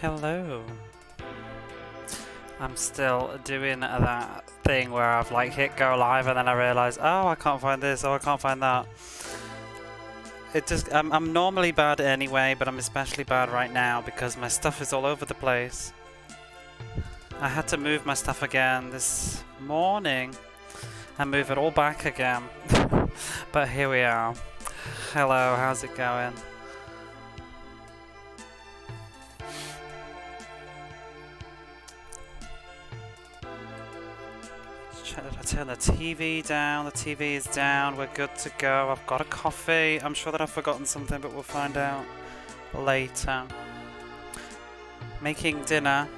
Hello. I'm still doing that thing where I've like hit go live and then I realise, oh, I can't find this, oh, I can't find that. I'm normally bad anyway, but I'm especially bad right now because my stuff is all over the place. I had to move my stuff again this morning and move it all back again. But here we are. Hello, how's it going? I turn the TV down. The TV is down. We're good to go. I've got a coffee. I'm sure that I've forgotten something, but we'll find out later. Making dinner.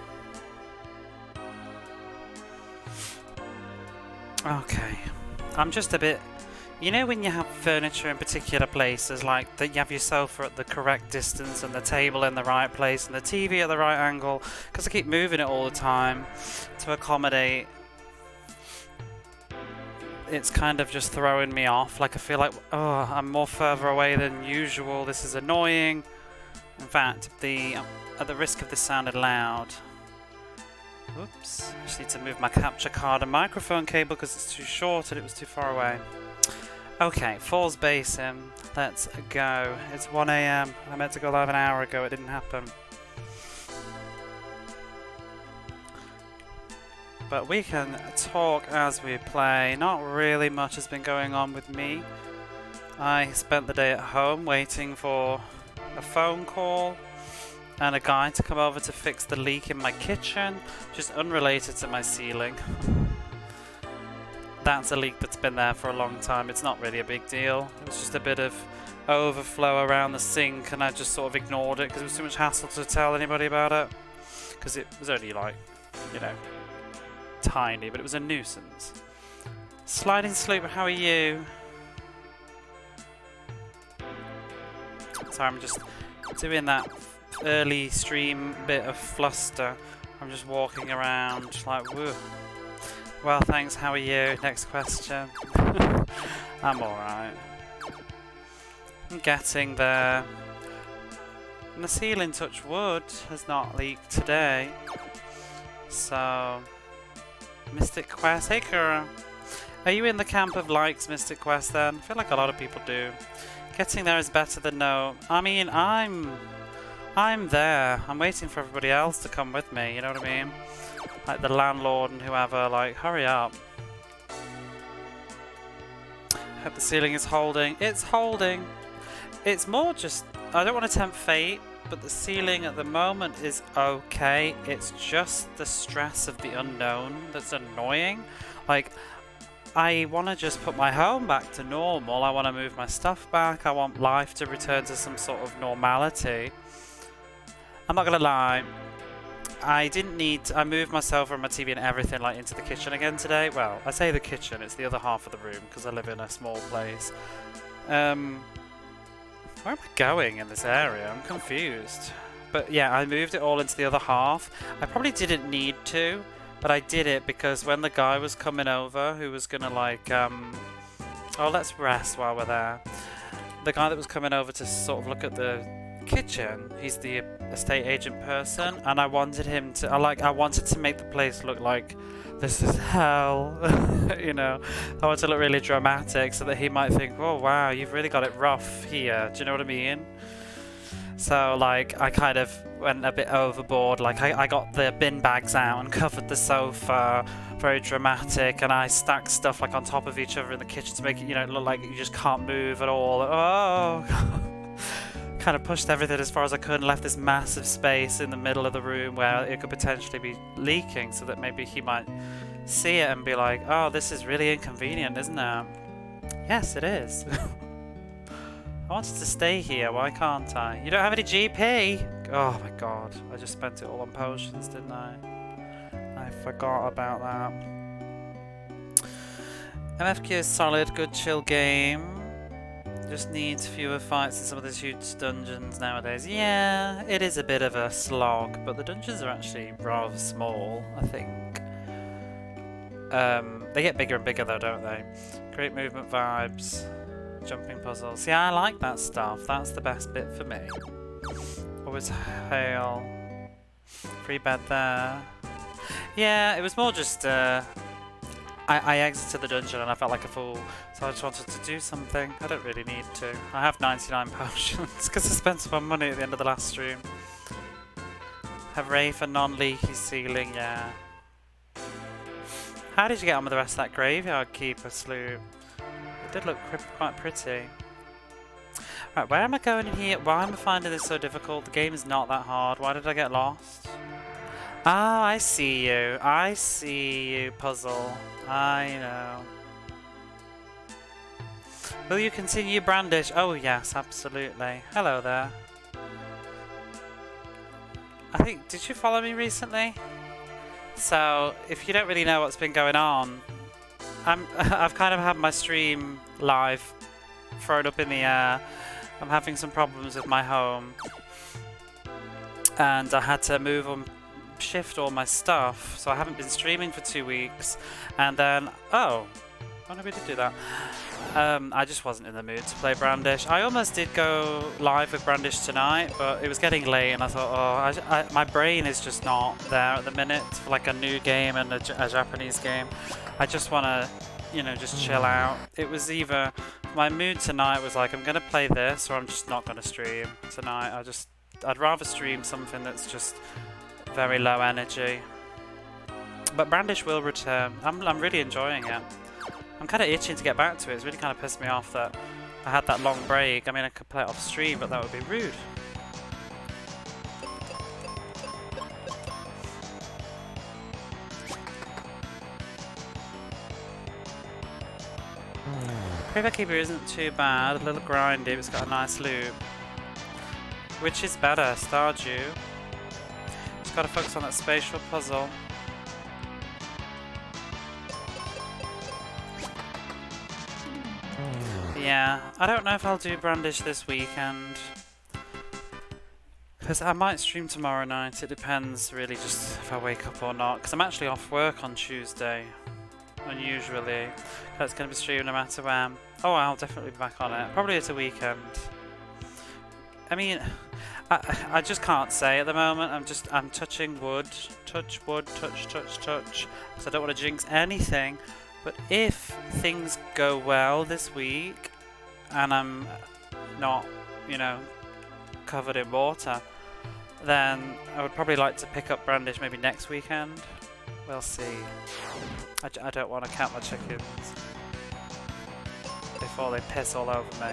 Okay. I'm just a bit... You know when you have furniture in particular places, like that you have your sofa at the correct distance and the table in the right place and the TV at the right angle, because I keep moving it all the time to accommodate. It's kind of just throwing me off. Like I feel like, oh, I'm more further away than usual. This is annoying. In fact, at the risk of this sounding loud. Oops. I just need to move my capture card and microphone cable because it's too short and it was too far away. Okay, Falls Basin. Let's go. It's 1 AM. I meant to go live an hour ago. It didn't happen. But we can talk as we play. Not really much has been going on with me. I spent the day at home waiting for a phone call and a guy to come over to fix the leak in my kitchen, just unrelated to my ceiling. That's a leak that's been there for a long time. It's not really a big deal. It was just a bit of overflow around the sink and I just sort of ignored it because it was too much hassle to tell anybody about it. Because it was only like, you know, tiny, but it was a nuisance. Sliding Sloop, how are you? Sorry, I'm just doing that early stream bit of fluster. I'm just walking around like, woo. Well, thanks, how are you? Next question. I'm alright. I'm getting there. And the ceiling, touch wood, has not leaked today. So... Mystic Quest, hey Kura. Are you in the camp of likes Mystic Quest then? I feel like a lot of people do. Getting there is better than no. I mean, I'm there. I'm waiting for everybody else to come with me, you know what I mean? Like the landlord and whoever, like, hurry up. Hope the ceiling is holding. It's holding. It's more just, I don't want to tempt fate, but the ceiling at the moment is okay. It's just the stress of the unknown that's annoying. Like, I want to just put my home back to normal. I want to move my stuff back. I want life to return to some sort of normality. I'm not gonna lie. I moved myself and my TV and everything like into the kitchen again today. Well, I say the kitchen, it's the other half of the room because I live in a small place. Where am I going in this area? I'm confused. But yeah, I moved it all into the other half. I probably didn't need to, but I did it because when the guy was coming over, who was gonna like, oh, let's rest while we're there. The guy that was coming over to sort of look at the kitchen, he's the estate agent person, and I wanted him to, I wanted to make the place look like this is hell. You know, I want to look really dramatic so that he might think, oh wow, you've really got it rough here. Do you know what I mean? So like I kind of went a bit overboard. Like I got the bin bags out and covered the sofa, very dramatic, and I stacked stuff like on top of each other in the kitchen to make it, you know, look like you just can't move at all. Oh. Kind of pushed everything as far as I could and left this massive space in the middle of the room where it could potentially be leaking, so that maybe he might see it and be like, oh, this is really inconvenient, isn't it? Yes, it is. I wanted to stay here, why can't I? You don't have any GP? Oh my god, I just spent it all on potions, didn't I? I forgot about that. MFQ is solid, good chill game. Just needs fewer fights in some of these huge dungeons nowadays. Yeah, it is a bit of a slog, but the dungeons are actually rather small, I think. They get bigger and bigger though, don't they? Great movement vibes, jumping puzzles. Yeah, I like that stuff. That's the best bit for me. Always hail Free bed there. Yeah, it was more just I exited the dungeon and I felt like a fool, so I just wanted to do something. I don't really need to. I have 99 potions because I spent some money at the end of the last stream. Have Ray for non-leaky ceiling, yeah. How did you get on with the rest of that graveyard keeper sloop? It did look quite pretty. Right, where am I going in here? Why am I finding this so difficult? The game is not that hard. Why did I get lost? Ah, I see you. I see you, puzzle. I know. Will you continue Brandish? Oh yes, absolutely. Hello there. I think, did you follow me recently? So, if you don't really know what's been going on, I've kind of had my stream live thrown up in the air. I'm having some problems with my home. And I had to shift all my stuff, so I haven't been streaming for 2 weeks. And then, oh no, we did do that. I just wasn't in the mood to play Brandish. I almost did go live with Brandish tonight, but it was getting late and I thought, oh, my brain is just not there at the minute for like a new game and a Japanese game. I just want to, you know, just chill out. It was either, my mood tonight was like, I'm going to play this or I'm just not going to stream tonight. I'd rather stream something that's just very low energy. But Brandish will return. I'm really enjoying it. I'm kind of itching to get back to it. It's really kind of pissed me off that I had that long break. I mean, I could play it off stream, but that would be rude. Graveyard Keeper isn't too bad. A little grindy, but it's got a nice loop. Which is better, Stardew? Just got to focus on that spatial puzzle. Yeah, I don't know if I'll do Brandish this weekend. Because I might stream tomorrow night. It depends really just if I wake up or not. Because I'm actually off work on Tuesday. Unusually. It's going to be streaming no matter when. Oh, I'll definitely be back on it. Probably at a weekend. I mean, I just can't say at the moment. I'm touching wood. Touch wood, touch. Because I don't want to jinx anything. But if things go well this week, and I'm not, you know, covered in water, then I would probably like to pick up Brandish maybe next weekend. We'll see. I don't want to count my chickens before they piss all over me.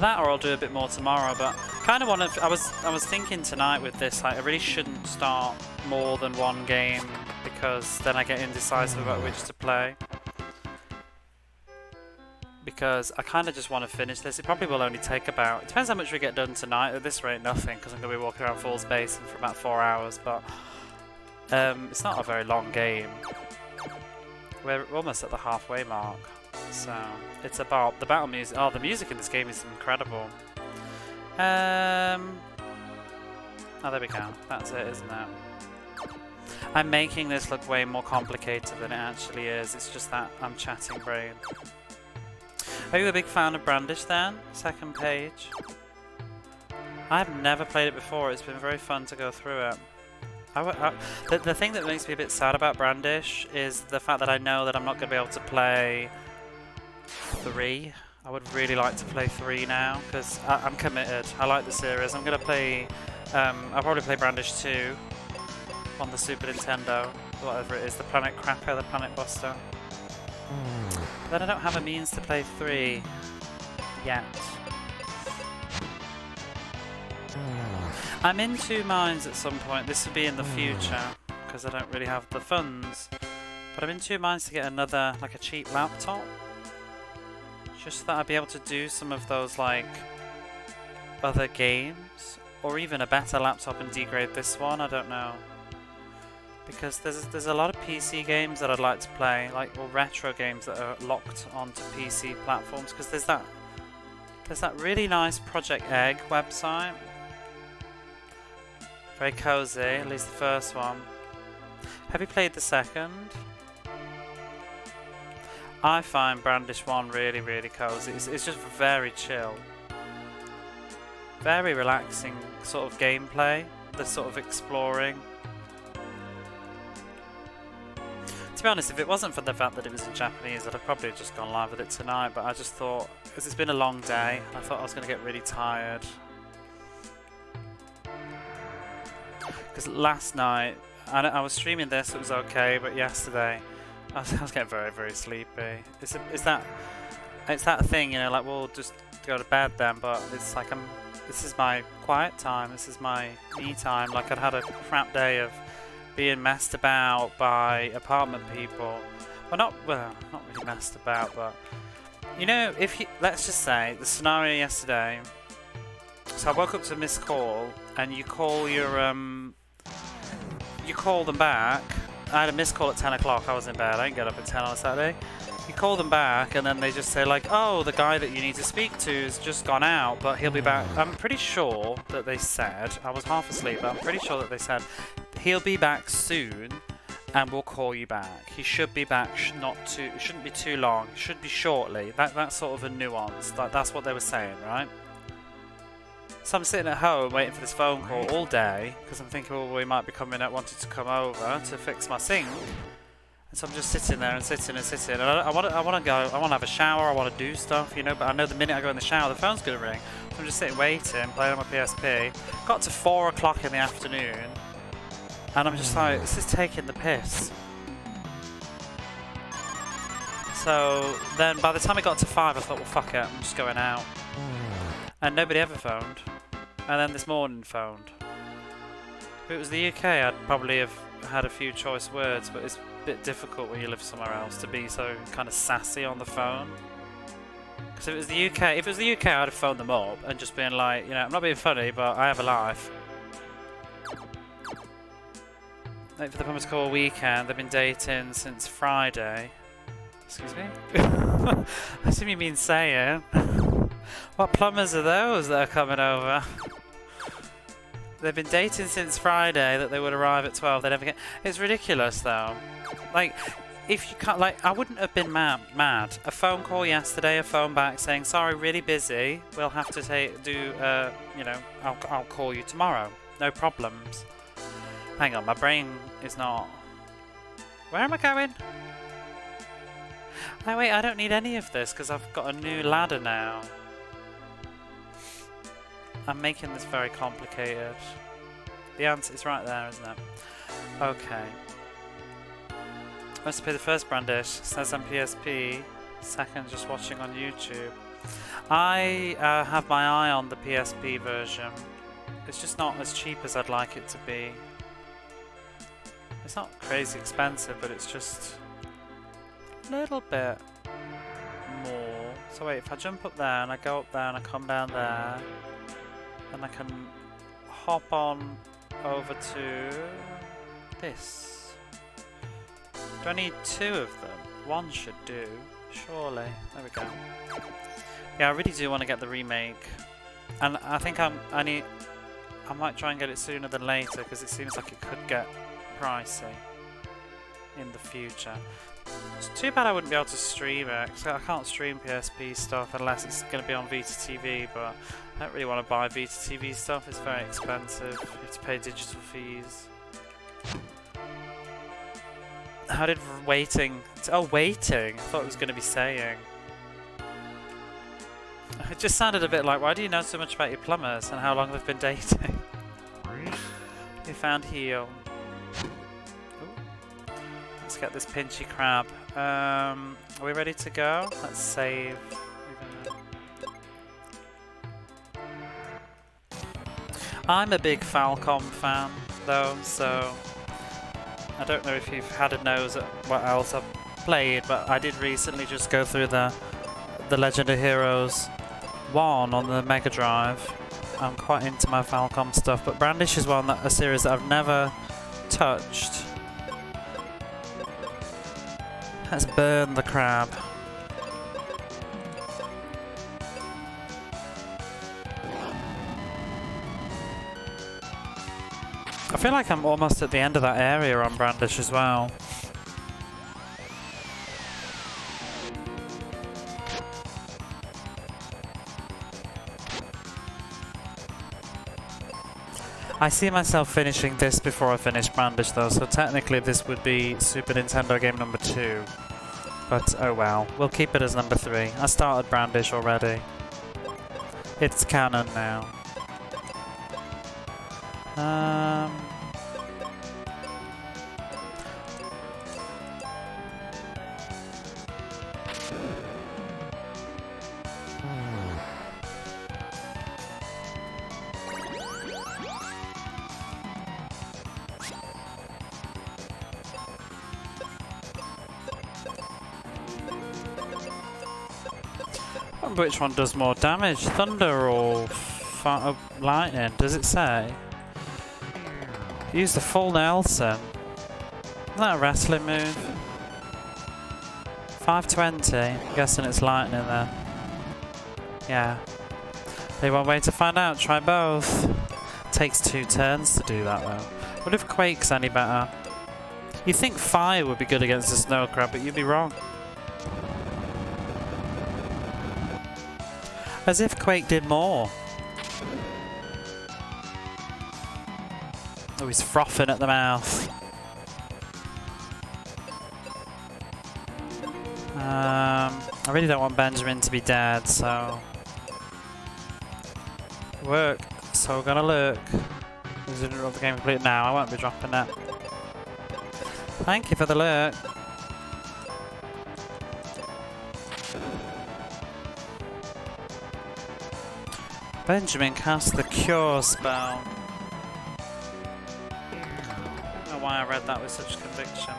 That or I'll do a bit more tomorrow, but kind of want to. I was thinking tonight with this, like I really shouldn't start more than one game because then I get indecisive about which to play. Because I kind of just want to finish this. It probably will only take about. It depends how much we get done tonight. At this rate, nothing, because I'm going to be walking around Falls Basin for about 4 hours. But it's not a very long game. We're almost at the halfway mark. So it's about the battle music. Oh, the music in this game is incredible. Oh, there we go. That's it, isn't it? I'm making this look way more complicated than it actually is. It's just that I'm chatting brain. Are you a big fan of Brandish then? Second page. I've never played it before. It's been very fun to go through it. The thing that makes me a bit sad about Brandish is the fact that I know that I'm not going to be able to play 3. I would really like to play 3 now because I'm committed. I like the series. I'm going to play. I'll probably play Brandish 2 on the Super Nintendo, whatever it is, the Planet Cracker, the Planet Buster. Then I don't have a means to play 3 yet. I'm in 2 minds at some point. This would be in the future because I don't really have the funds. But I'm in 2 minds to get another, like a cheap laptop. Just that I'd be able to do some of those like other games, or even a better laptop and degrade this one. I don't know. Because there's a lot of PC games that I'd like to play, like or retro games that are locked onto PC platforms. Because there's that really nice Project Egg website, very cozy, at least the first one. Have you played the second? I find Brandish 1 really, really cozy. It's just very chill. very relaxing sort of gameplay. The sort of exploring. To be honest, if it wasn't for the fact that it was in Japanese, I'd have probably just gone live with it tonight, but I just thought, because it's been a long day, I thought I was going to get really tired. Because last night, I was streaming this, it was okay, but yesterday, I was getting very, very sleepy. It's that thing, you know, like, we'll just go to bed then, but it's like, this is my quiet time, this is my me time. Like, I'd had a crap day of being messed about by apartment people. Well, not really messed about, but you know, let's just say the scenario yesterday. So I woke up to a missed call, and you call them back. I had a missed call at 10 o'clock. I was in bed. I didn't get up at 10 on a Saturday. You call them back, and then they just say like, "Oh, the guy that you need to speak to has just gone out, but he'll be back." I'm pretty sure that they said, I was half asleep, but I'm pretty sure that they said he'll be back soon, and we'll call you back. He should be back. It shouldn't be too long. It should be shortly. That's sort of a nuance. That's what they were saying, right? So I'm sitting at home waiting for this phone call all day because I'm thinking, well, we might be wanting to come over to fix my sink. And so I'm just sitting there and sitting and sitting, and I want to go. I want to have a shower. I want to do stuff, you know. But I know the minute I go in the shower, the phone's gonna ring. So I'm just sitting waiting, playing on my PSP. Got to 4 o'clock in the afternoon, and I'm just like, this is taking the piss. So then, by the time it got to 5, I thought, well, fuck it, I'm just going out. And nobody ever phoned. And then this morning phoned. If it was the UK, I'd probably have had a few choice words, but it's bit difficult when you live somewhere else to be so kind of sassy on the phone. Because if it was the UK, I'd have phoned them up and just been like, you know, I'm not being funny, but I have a life. Wait for the plumbers call weekend. They've been dating since Friday. Excuse me? I assume you mean saying. What plumbers are those that are coming over? They've been dating since Friday, that they would arrive at 12. They never get. It's ridiculous, though. Like, if you can't, like, I wouldn't have been mad. A phone call yesterday, a phone back saying, "Sorry, really busy. We'll have to you know, I'll call you tomorrow. No problems." Hang on, my brain is not. Where am I going? Oh wait, I don't need any of this because I've got a new ladder now. I'm making this very complicated. The answer is right there, isn't it? Okay. Must be the first Brandish. Says on PSP. Second, just watching on YouTube. I have my eye on the PSP version. It's just not as cheap as I'd like it to be. It's not crazy expensive, but it's just a little bit more. So wait, if I jump up there and I go up there and I come down there, and I can hop on over to this. Do I need 2 of them? 1 should do, surely. There we go. Yeah, I really do want to get the remake, and I think I might try and get it sooner than later because it seems like it could get pricey in the future. It's too bad I wouldn't be able to stream it, because I can't stream PSP stuff unless it's going to be on Vita TV, but I don't really want to buy Vita TV stuff, it's very expensive, you have to pay digital fees. How did waiting... Oh, waiting! I thought it was going to be saying. It just sounded a bit like, why do you know so much about your plumbers and how long they've been dating? You found heel. Let's get this pinchy crab. Are we ready to go? Let's save. I'm a big Falcom fan, though, so I don't know if you've had a nose at what else I've played, but I did recently just go through the Legend of Heroes 1 on the Mega Drive. I'm quite into my Falcom stuff, but Brandish is a series that I've never touched. Let's burn the crab. I feel like I'm almost at the end of that area on Brandish as well. I see myself finishing this before I finish Brandish though, so technically this would be Super Nintendo game number 2. But oh well, we'll keep it as number 3. I started Brandish already. It's canon now. I wonder which one does more damage, thunder or lightning? Does it say? Use the full Nelson. Isn't that a wrestling move? 520. I'm guessing it's lightning then. Yeah. Only one way to find out. Try both. Takes 2 turns to do that though. What if Quake's any better? You'd think fire would be good against the snow crab, but you'd be wrong. As if Quake did more. Oh, he's frothing at the mouth. I really don't want Benjamin to be dead, so... Work. So we're gonna look. Is it the game complete now? I won't be dropping that. Thank you for the lurk. Benjamin cast the cure spell. I don't know why I read that with such conviction.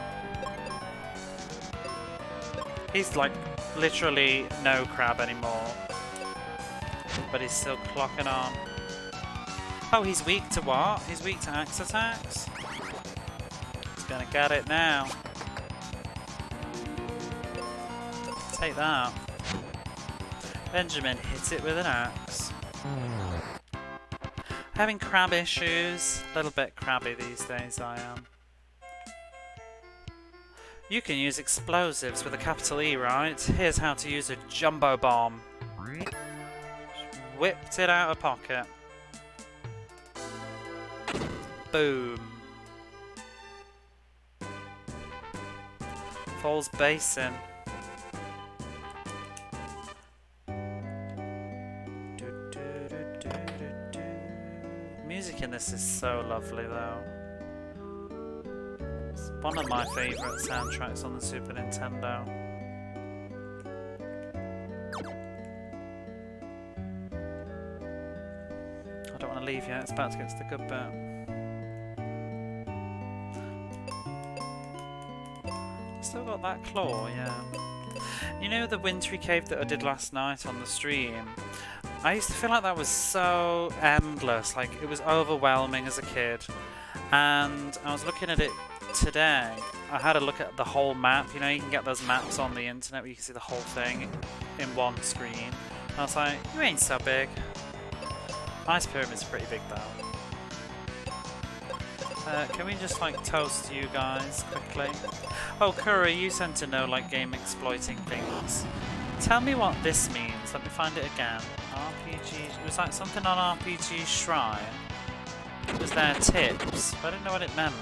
He's like literally no crab anymore. But he's still clocking on. Oh, he's weak to what? He's weak to axe attacks? He's gonna get it now. Take that. Benjamin hits it with an axe. Having crab issues. A little bit crabby these days, I am. You can use explosives with a capital E, right? Here's how to use a jumbo bomb. Whipped it out of pocket. Boom. Falls Basin. Music in this is so lovely though. It's one of my favourite soundtracks on the Super Nintendo. I don't want to leave yet, it's about to get to the good bit. Still got that claw, yeah. You know the wintry cave that I did last night on the stream? I used to feel like that was so endless, like it was overwhelming as a kid. And I was looking at it today. I had a look at the whole map. You know, you can get those maps on the internet where you can see the whole thing in one screen. And I was like, you ain't so big. Ice Pyramid's pretty big though. Can we just like toast you guys quickly? Oh, Curry, you tend to know like game exploiting things. Tell me what this means. Let me find it again. RPG. It was like something on RPG Shrine. It was their tips, but I didn't know what it meant.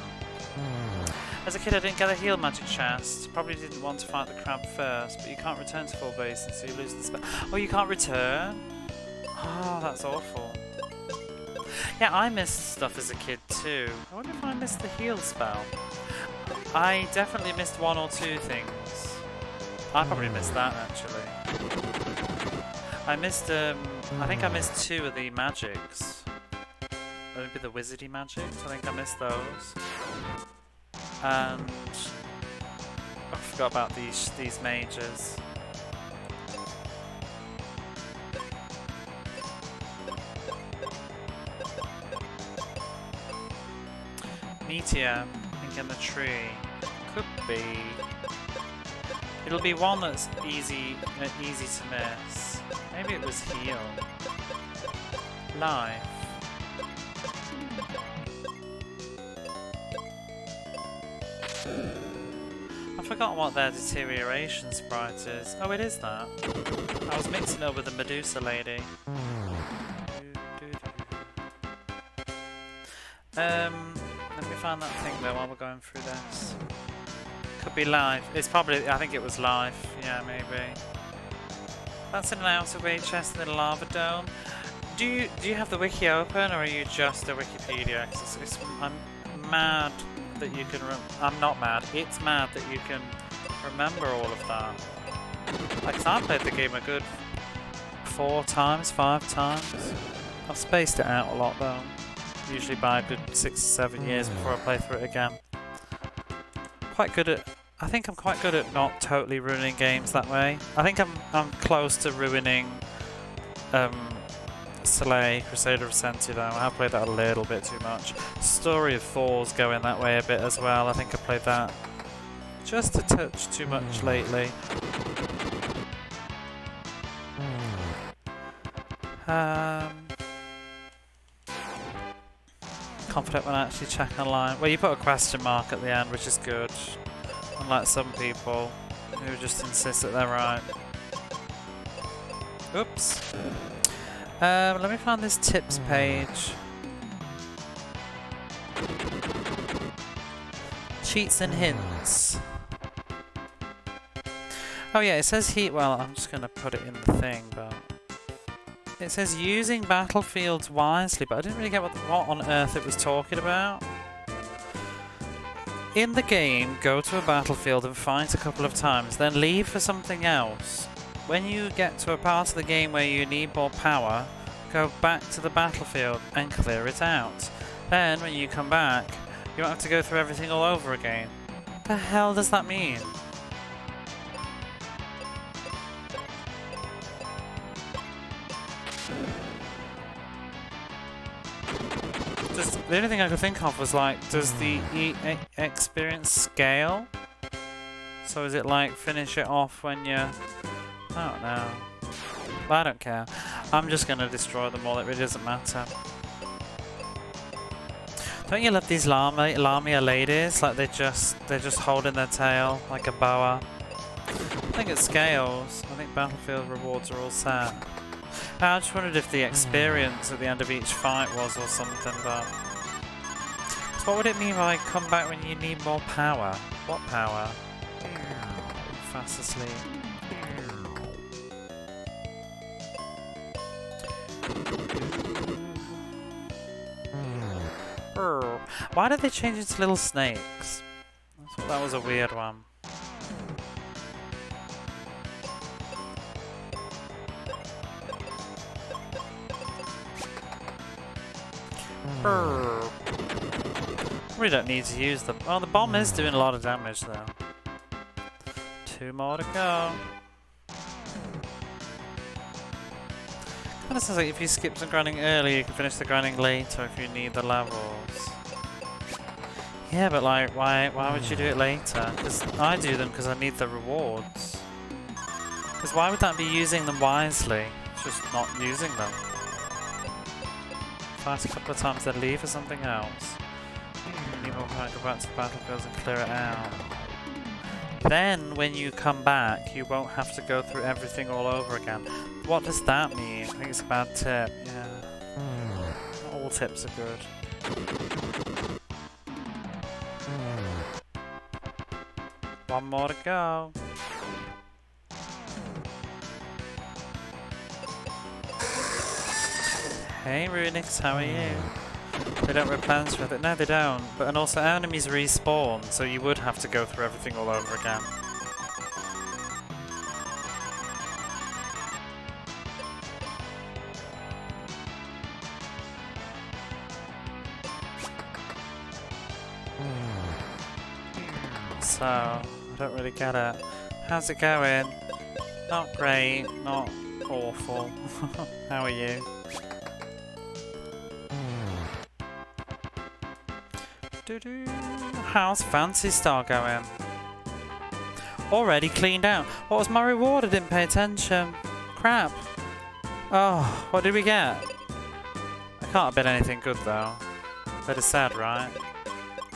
As a kid, I didn't get a heal magic chest. Probably didn't want to fight the crab first, but you can't return to full base, so you lose the spell. Oh, you can't return? Oh, that's awful. Yeah, I missed stuff as a kid too. I wonder if I missed the heal spell. I definitely missed 1 or 2 things. I probably missed that actually. I missed, I think I missed 2 of the magics. Maybe the wizardy magics, I think I missed those. And I forgot about these mages. Meteor, I think in the tree. Could be. It'll be one that's easy to miss. Maybe it was heal. Life. I've forgotten what their deterioration sprite is. Oh, it is that. I was mixing it up with the Medusa lady. Let me find that thing though while we're going through this. Could be live. It's probably, I think it was live. Yeah, maybe. That's an outer way chest in the lava dome. Do you have the wiki open, or are you just a Wikipedia? 'Cause I'm mad that you can. I'm not mad. It's mad that you can remember all of that. Like, 'cause I played the game a good 4 times, 5 times. I've spaced it out a lot though. Usually by a good 6 or 7 years before I play through it again. Quite good at. I think I'm quite good at not totally ruining games that way. I think I'm close to ruining Soleil, Crusader of Sentia though. I have played that a little bit too much. Story of Thor's going that way a bit as well. I think I played that just a touch too much lately. Confident when I actually check online. Well, you put a question mark at the end, which is good. Unlike some people who just insist that they're right. Oops. Let me find this tips page. Cheats and hints. Oh yeah, it says well, I'm just going to put it in the thing, but... It says using battlefields wisely, but I didn't really get what on earth it was talking about. In the game, go to a battlefield and fight a couple of times, then leave for something else. When you get to a part of the game where you need more power, go back to the battlefield and clear it out. Then, when you come back, you won't have to go through everything all over again. What the hell does that mean? The only thing I could think of was like, does the experience scale? So is it like finish it off when you... I don't know. I don't care. I'm just going to destroy them all, it really doesn't matter. Don't you love these Lamia ladies? Like they're just holding their tail like a boa. I think it scales. I think battlefield rewards are all set. I just wondered if the experience at the end of each fight was or something, but... So what would it mean by come back when you need more power? What power? Fast asleep. Why did they change it to little snakes? I thought that was a weird one. We don't need to use them. Oh, the bomb is doing a lot of damage though. 2 more to go. Kinda sounds like if you skip some grinding early, you can finish the grinding later if you need the levels. Yeah, but like, why would you do it later? Because I do them because I need the rewards. Because why would that be using them wisely? It's just not using them. Fight a couple of times, then leave for something else. You need more time to go back to the battlefields and clear it out. Then, when you come back, you won't have to go through everything all over again. What does that mean? I think it's a bad tip, yeah. Not all tips are good. One more to go. Hey Runix, how are you? They don't replenish with it. No, they don't. But and also enemies respawn, so you would have to go through everything all over again. So, I don't really get it. How's it going? Not great, not awful. How are you? How's Fancy Star going? Already cleaned out. What was my reward? I didn't pay attention. Crap. Oh, what did we get? It can't have been anything good though. That is sad, right?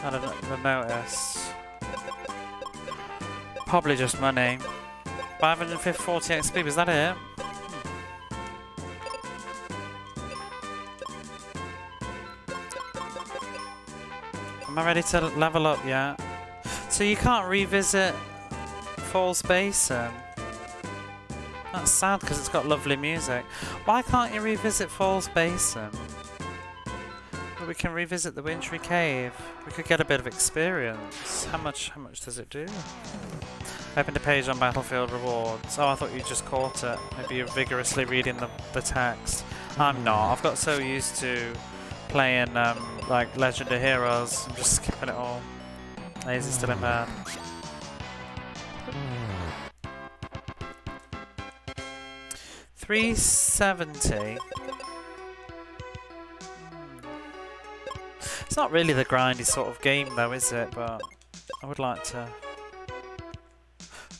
I don't notice. Probably just money. 540 XP, was that it? Am I ready to level up yet? So you can't revisit Falls Basin? That's sad because it's got lovely music. Why can't you revisit Falls Basin? Well, we can revisit the Wintry Cave. We could get a bit of experience. How much does it do? Opened a page on Battlefield Rewards. Oh, I thought you just caught it. Maybe you're vigorously reading the text. I'm not. I've got so used to playing like Legend of Heroes. I'm just skipping it all. Lazy still in bed. $370. It's not really the grindy sort of game though, is it? But I would like to.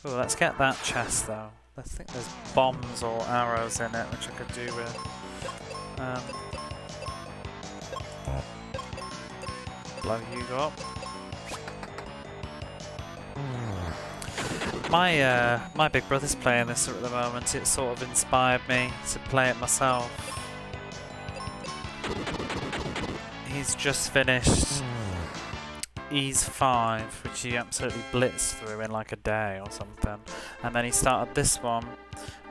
Oh, let's get that chest though. I think there's bombs or arrows in it, which I could do with. Blow you up. My big brother's playing this at the moment. It sort of inspired me to play it myself. He's just finished Ease 5, which he absolutely blitzed through in like a day or something, and then he started this one.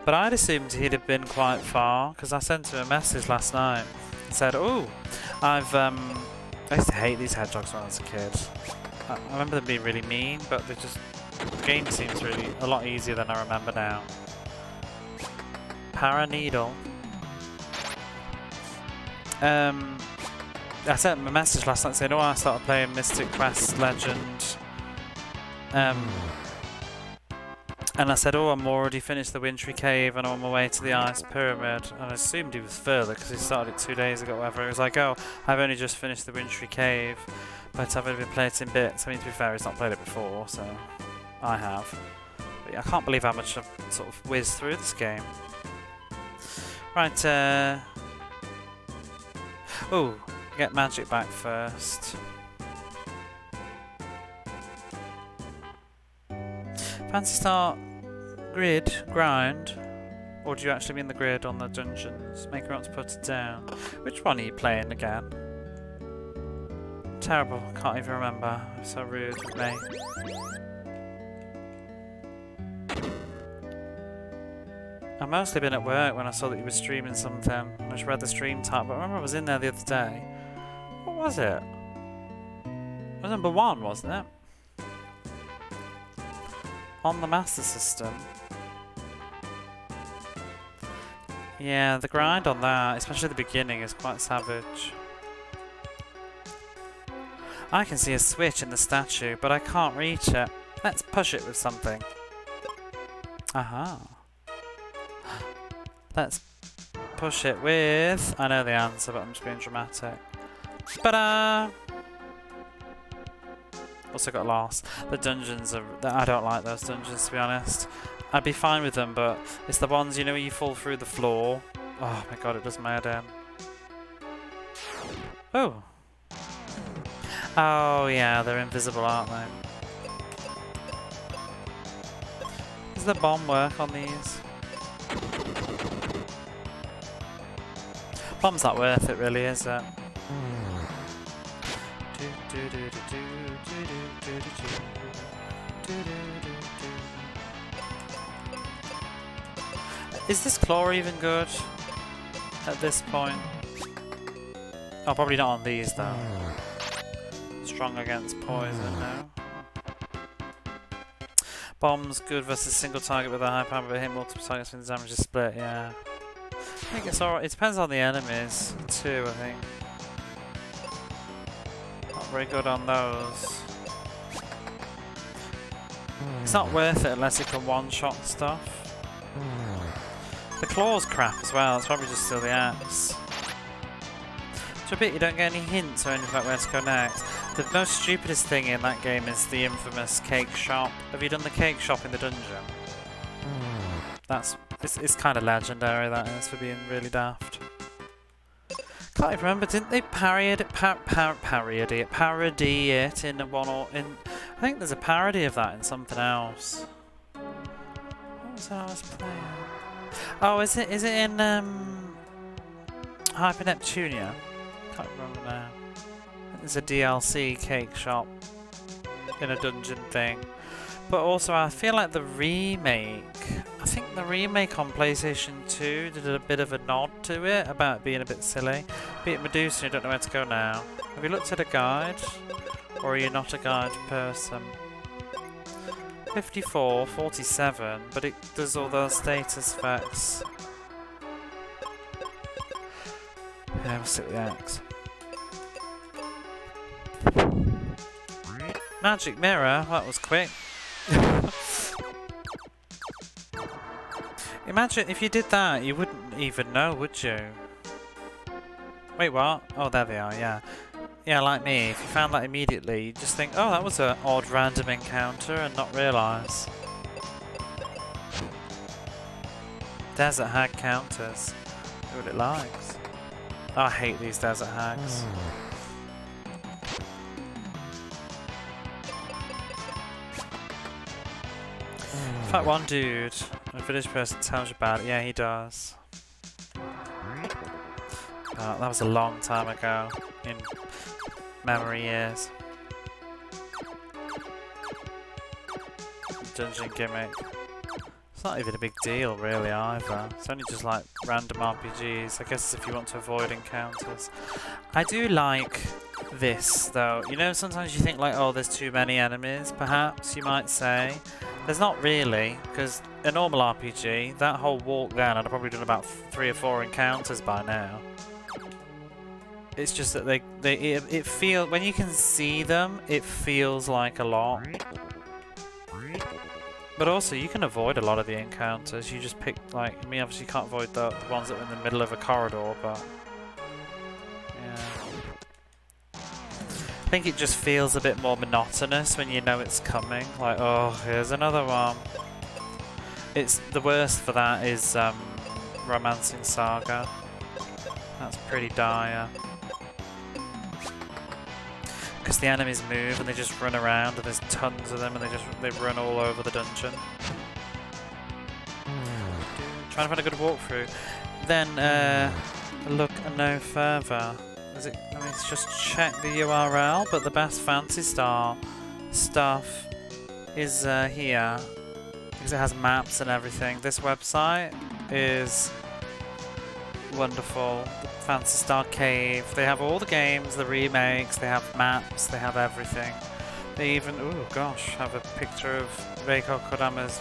But I'd assumed he'd have been quite far because I sent him a message last night and said, "Oh, I used to hate these hedgehogs when I was a kid. I remember them being really mean, but the game seems really a lot easier than I remember now." Paraneedle. I sent him a message last night saying, "Oh, I started playing Mystic Quest Legend." And I said, "Oh, I'm already finished the Wintry Cave and I'm on my way to the Ice Pyramid." And I assumed he was further because he started it 2 days ago or whatever. He was like, "Oh, I've only just finished the Wintry Cave, but I've only been playing it in bits." I mean, to be fair, he's not played it before, so I have. But yeah, I can't believe how much I've sort of whizzed through this game. Right, oh, get magic back first. Fancy start grind, or do you actually mean the grid on the dungeons? Make her want to put it down. Which one are you playing again? Terrible, can't even remember. So rude of me. I've mostly been at work when I saw that you were streaming something. I just read the stream type, but I remember I was in there the other day. What was it? It was number 1, wasn't it? On the Master System. Yeah, the grind on that, especially at the beginning, is quite savage. I can see a switch in the statue, but I can't reach it. Let's push it with something. Aha. Let's push it with... I know the answer, but I'm just being dramatic. Ta-da! Also got lost. The dungeons are... I don't like those dungeons, to be honest. I'd be fine with them, but it's the ones, you know, where you fall through the floor. Oh my god, it does my head in. Oh. Oh yeah, they're invisible, aren't they? Does the bomb work on these? Bomb's not worth it, really, is it? Is this claw even good at this point? Oh, probably not on these though. Strong against poison, no? Bombs good versus single target with a high power, but hit multiple targets when the damage is split, yeah. I think it's alright. It depends on the enemies too, I think. Not very good on those. It's not worth it unless it can one-shot stuff. The claw's crap as well, it's probably just still the axe. So a bit you don't get any hints or anything about where to go next. The most stupidest thing in that game is the infamous cake shop. Have you done the cake shop in the dungeon? It's kind of legendary, that is, for being really daft. Can't even remember, didn't they parody it in one or in... I think there's a parody of that in something else. What was that I was playing? Oh, is it in Hyper Neptunia? Can't remember now. is a DLC cake shop in a dungeon thing. But also I feel like the remake, I think the remake on PlayStation 2 did a bit of a nod to it about being a bit silly. Beat Medusa, you don't know where to go now. Have you looked at a guide? Or are you not a guide person? 54, 47, but it does all those status effects. Yeah, we'll sit with the axe. Magic mirror, that was quick. Imagine if you did that, you wouldn't even know, would you? Wait, what? Oh, there they are, yeah. Yeah, like me, if you found that immediately, you'd just think, oh, that was an odd random encounter, and not realise. Desert hag counters. Do what it likes. Oh, I hate these desert hags. In fact, one dude, a village person tells you about it. Yeah, he does. Oh, that was a long time ago, in memory years. Dungeon gimmick. It's not even a big deal, really, either. It's only just like random RPGs. I guess if you want to avoid encounters. I do like this, though. You know, sometimes you think like, oh, there's too many enemies, perhaps, you might say. There's not really, because a normal RPG, that whole walk down, I'd have probably done about 3 or 4 encounters by now. It's just that it feels, when you can see them, it feels like a lot. But also, you can avoid a lot of the encounters. You just pick, like, I mean, obviously you can't avoid the ones that are in the middle of a corridor, but yeah. I think it just feels a bit more monotonous when you know it's coming. Like, oh, here's another one. It's the worst for that is Romancing Saga. That's pretty dire. Because the enemies move and they just run around and there's tons of them and they run all over the dungeon. Trying to find a good walkthrough. Then look no further. Is it? I mean, it's just check the URL, but the best Fantasy Star stuff is here because it has maps and everything. This website is wonderful. The Fantasy Star Cave. They have all the games, the remakes. They have maps. They have everything. They even, oh gosh, have a picture of Reiko Kodama's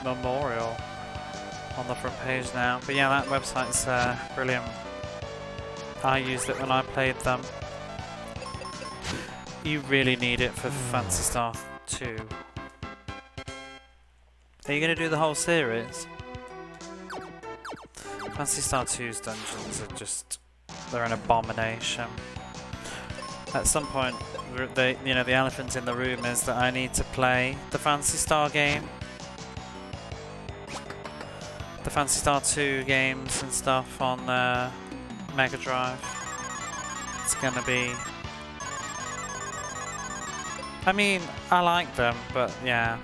memorial on the front page now. But yeah, that website's brilliant. I used it when I played them. You really need it for Phantasy Star 2. Are you going to do the whole series? Phantasy Star 2's dungeons are just, they're an abomination. At some point, the elephant in the room is that I need to play the Phantasy Star game. The Phantasy Star 2 games and stuff on Mega Drive. It's gonna be... I mean, I like them, but yeah.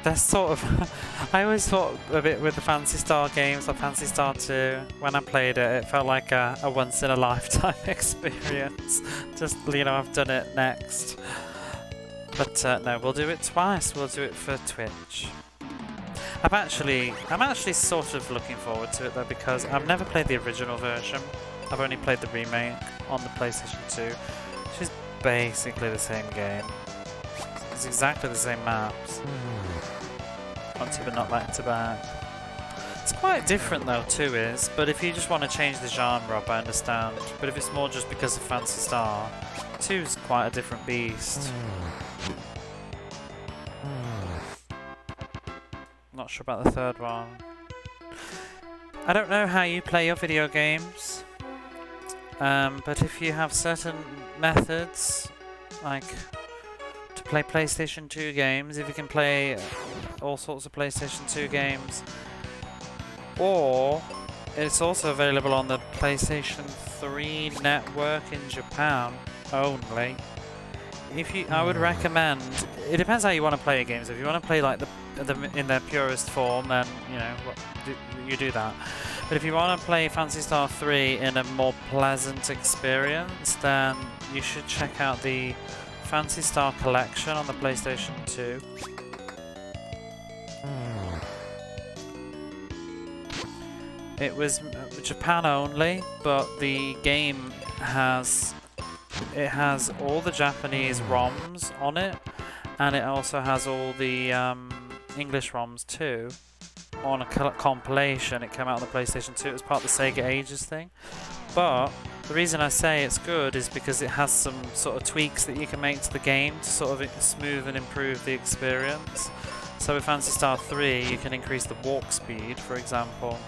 They're sort of... I always thought a bit with the Phantasy Star games, like Phantasy Star 2, when I played it, it felt like a once-in-a-lifetime experience. Just, you know, I've done it next. But no, we'll do it twice. We'll do it for Twitch. I'm actually sort of looking forward to it though, because I've never played the original version. I've only played the remake on the PlayStation 2, which is basically the same game. It's exactly the same maps. Front to but not back to back. It's quite different though, 2 is, but if you just want to change the genre up, I understand. But if it's more just because of Phantasy Star, 2 is quite a different beast. Not sure about the third one. I don't know how you play your video games, but if you have certain methods, like to play PlayStation 2 games, if you can play all sorts of PlayStation 2 games, or it's also available on the PlayStation 3 network in Japan only. I would recommend. It depends how you want to play your games. If you want to play like in their purest form, then you know you do that. But if you want to play Phantasy Star 3 in a more pleasant experience, then you should check out the Phantasy Star Collection on the PlayStation 2. It was Japan only, but the game has all the Japanese ROMs on it, and it also has all the English ROMs too. On a compilation, it came out on the PlayStation 2. It was part of the Sega Ages thing. But the reason I say it's good is because it has some sort of tweaks that you can make to the game to sort of smooth and improve the experience. So with Phantasy Star 3, you can increase the walk speed, for example,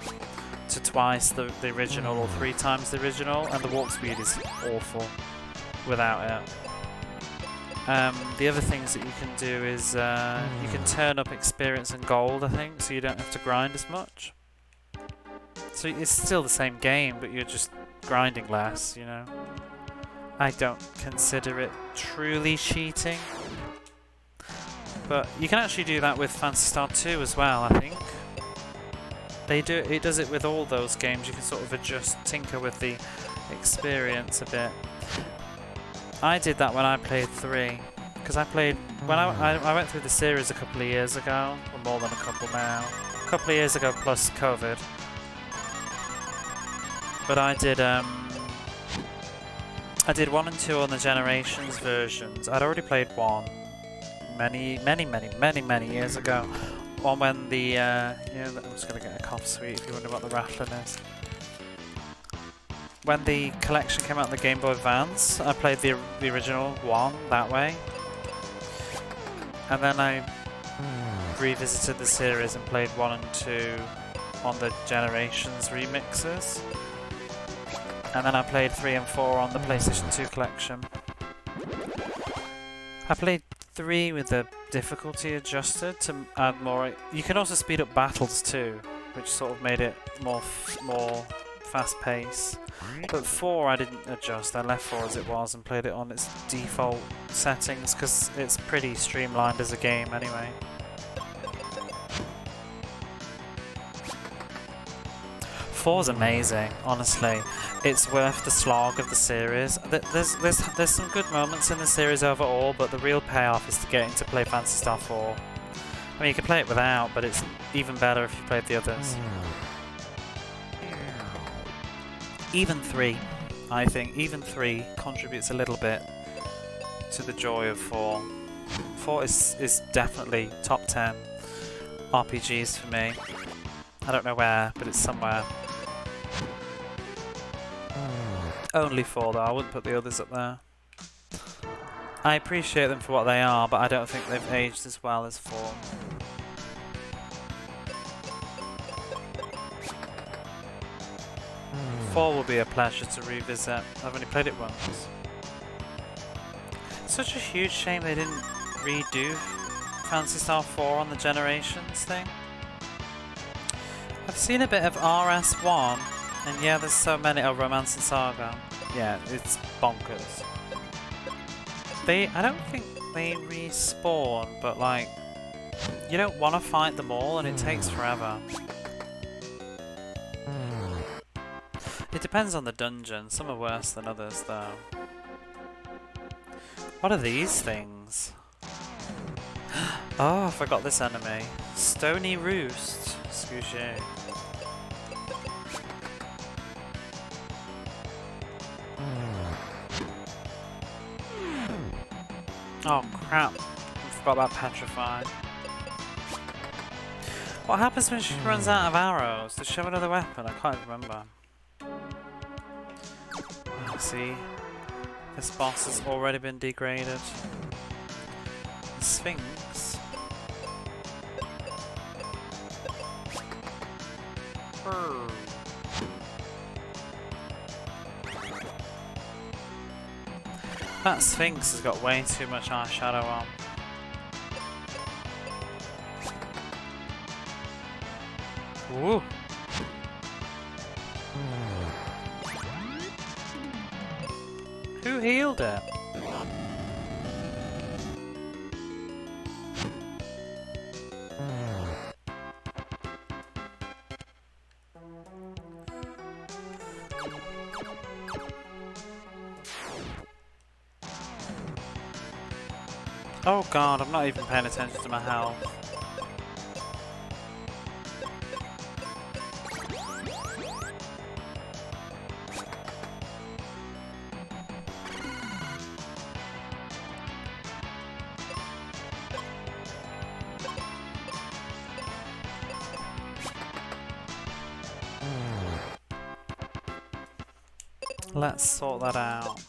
to twice the original or 3 times the original, and the walk speed is awful without it. The other things that you can do is you can turn up experience and gold, I think, so you don't have to grind as much. So it's still the same game, but you're just grinding less, you know. I don't consider it truly cheating, but you can actually do that with Phantasy Star 2 as well, I think. It does it with all those games. You can sort of tinker with the experience a bit. I did that when I played 3, because I played when I went through the series a couple of years ago, or more than a couple now. A couple of years ago plus COVID. But I did 1 and 2 on the Generations versions. I'd already played 1 many years ago. On when the I'm just gonna get a cough sweet if you wonder what the rattling is. When the collection came out on the Game Boy Advance, I played the original 1 that way, and then I revisited the series and played 1 and 2 on the Generations remixes, and then I played 3 and 4 on the PlayStation 2 collection. I played 3 with the difficulty adjusted to add more. You can also speed up battles too, which sort of made it more fast paced. But 4 I didn't adjust. I left 4 as it was and played it on its default settings because it's pretty streamlined as a game anyway. Four's amazing, honestly. It's worth the slog of the series. There's some good moments in the series overall, but the real payoff is to getting to play Phantasy Star 4. I mean, you can play it without, but it's even better if you played the others. Even 3, I think. Even 3 contributes a little bit to the joy of 4. 4 is definitely top 10 RPGs for me. I don't know where, but it's somewhere. Only 4 though, I wouldn't put the others up there. I appreciate them for what they are, but I don't think they've aged as well as 4. Four will be a pleasure to revisit. I've only played it once. Such a huge shame they didn't redo Phantasy Star 4 on the Generations thing. I've seen a bit of RS1, and yeah, there's so many. Oh, Romance and Saga. Yeah, it's bonkers. I don't think they respawn, but like, you don't want to fight them all, and it takes forever. It depends on the dungeon. Some are worse than others, though. What are these things? Oh, I forgot this enemy. Stony Roost. Excuse you. Oh crap. I forgot about Petrified. What happens when she runs out of arrows? Does she have another weapon? I can't remember. See, this boss has already been degraded. The Sphinx. That Sphinx has got way too much eyeshadow on. Ooh. Who healed it? Oh god, I'm not even paying attention to my health. Let's sort that out.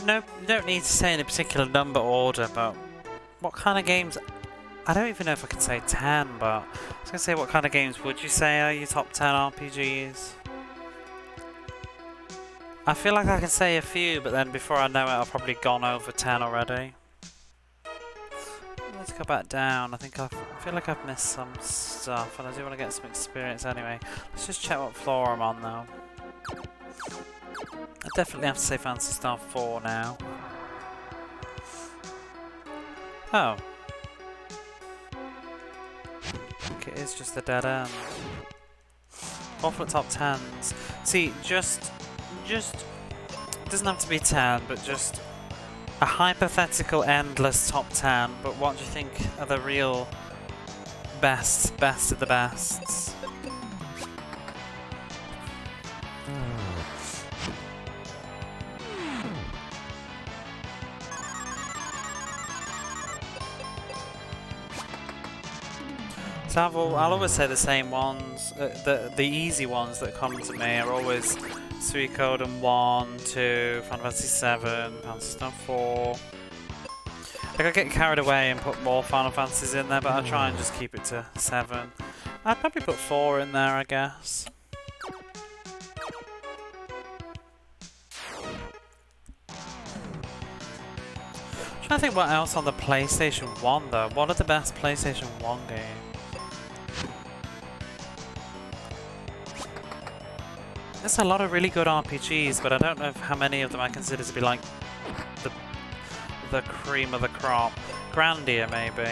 No, you don't need to say in a particular number order, but what kind of games... I don't even know if I can say 10, but I was going to say, what kind of games would you say are your top 10 RPGs? I feel like I can say a few, but then before I know it, I've probably gone over 10 already. Let's go back down. I feel like I've missed some stuff, and I do want to get some experience anyway. Let's just check what floor I'm on, though. I definitely have to say Phantasy Star 4 now. Oh. I think it is just a dead end. Awful at top 10s. See, just... It doesn't have to be 10, but just a hypothetical endless top 10. But what do you think are the real best of the bests? So I'll always say the same ones. The easy ones that come to me are always Suikoden 1, 2, Final Fantasy 7, Phantasy Star 4. Like, I get carried away and put more Final Fantasies in there, but I try and just keep it to 7. I'd probably put 4 in there, I guess. I'm trying to think what else on the PlayStation 1 though. What are the best PlayStation 1 games? There's a lot of really good RPGs, but I don't know how many of them I consider to be like the cream of the crop. Grandia, maybe.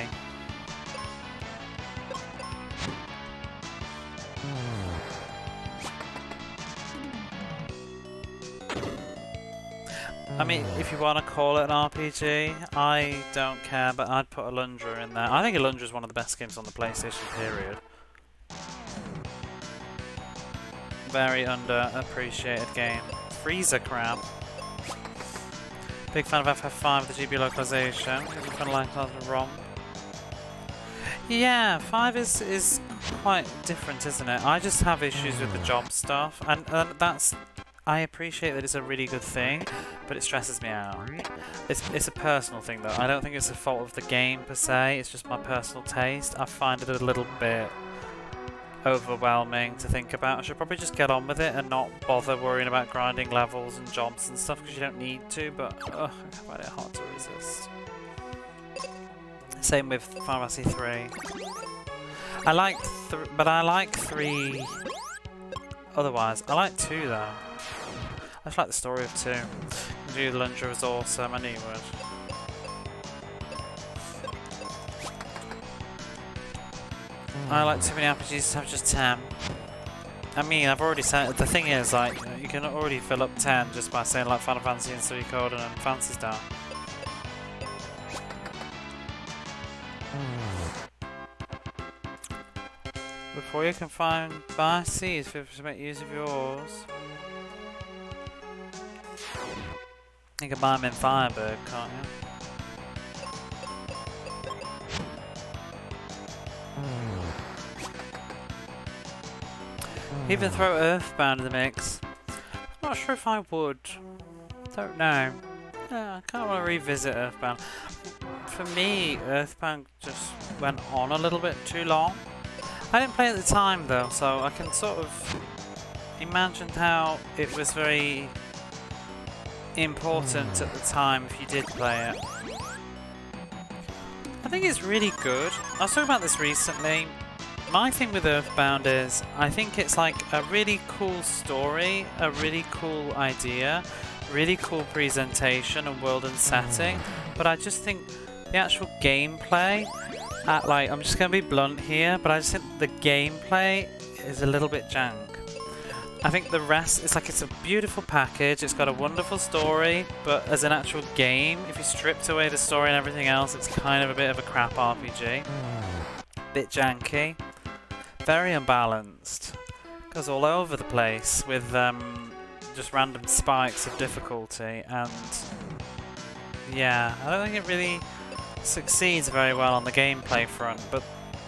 I mean, if you want to call it an RPG, I don't care, but I'd put Alundra in there. I think Alundra is one of the best games on the PlayStation period. Very underappreciated game. Freezer Crab. Big fan of FF5, the GB localization. Because you kind of like the ROM. Yeah, 5 is quite different, isn't it? I just have issues with the job stuff, and that's... I appreciate that it's a really good thing, but it stresses me out. It's a personal thing though. I don't think it's a fault of the game per se, it's just my personal taste. I find it a little bit overwhelming to think about. I should probably just get on with it and not bother worrying about grinding levels and jobs and stuff, because you don't need to, but I find it hard to resist. Same with Final Fantasy 3. I like 3 otherwise. I like 2 though. I just like the story of 2. Dude, Alundra was awesome, I knew you would. I like too many RPGs to have just 10. I mean, I've already said, the thing is, like, you can already fill up 10 just by saying like Final Fantasy and Suikoden and Phantasy Star. Before you can buy seeds to make use of yours. You can buy them in Firebird, can't you? Even throw Earthbound in the mix. I'm not sure if I would. Don't know. Yeah, I kind of want to revisit Earthbound. For me, Earthbound just went on a little bit too long. I didn't play it at the time though, so I can sort of imagine how it was very important at the time if you did play it. I think it's really good. I was talking about this recently. My thing with Earthbound is, I think it's like a really cool story, a really cool idea, really cool presentation and world and setting, but I just think the actual gameplay, like, I'm just going to be blunt here, but I just think the gameplay is a little bit jank. I think the rest, it's a beautiful package, it's got a wonderful story, but as an actual game, if you stripped away the story and everything else, it's kind of a bit of a crap RPG. Bit janky. Very unbalanced. Goes all over the place with just random spikes of difficulty, and yeah, I don't think it really succeeds very well on the gameplay front, but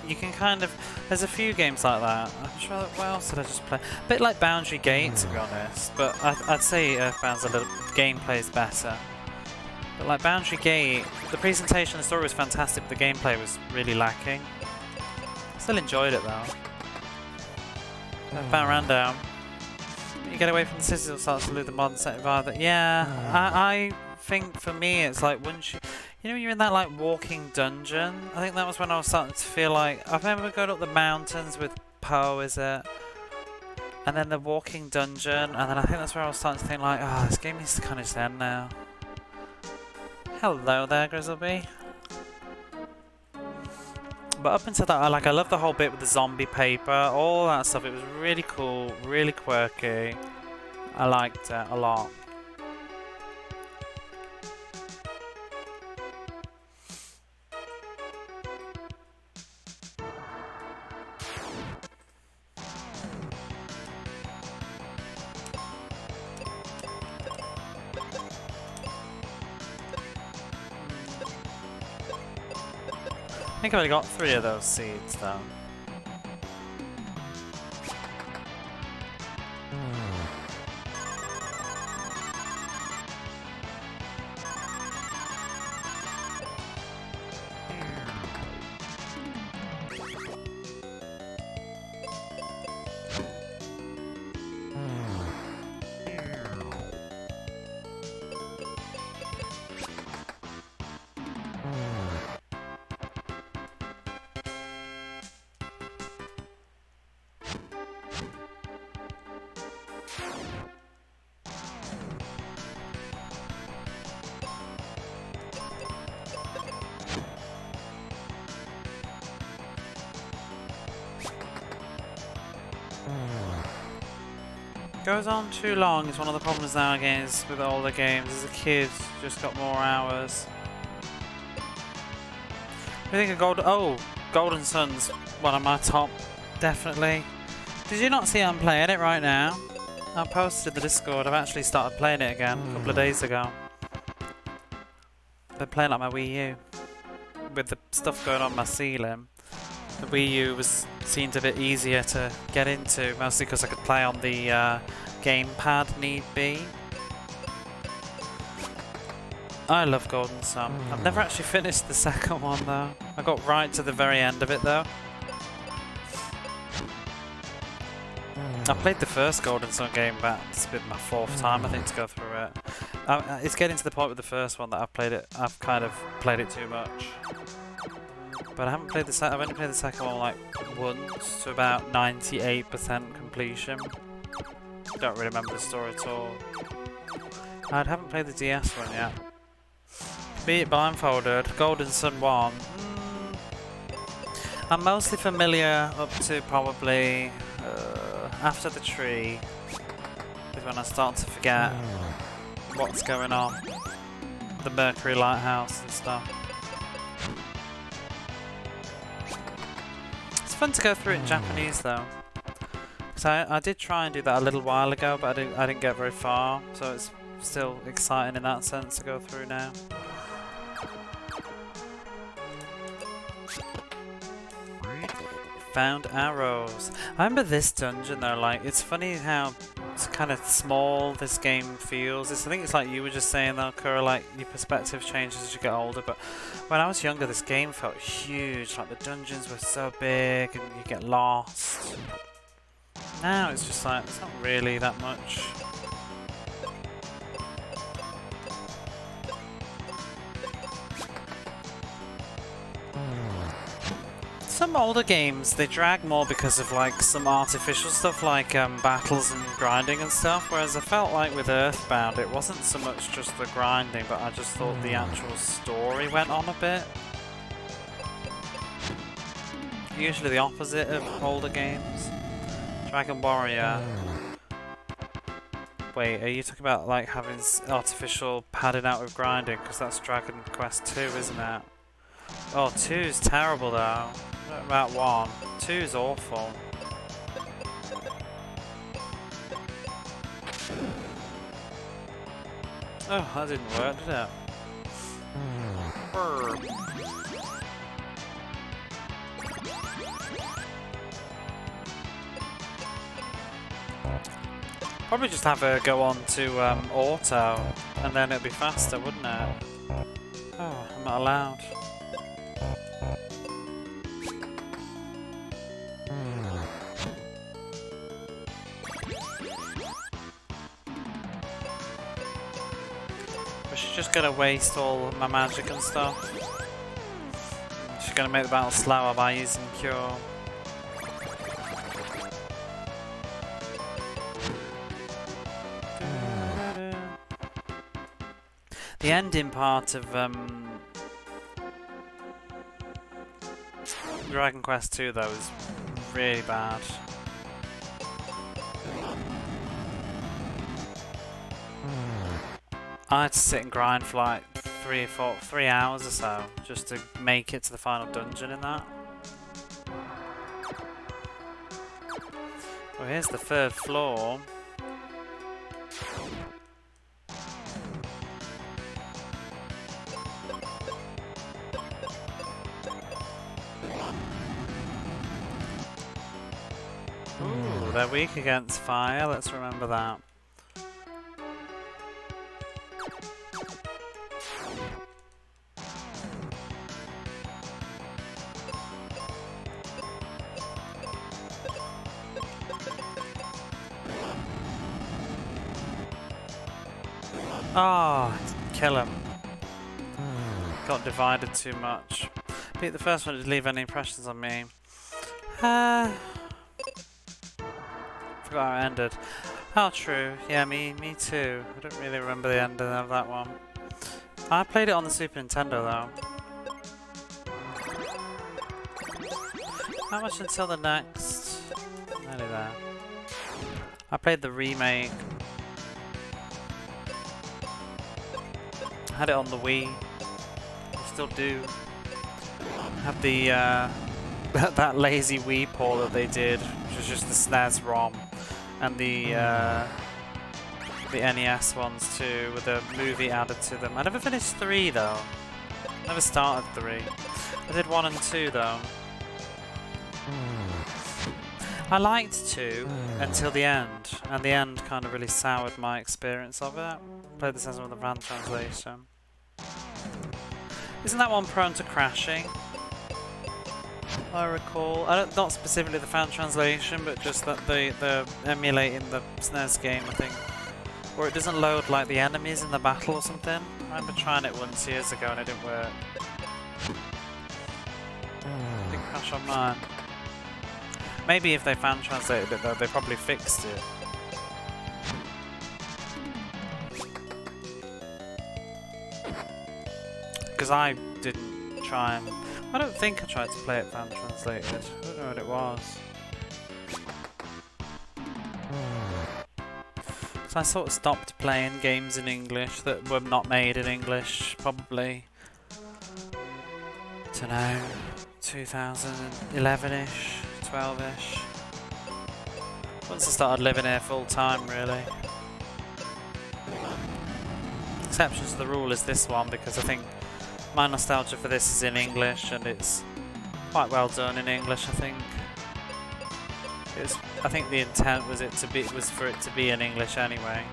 you can kind of... There's a few games like that. I'm sure... What else did I just play? A bit like Boundary Gate, to be honest, but I'd say Earthbound's a little... Gameplay's better. But like Boundary Gate, the presentation and the story was fantastic, but the gameplay was really lacking. Still enjoyed it though. Earthbound Rundown. You get away from the cities, it'll start to lose the modern set environment. Yeah, I think for me it's like once you... You know when you're in that like walking dungeon? I think that was when I was starting to feel like... I remember going up the mountains with Poe, is it? And then the walking dungeon, and then I think that's where I was starting to think like, oh, this game needs to kind of just end now. Hello there, Grizzleby. But up until that, I love the whole bit with the zombie paper, all that stuff. It was really cool, really quirky. I liked it a lot. I think I've only got 3 of those seeds though. Goes on too long is one of the problems nowadays with older games. As a kid, just got more hours. I think of Golden Sun's one of my top, definitely. Did you not see I'm playing it right now? I posted the Discord. I've actually started playing it again a couple of days ago. Been playing like my Wii U. With the stuff going on my ceiling, the Wii U seemed a bit easier to get into, mostly because I could play on the gamepad need be. I love Golden Sun. I've never actually finished the second one though. I got right to the very end of it though. I played the first Golden Sun game back. It's been my 4th time I think to go through it. It's getting to the point with the first one that I've kind of played it too much. But I haven't played the I've only played the second one like once to about 98% completion. Don't really remember the story at all. I haven't played the DS one yet. Be it blindfolded, Golden Sun 1. I'm mostly familiar up to probably after the tree is when I start to forget what's going on. The Mercury Lighthouse and stuff. It's fun to go through it in Japanese though. So I did try and do that a little while ago, but I didn't get very far. So it's still exciting in that sense to go through now. Found arrows. I remember this dungeon though, like, it's funny how it's kind of small this game feels. I think it's like you were just saying though, Kura, like your perspective changes as you get older, but when I was younger this game felt huge, like the dungeons were so big and you get lost. Now it's just like, it's not really that much. Some older games, they drag more because of like some artificial stuff like battles and grinding and stuff, whereas I felt like with Earthbound it wasn't so much just the grinding, but I just thought the actual story went on a bit. Usually the opposite of older games. Dragon Warrior. Wait, are you talking about like having artificial padding out with grinding? Because that's Dragon Quest 2, isn't it? Oh, 2's terrible though. What about 1? 2's awful. Oh, that didn't work, did it? Brr. Probably just have her go on to auto, and then it'd be faster, wouldn't it? Oh, I'm not allowed. But she's just gonna waste all my magic and stuff. She's gonna make the battle slower by using Cure. The ending part of Dragon Quest 2 though is really bad. I had to sit and grind for like 3 hours or so just to make it to the final dungeon in that. Well, here's the 3rd floor. Ooh, they're weak against fire, let's remember that. Oh, kill him. Got divided too much. Beat the first one, did leave any impressions on me? Forgot how it ended. Oh, true. Yeah, me too. I don't really remember the ending of that one. I played it on the Super Nintendo though. How much until the next? Nearly there. I played the remake. I had it on the Wii. I still do. I have the that lazy Wii port that they did, which was just the Snes ROM, and the NES ones too, with a movie added to them. I never finished 3 though. Never started 3. I did 1 and 2 though. I liked 2 until the end, and the end kind of really soured my experience of it. Played this as with the fan translation. Isn't that one prone to crashing? I recall. Not specifically the fan translation, but just that the emulating the SNES game, I think. Or it doesn't load like the enemies in the battle or something. I remember trying it once years ago and it didn't work. It didn't crash on mine. Maybe if they fan translated it though, they probably fixed it. Because I didn't try and... I don't think I tried to play it fan translated. I don't know what it was. So I sort of stopped playing games in English that were not made in English, probably, I don't know, 2011-ish, 12-ish. Once I started living here full time, really. Exceptions to the rule is this one, because I think my nostalgia for this is in English, and it's quite well done in English, I think. I think the intent was for it to be in English anyway.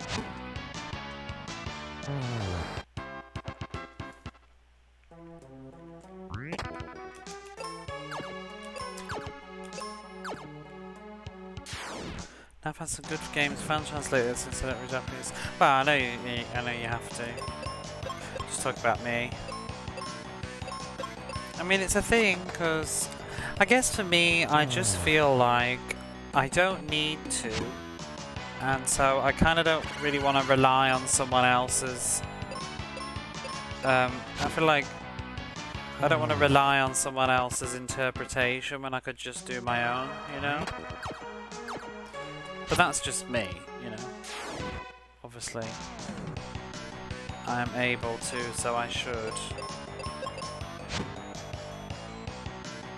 I've had some good games fan translated since I don't read Japanese. Well, I know you have to. Just talk about me. I mean, it's a thing because I guess for me, I just feel like I don't need to, and so I kind of don't really want to rely on someone else's. I feel like I don't want to rely on someone else's interpretation when I could just do my own, you know? But that's just me, you know? Obviously, I am able to, so I should.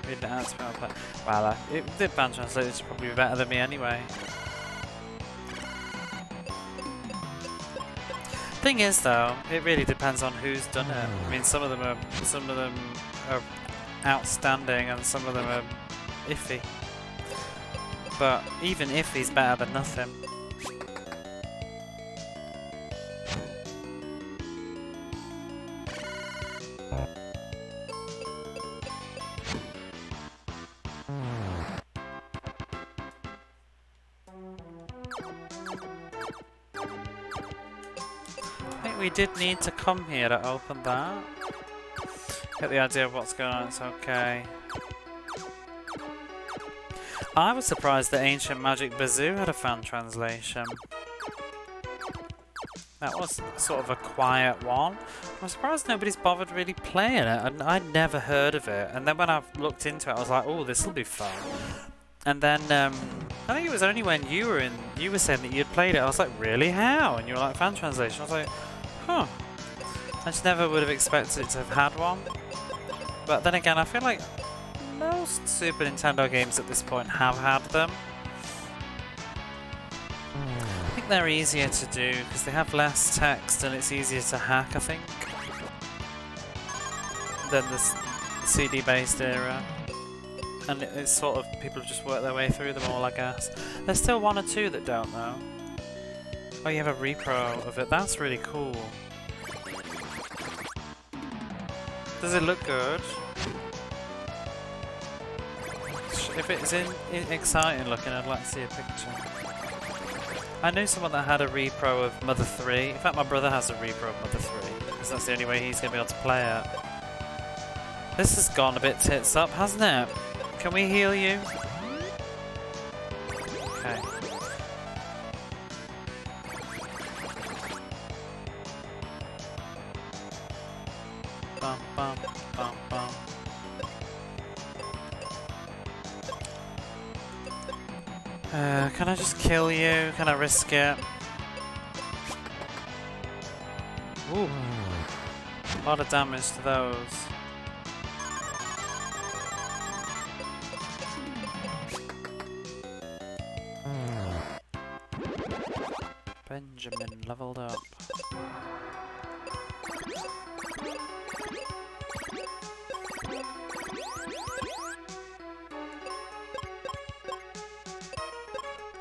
Read the answer. Well, the band translator is probably better than me anyway. Thing is, though, it really depends on who's done it. I mean, some of them are outstanding, and some of them are iffy. But even iffy's better than nothing. We did need to come here to open that. Get the idea of what's going on, it's okay. I was surprised that Ancient Magic Bazoo had a fan translation. That was sort of a quiet one. I'm surprised nobody's bothered really playing it. I'd never heard of it. And then when I looked into it, I was like, oh, this will be fun. And then, I think it was only when you were saying that you'd played it, I was like, really? How? And you were like, fan translation. I was like, huh. I just never would have expected it to have had one. But then again, I feel like most Super Nintendo games at this point have had them. I think they're easier to do because they have less text and it's easier to hack, I think, than the CD-based era. And it's sort of, people have just worked their way through them all, I guess. There's still one or two that don't, though. Oh, you have a repro of it. That's really cool. Does it look good? If it's exciting looking, I'd like to see a picture. I knew someone that had a repro of Mother 3. In fact, my brother has a repro of Mother 3, because that's the only way he's going to be able to play it. This has gone a bit tits up, hasn't it? Can we heal you? Okay. Bum, bum, bum, bum. Can I just kill you? Can I risk it? Ooh. A lot of damage to those. Benjamin leveled up.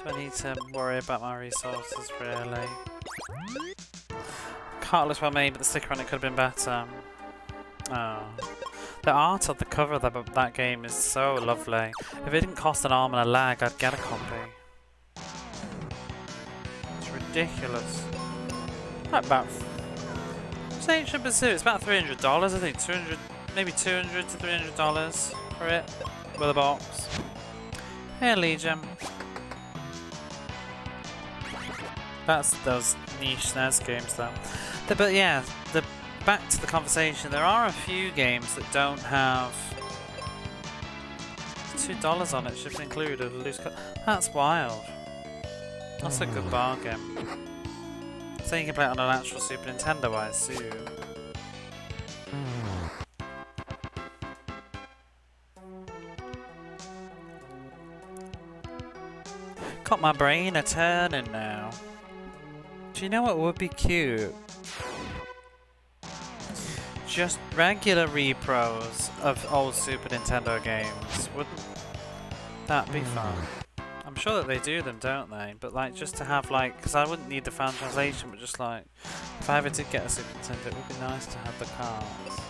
Do I need to worry about my resources, really? Cart looks well made, but the sticker on it could have been better. Oh. The art of the cover of that game is so lovely. If it didn't cost an arm and a leg, I'd get a copy. It's ridiculous. About... It's Ancient Bazoo. It's about $300, I think. 200, maybe $200 to $300 for it. With a box. Hey, Legion. That's those niche Snes games, though. But yeah, back to the conversation. There are a few games that don't have $2 on it. Should include a loose cut. That's wild. That's a good bargain. So you can play it on an actual Super Nintendo, I assume. Got my brain a-turning now. Do you know what would be cute? Just regular repros of old Super Nintendo games. Wouldn't that be fun? I'm sure that they do them, don't they? But like, just to have like, because I wouldn't need the fan translation, but just like, if I ever did get a Super Nintendo, it would be nice to have the cards.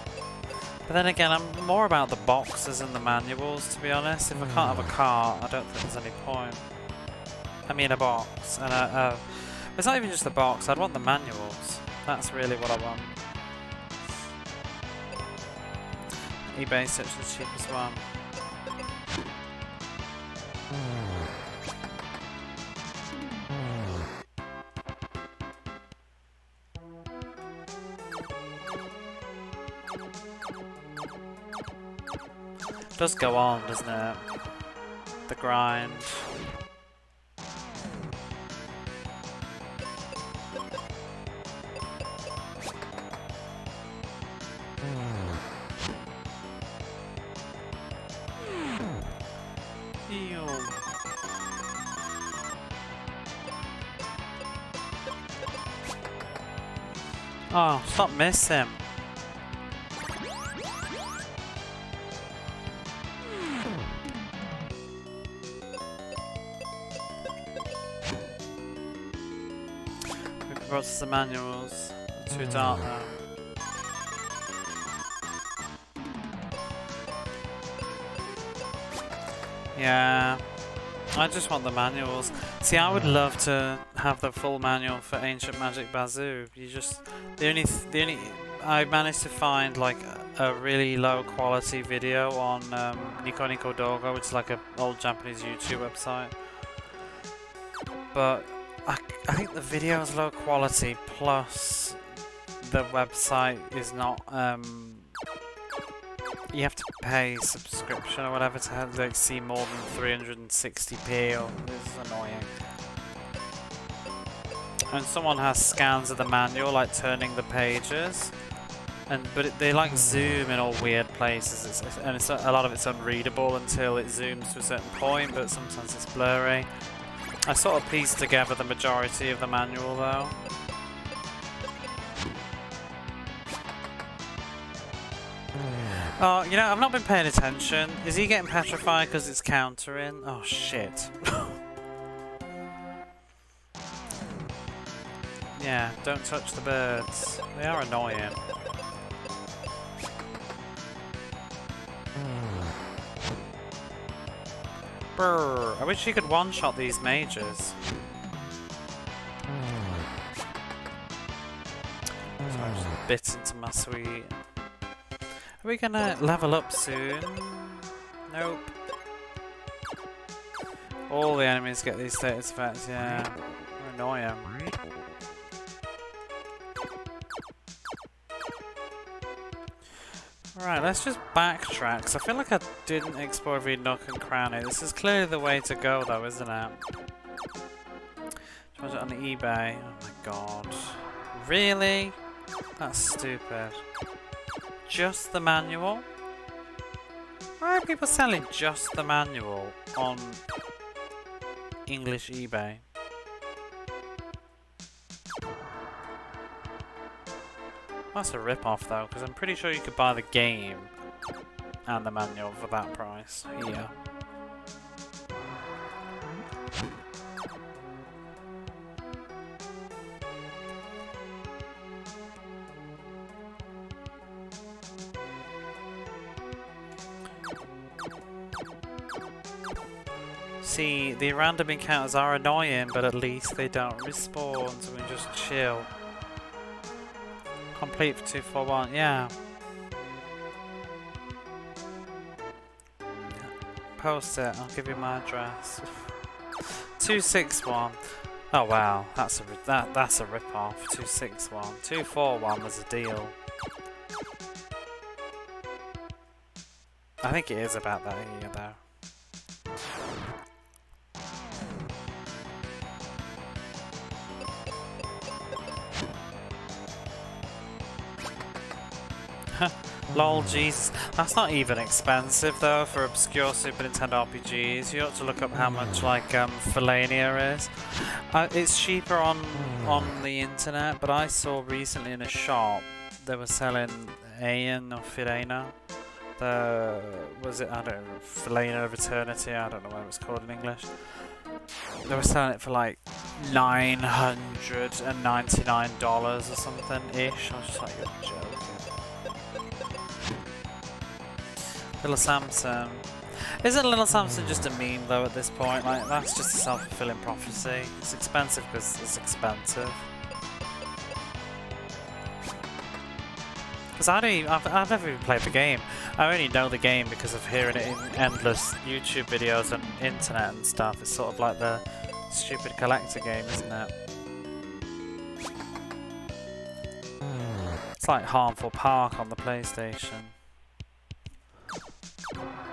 But then again, I'm more about the boxes and the manuals, to be honest. If I can't have a cart, I don't think there's any point. I mean a box, and it's not even just the box, I'd want the manuals. That's really what I want. eBay search the cheapest one. Does go on, doesn't it? The grind. Ew. Oh, stop missing. We brought some manuals. Too dark now. Yeah, I just want the manuals. See, I would love to have the full manual for Ancient Magic Bazoo. The only I managed to find like a really low quality video on Nico Nico Dogo, which is like an old Japanese YouTube website. But I think the video is low quality, plus the website is not. You have to pay subscription or whatever to have, like, see more than 360p, or this is annoying. And someone has scans of the manual, like turning the pages, but they like zoom in all weird places, and a lot of it's unreadable until it zooms to a certain point, but sometimes it's blurry. I sort of pieced together the majority of the manual though. Oh, you know, I've not been paying attention. Is he getting petrified because it's countering? Oh, shit. Yeah, don't touch the birds. They are annoying. Brr, I wish you could one-shot these mages. So I just bit into my sweet. Are we gonna level up soon? Nope. All the enemies get these status effects, yeah. They're annoying. Right, let's just backtrack, 'cause I feel like I didn't explore every nook and cranny. This is clearly the way to go though, isn't it? Charge it on eBay. Oh my god. Really? That's stupid. Just the manual? Why are people selling just the manual on English eBay? That's a rip-off though, because I'm pretty sure you could buy the game and the manual for that price here. See, the random encounters are annoying, but at least they don't respawn, so we can just chill. Complete for 241, yeah. Post it, I'll give you my address. 261. Oh wow, that's a rip-off. 261. 241 was a deal. I think it is about that here though. Lol, Jesus. That's not even expensive though for obscure Super Nintendo RPGs. You ought to look up how much like Philania is. It's cheaper on the internet, but I saw recently in a shop they were selling Aeon or Philania. Was it, I don't know, Philania of Eternity, I don't know what it was called in English. They were selling it for like $999 or something ish. I was just like, you're joking. Little Samson. Isn't Little Samson just a meme though at this point? Like, that's just a self-fulfilling prophecy. It's expensive because it's expensive. Because I've never even played the game. I only know the game because of hearing it in endless YouTube videos and internet and stuff. It's sort of like the stupid collector game, isn't it? It's like Harmful Park on the PlayStation.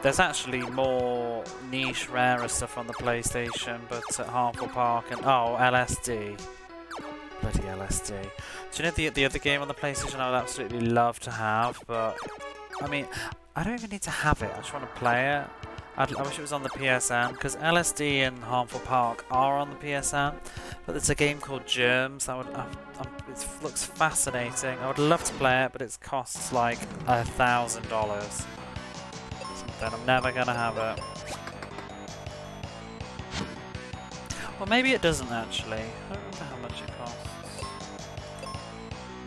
There's actually more niche, rarer stuff on the PlayStation, but at Harmful Park and LSD. Bloody LSD. Do you know the other game on the PlayStation I would absolutely love to have, but I mean, I don't even need to have it. I just want to play it. I wish it was on the PSN, because LSD and Harmful Park are on the PSN, but there's a game called Germs that it looks fascinating. I would love to play it, but it costs like $1,000. Something. I'm never gonna have it. Well, maybe it doesn't actually. I don't remember how much it costs.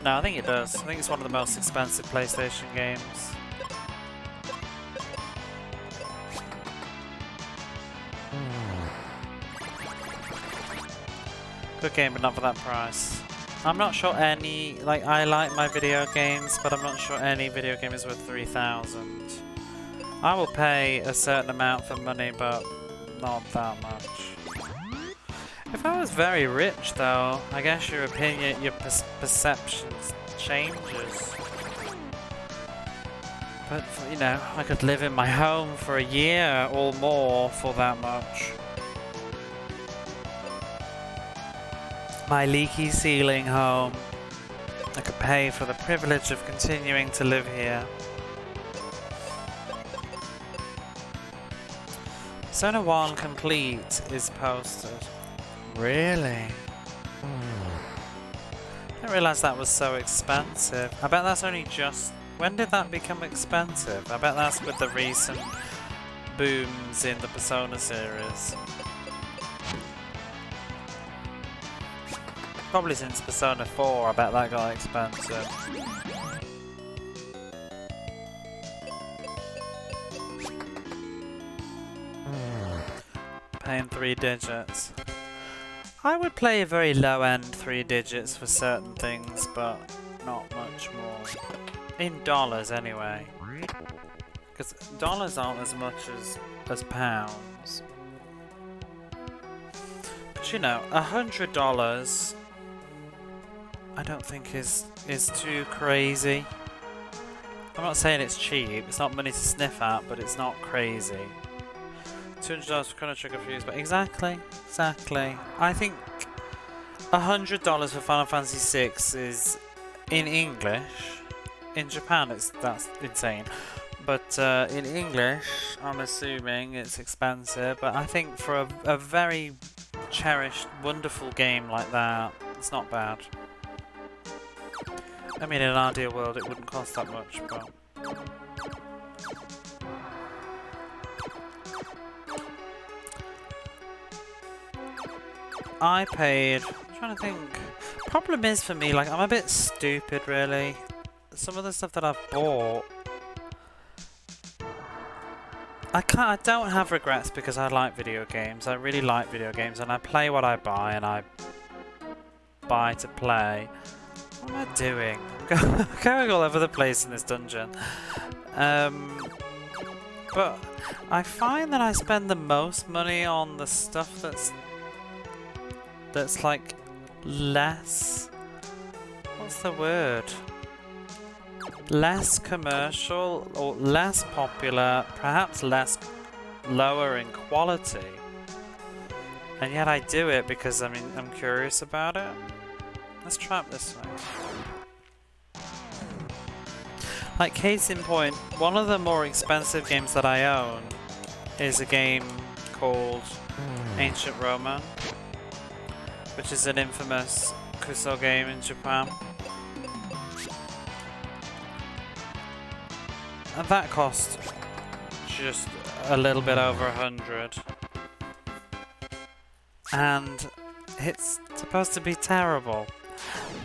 No, I think it does. I think it's one of the most expensive PlayStation games. Good game, but not for that price. I'm not sure any, I like my video games, but I'm not sure any video game is worth 3,000. I will pay a certain amount for money, but not that much. If I was very rich, though, I guess your opinion, your perception changes. But, you know, I could live in my home for a year or more for that much. My leaky ceiling home. I could pay for the privilege of continuing to live here. Persona 1 Complete is posted. Really? I didn't realise that was so expensive. I bet that's only just... When did that become expensive? I bet that's with the recent booms in the Persona series. Probably since Persona 4, I bet that got expensive. Paying 3 digits. I would play a very low-end 3 digits for certain things, but not much more. In dollars, anyway. Because dollars aren't as much as pounds. Because, you know, $100... I don't think is too crazy. I'm not saying it's cheap, it's not money to sniff at, but it's not crazy. $200 for Chrono Trigger Fuse, but exactly. I think $100 for Final Fantasy VI is in English. In Japan, that's insane. But in English, I'm assuming it's expensive. But I think for a very cherished, wonderful game like that, it's not bad. I mean, in an ideal world, it wouldn't cost that much, but... I paid... I'm trying to think... Problem is for me, like, I'm a bit stupid, really. Some of the stuff that I've bought... I don't have regrets because I like video games. I really like video games, and I play what I buy, and I buy to play. What am I doing? I'm going all over the place in this dungeon. But I find that I spend the most money on the stuff that's like less... What's the word? Less commercial or less popular, perhaps lower in quality. And yet I do it because I'm curious about it. Let's try it this way. Like, case in point, one of the more expensive games that I own is a game called Ancient Roman, which is an infamous Kuso game in Japan. And that cost just a little bit over 100. And it's supposed to be terrible.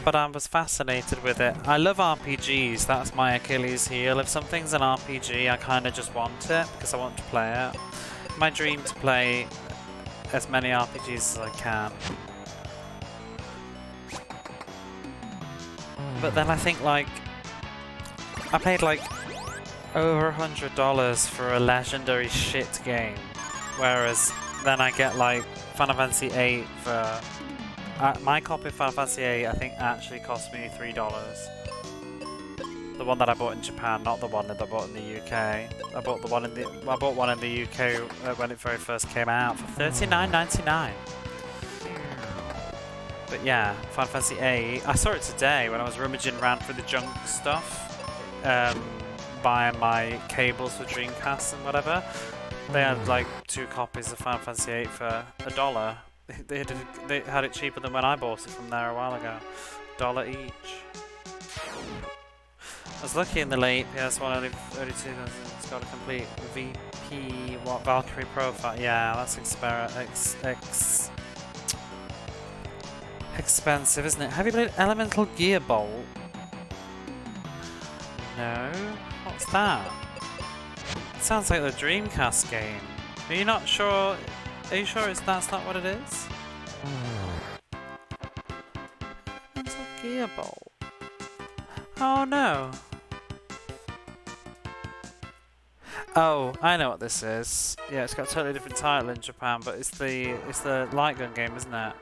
But I was fascinated with it. I love RPGs, that's my Achilles heel. If something's an RPG, I kind of just want it because I want to play it. My dream to play as many RPGs as I can. But then I think, like, I paid like over $100 for a legendary shit game, whereas then I get like Final Fantasy VIII for... my copy of Final Fantasy VIII I think actually cost me $3. The one that I bought in Japan, not the one that I bought in the UK. I bought one in the UK when it very first came out for $39.99. But yeah, Final Fantasy VIII. I saw it today when I was rummaging around through the junk stuff, buying my cables for Dreamcast and whatever. They had like 2 copies of Final Fantasy VIII for $1. They had it cheaper than when I bought it from there a while ago. $1 each. I was lucky in the late PS1 only 2. It's got a complete VP Valkyrie profile. Yeah, that's expensive, isn't it? Have you played Elemental Gearbolt? No. What's that? It sounds like the Dreamcast game. Are you not sure? Are you sure that's not what it is? Elemental Gearbolt. Oh no. Oh, I know what this is. Yeah, it's got a totally different title in Japan, but it's the light gun game, isn't it?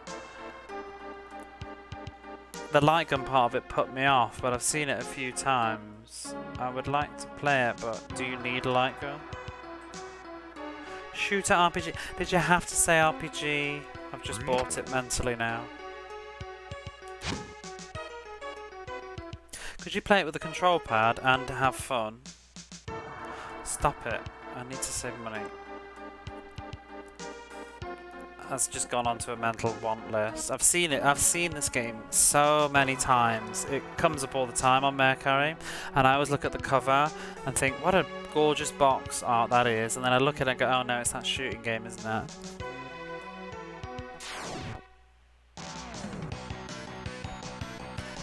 The light gun part of it put me off, but I've seen it a few times. I would like to play it, but do you need a light gun? Shooter RPG. Did you have to say RPG? I've just bought it mentally now. Could you play it with a control pad and have fun? Stop it. I need to save money. Has just gone onto a mental want list. I've seen it. I've seen this game so many times. It comes up all the time on Mercari, and I always look at the cover and think, what a gorgeous box art that is. And then I look at it and go, oh no, it's that shooting game, isn't it?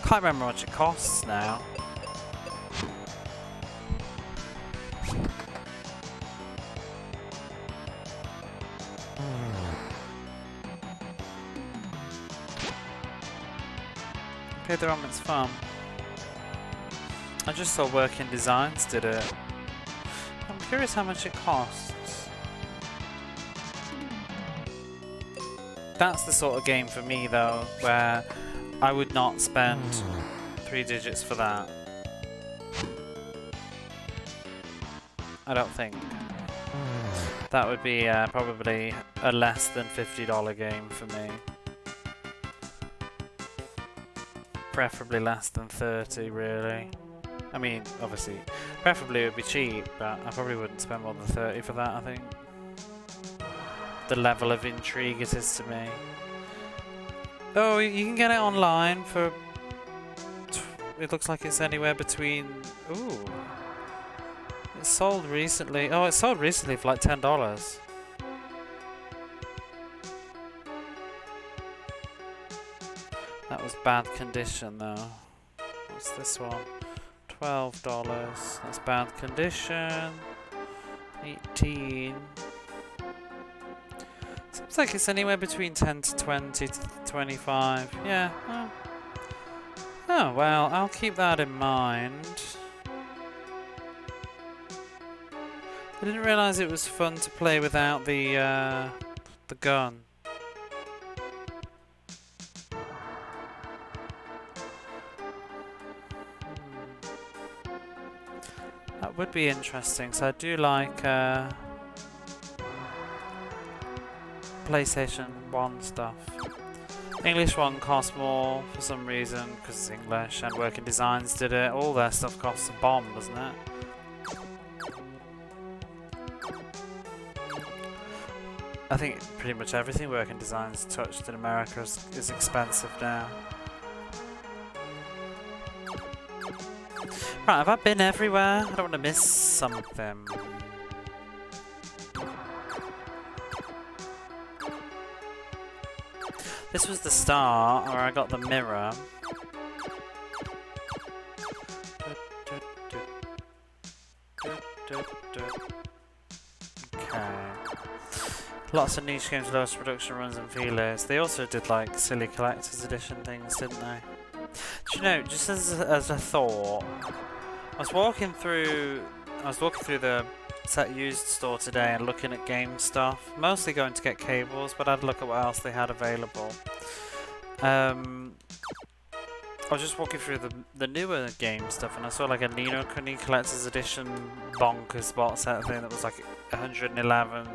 Can't remember how much it costs now. Pyramid's fun. I just saw Working Designs did it. I'm curious how much it costs. That's the sort of game for me though, where I would not spend 3 digits for that. I don't think. That would be probably a less than $50 game for me. Preferably less than 30, really. I mean, obviously, preferably it would be cheap, but I probably wouldn't spend more than 30 for that, I think. The level of intrigue it is to me. Oh, you can get it online for... It looks like it's anywhere between... Ooh. It's sold recently. Oh, it sold recently for like $10. That was bad condition though. What's this one? $12. That's bad condition. 18. Seems like it's anywhere between 10 to 20 to 25. Yeah. Oh well, I'll keep that in mind. I didn't realise it was fun to play without the gun. That would be interesting, so I do like PlayStation 1 stuff. English one costs more for some reason, because it's English, and Working Designs did it. All their stuff costs a bomb, doesn't it? I think pretty much everything Working Designs touched in America is expensive now. Right, have I been everywhere? I don't want to miss something. This was the start, where I got the mirror. Okay. Lots of niche games, lowest production runs and feelers. They also did like silly collector's edition things, didn't they? Do you know, just as a thought, I was walking through the Set Used store today and looking at game stuff. Mostly going to get cables, but I'd look at what else they had available. I was just walking through the newer game stuff, and I saw like a Nino Kuni Collector's Edition bonkers box set thing that was like 111.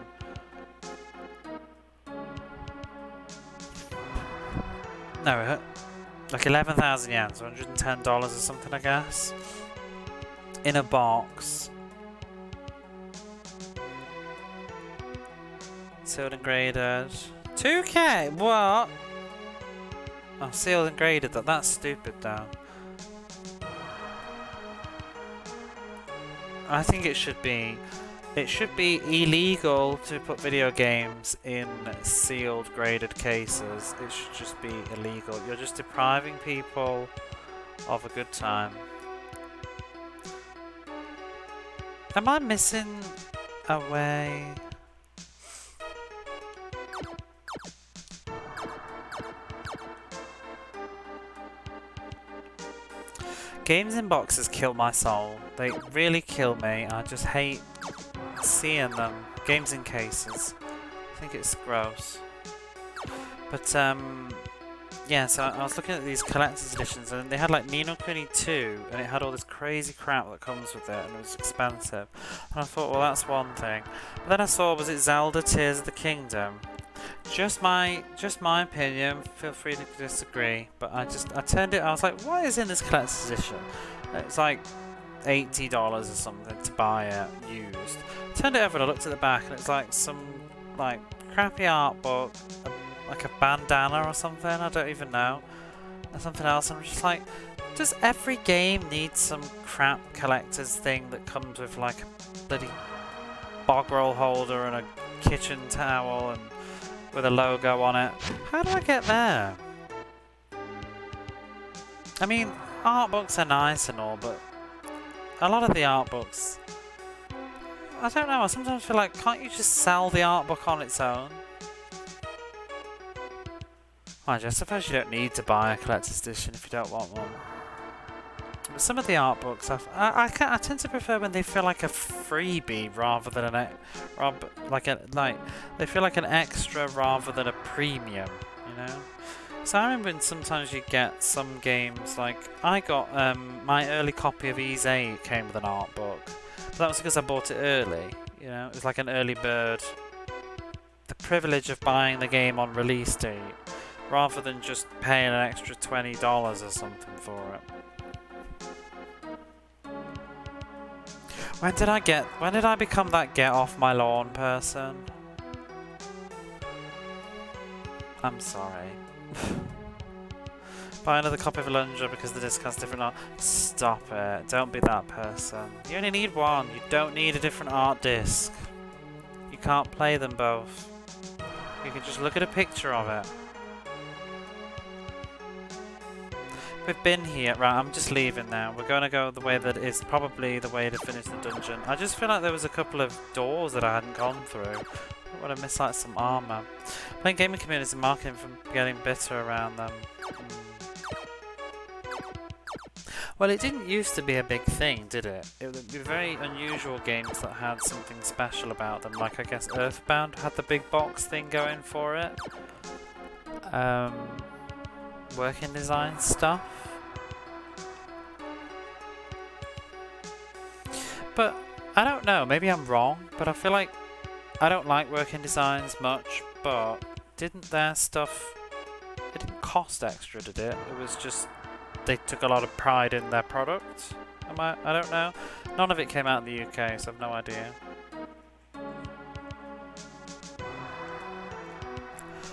No, like 11,000 yen, so $110 or something, I guess. In a box. Sealed and graded. 2K? What? Oh, sealed and graded. That's stupid, though. I think it should be. It should be illegal to put video games in sealed, graded cases. It should just be illegal. You're just depriving people of a good time. Am I missing a way? Games in boxes kill my soul. They really kill me. I just hate seeing them. Games in cases. I think it's gross. But yeah, so I was looking at these collector's editions, and they had like Ni no Kuni 2, and it had all this crazy crap that comes with it, and it was expensive. And I thought, well, that's one thing. But then I saw, was it Zelda Tears of the Kingdom? Just my opinion. Feel free to disagree, but I turned it. I was like, what is in this collector's edition? It's like $80 or something to buy it used. Turned it over and I looked at the back, and it's like some like crappy art book, like a bandana or something. I don't even know, or something else. I'm just like, does every game need some crap collector's thing that comes with like a bloody bog roll holder and a kitchen towel and with a logo on it? How do I get there? I mean, art books are nice and all, but a lot of the art books, I don't know, I sometimes feel like, can't you just sell the art book on its own? I suppose you don't need to buy a collector's edition if you don't want one. But some of the art books, I tend to prefer when they feel like a freebie rather than they feel like an extra rather than a premium, you know. So I remember when sometimes you get some games, like I got my early copy of Ease 8 came with an art book, but that was because I bought it early. You know, it was like an early bird. The privilege of buying the game on release date, rather than just paying an extra $20 or something for it. When did I become that get off my lawn person? I'm sorry. Buy another copy of Alundra because the disc has different art. Stop it. Don't be that person. You only need one. You don't need a different art disc. You can't play them both. You can just look at a picture of it. We've been here. Right, I'm just leaving now. We're going to go the way that is probably the way to finish the dungeon. I just feel like there was a couple of doors that I hadn't gone through. I want to miss like some armor. Playing gaming communities and marketing from getting bitter around them. Well, it didn't used to be a big thing, did it? It would be very unusual games that had something special about them. Like, I guess Earthbound had the big box thing going for it. Working design stuff. But I don't know, maybe I'm wrong, but I feel like I don't like working designs much, but didn't their stuff, it didn't cost extra, did it? It was just they took a lot of pride in their product. I don't know. None of it came out in the UK, so I've no idea.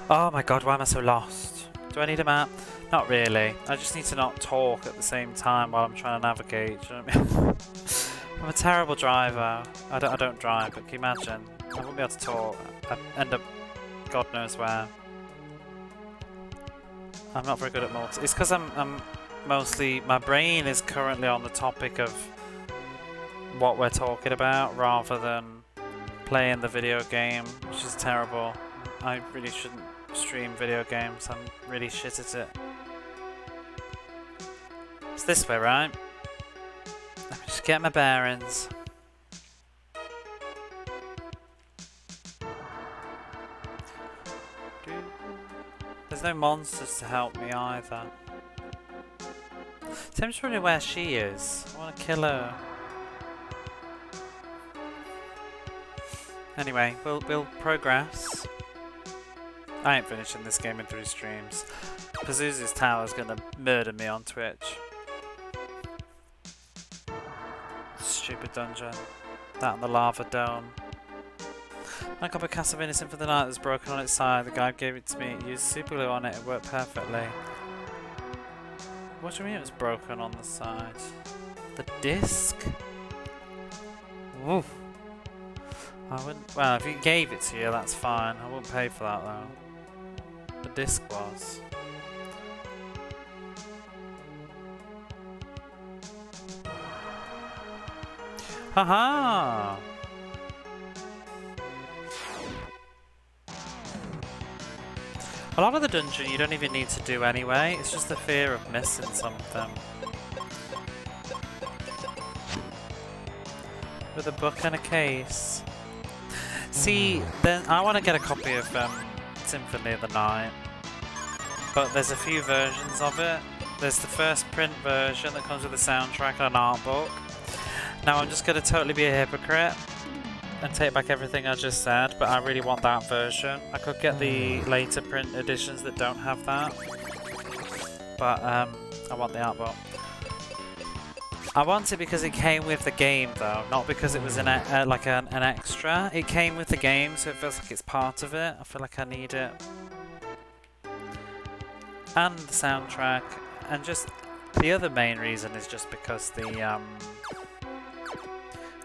Oh my god, why am I so lost? Do I need a map? Not really. I just need to not talk at the same time while I'm trying to navigate. Do you know what I mean? I'm a terrible driver. I don't drive, but can you imagine? I wouldn't be able to talk. I'd end up God knows where. I'm not very good at multi. It's because I'm mostly, my brain is currently on the topic of what we're talking about rather than playing the video game, which is terrible. I really shouldn't stream video games. I'm really shit at it. It's this way, right? Let me just get my bearings. There's no monsters to help me either. So I'm just wondering where she is. I want to kill her. Anyway, we'll progress. I ain't finishing this game in 3 streams. Pazuzu's Tower's gonna murder me on Twitch. Stupid dungeon. That and the lava dome. My copy of Cast of Innocent for the Night was broken on its side. The guy gave it to me. Used super glue on it. It worked perfectly. What do you mean it was broken on the side? The disc? Woof. I wouldn't. Well, if he gave it to you, that's fine. I wouldn't pay for that though. The disc was. Haha! A lot of the dungeon you don't even need to do anyway, it's just the fear of missing something. With a book and a case. See, then I want to get a copy of Symphony of the Night, but there's a few versions of it. There's the first print version that comes with a soundtrack and an art book. Now I'm just going to totally be a hypocrite and take back everything I just said, but I really want that version. I could get the later print editions that don't have that, but I want the art book. I want it because it came with the game though, not because it was an extra. It came with the game, so it feels like it's part of it. I feel like I need it. And the soundtrack, and just the other main reason is just because the I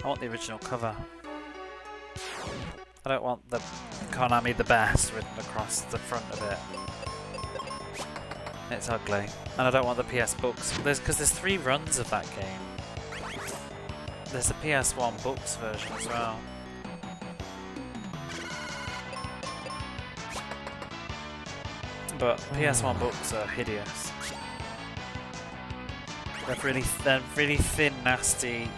want the original cover. I don't want the Konami the best written across the front of it. It's ugly. And I don't want the PS books. Because there's 3 runs of that game. There's the PS1 books version as well. But PS1 books are hideous. They're really thin, nasty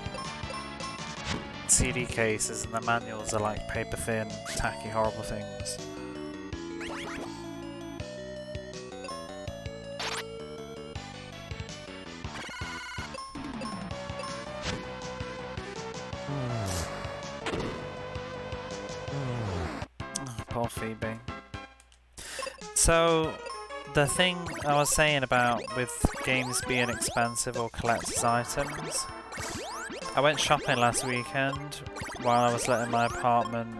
CD cases, and the manuals are like paper thin, tacky, horrible things. Poor Phoebe. So, the thing I was saying about with games being expensive or collector's items, I went shopping last weekend while I was letting my apartment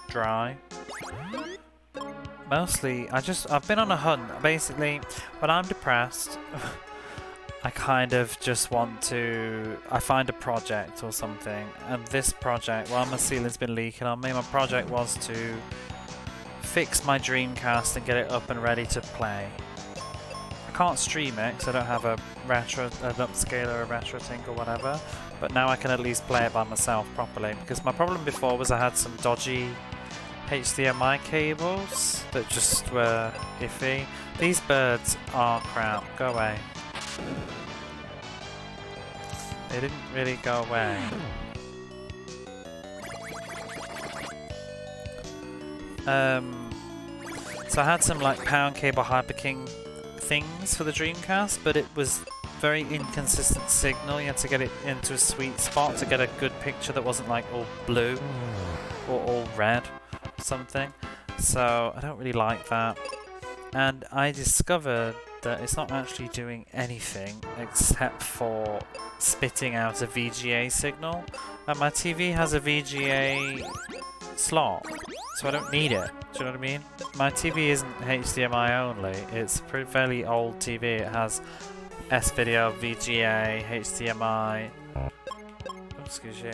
dry. Mostly, I've been on a hunt. Basically, when I'm depressed, I kind of just want to, I find a project or something, and this project, while my ceiling's been leaking on me, my project was to fix my Dreamcast and get it up and ready to play. I can't stream it because I don't have an upscaler, a retro thing or whatever, but now I can at least play it by myself properly, because my problem before was I had some dodgy HDMI cables that just were iffy. These birds are crap. Go away. They didn't really go away. So I had some like pound cable Hyperking things for the Dreamcast, but it was very inconsistent signal. You had to get it into a sweet spot to get a good picture that wasn't like all blue or all red or something. So I don't really like that. And I discovered that it's not actually doing anything except for spitting out a VGA signal. And my TV has a VGA slot, so I don't need it. Do you know what I mean? My TV isn't HDMI only. It's a fairly old TV. It has S-Video, VGA, HDMI, excuse you,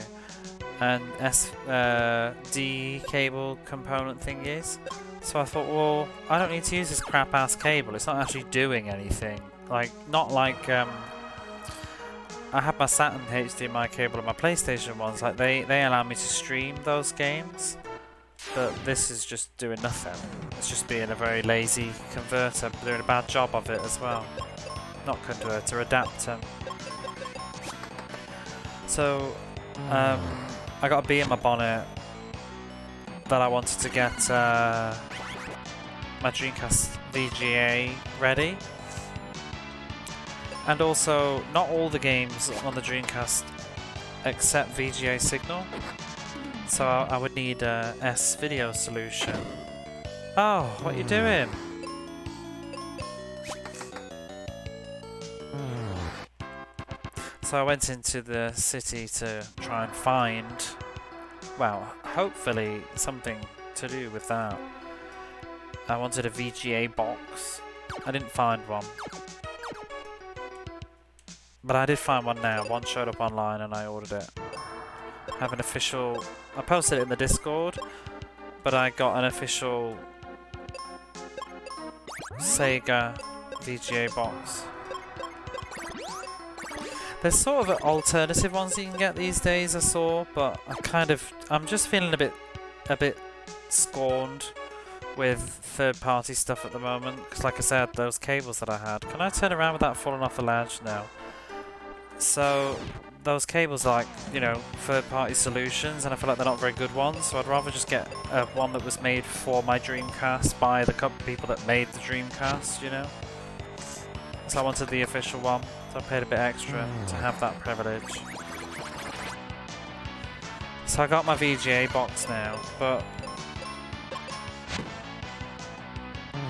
and SD cable component thingies. So I thought, well, I don't need to use this crap-ass cable. It's not actually doing anything. Like, not like, I had my Saturn HDMI cable and my PlayStation ones. Like, they allow me to stream those games. But this is just doing nothing. It's just being a very lazy converter, doing a bad job of it as well. Not converter, adapter. So, I got a bee in my bonnet that I wanted to get my Dreamcast VGA ready. And also, not all the games on the Dreamcast accept VGA signal, so I would need a S-video solution. Oh, what are you doing? So I went into the city to try and find, well, hopefully something to do with that. I wanted a VGA box. I didn't find one. But I did find one now. One showed up online and I ordered it. I have an official... I posted it in the Discord, but I got an official Sega VGA box. There's sort of alternative ones that you can get these days, I saw, but I'm just feeling a bit scorned with third-party stuff at the moment, because like I said, those cables that I had. Can I turn around without falling off the ledge? No. So those cables are like, you know, third-party solutions, and I feel like they're not very good ones, so I'd rather just get one that was made for my Dreamcast by the people that made the Dreamcast, you know? So I wanted the official one, so I paid a bit extra to have that privilege. So I got my VGA box now, but...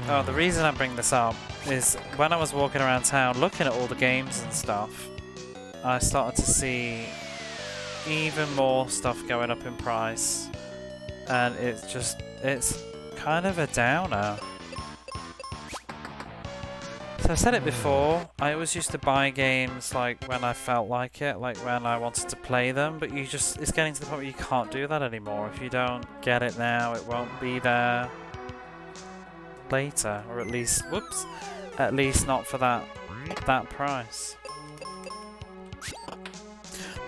Oh, the reason I bring this up is when I was walking around town looking at all the games and stuff, I started to see even more stuff going up in price, and it's kind of a downer. So I've said it before, I always used to buy games like when I felt like it, like when I wanted to play them, but it's getting to the point where you can't do that anymore. If you don't get it now, it won't be there later, or at least, at least not for that price.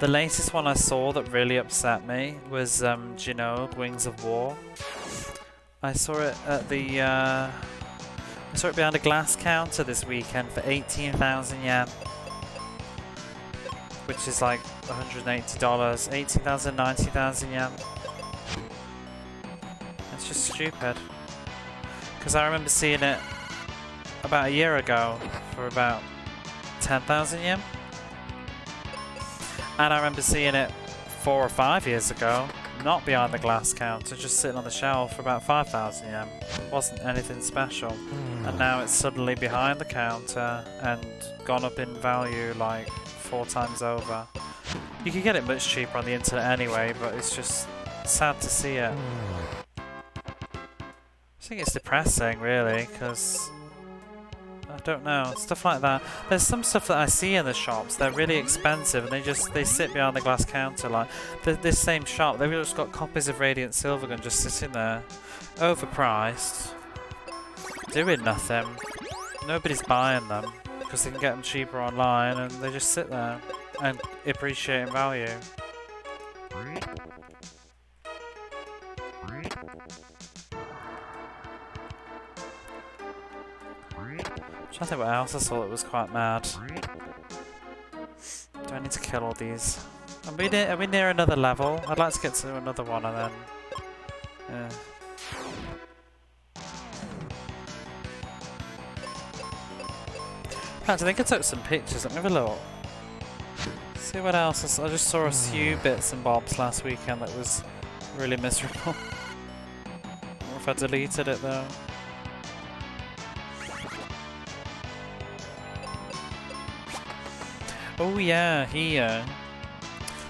The latest one I saw that really upset me was Gino, Wings of War. I saw it at the I saw it behind a glass counter this weekend for 18,000 yen, which is like $180. 18,000, 90,000 yen. It's just stupid. Because I remember seeing it about a year ago for about 10,000 yen. And I remember seeing it 4 or 5 years ago, not behind the glass counter, just sitting on the shelf for about 5,000 yen. It wasn't anything special. And now it's suddenly behind the counter and gone up in value like 4 times over. You can get it much cheaper on the internet anyway, but it's just sad to see it. I think it's depressing, really, because I don't know, stuff like that. There's some stuff that I see in the shops, they're really expensive, and they sit behind the glass counter. Like this same shop, they've just got copies of Radiant Silvergun just sitting there, overpriced, doing nothing. Nobody's buying them because they can get them cheaper online, and they just sit there and appreciate in value. I think what else I saw that was quite mad. Do I need to kill all these? Are we near another level? I'd like to get to another one and then... yeah. In fact, I think I took some pictures. Let me have a look. See what else I just saw a few bits and bobs last weekend that was really miserable. Or if I deleted it though. Oh yeah, here.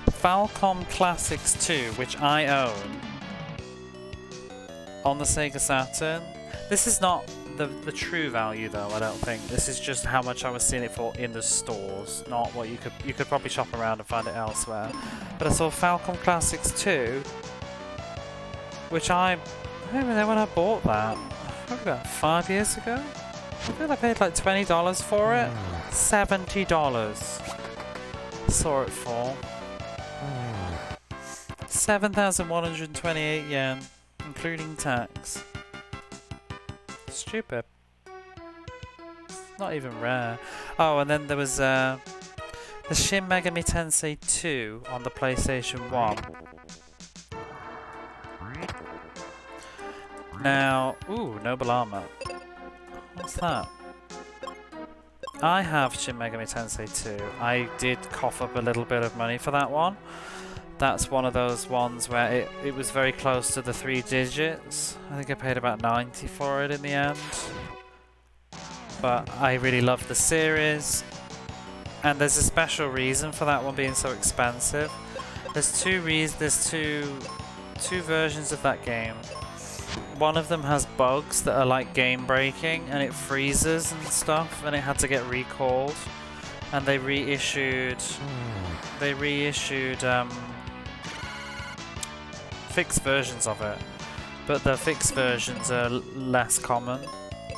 Falcom Classics 2, which I own on the Sega Saturn. This is not the true value though, I don't think. This is just how much I was seeing it for in the stores, not what you could probably shop around and find it elsewhere. But I saw Falcom Classics 2, which I remember when I bought that, probably about 5 years ago. I think I paid like $20 for it. $70. Saw it for 7,128 yen, including tax. Stupid. Not even rare. Oh, and then there was the Shin Megami Tensei 2 on the PlayStation 1. Now, ooh, Noble Armor. What's that? I have Shin Megami Tensei 2. I did cough up a little bit of money for that one. That's one of those ones where it was very close to the 3 digits. I think I paid about 90 for it in the end. But I really love the series. And there's a special reason for that one being so expensive. There's two versions of that game. One of them has bugs that are like game breaking and it freezes and stuff and it had to get recalled. And they reissued fixed versions of it. But the fixed versions are less common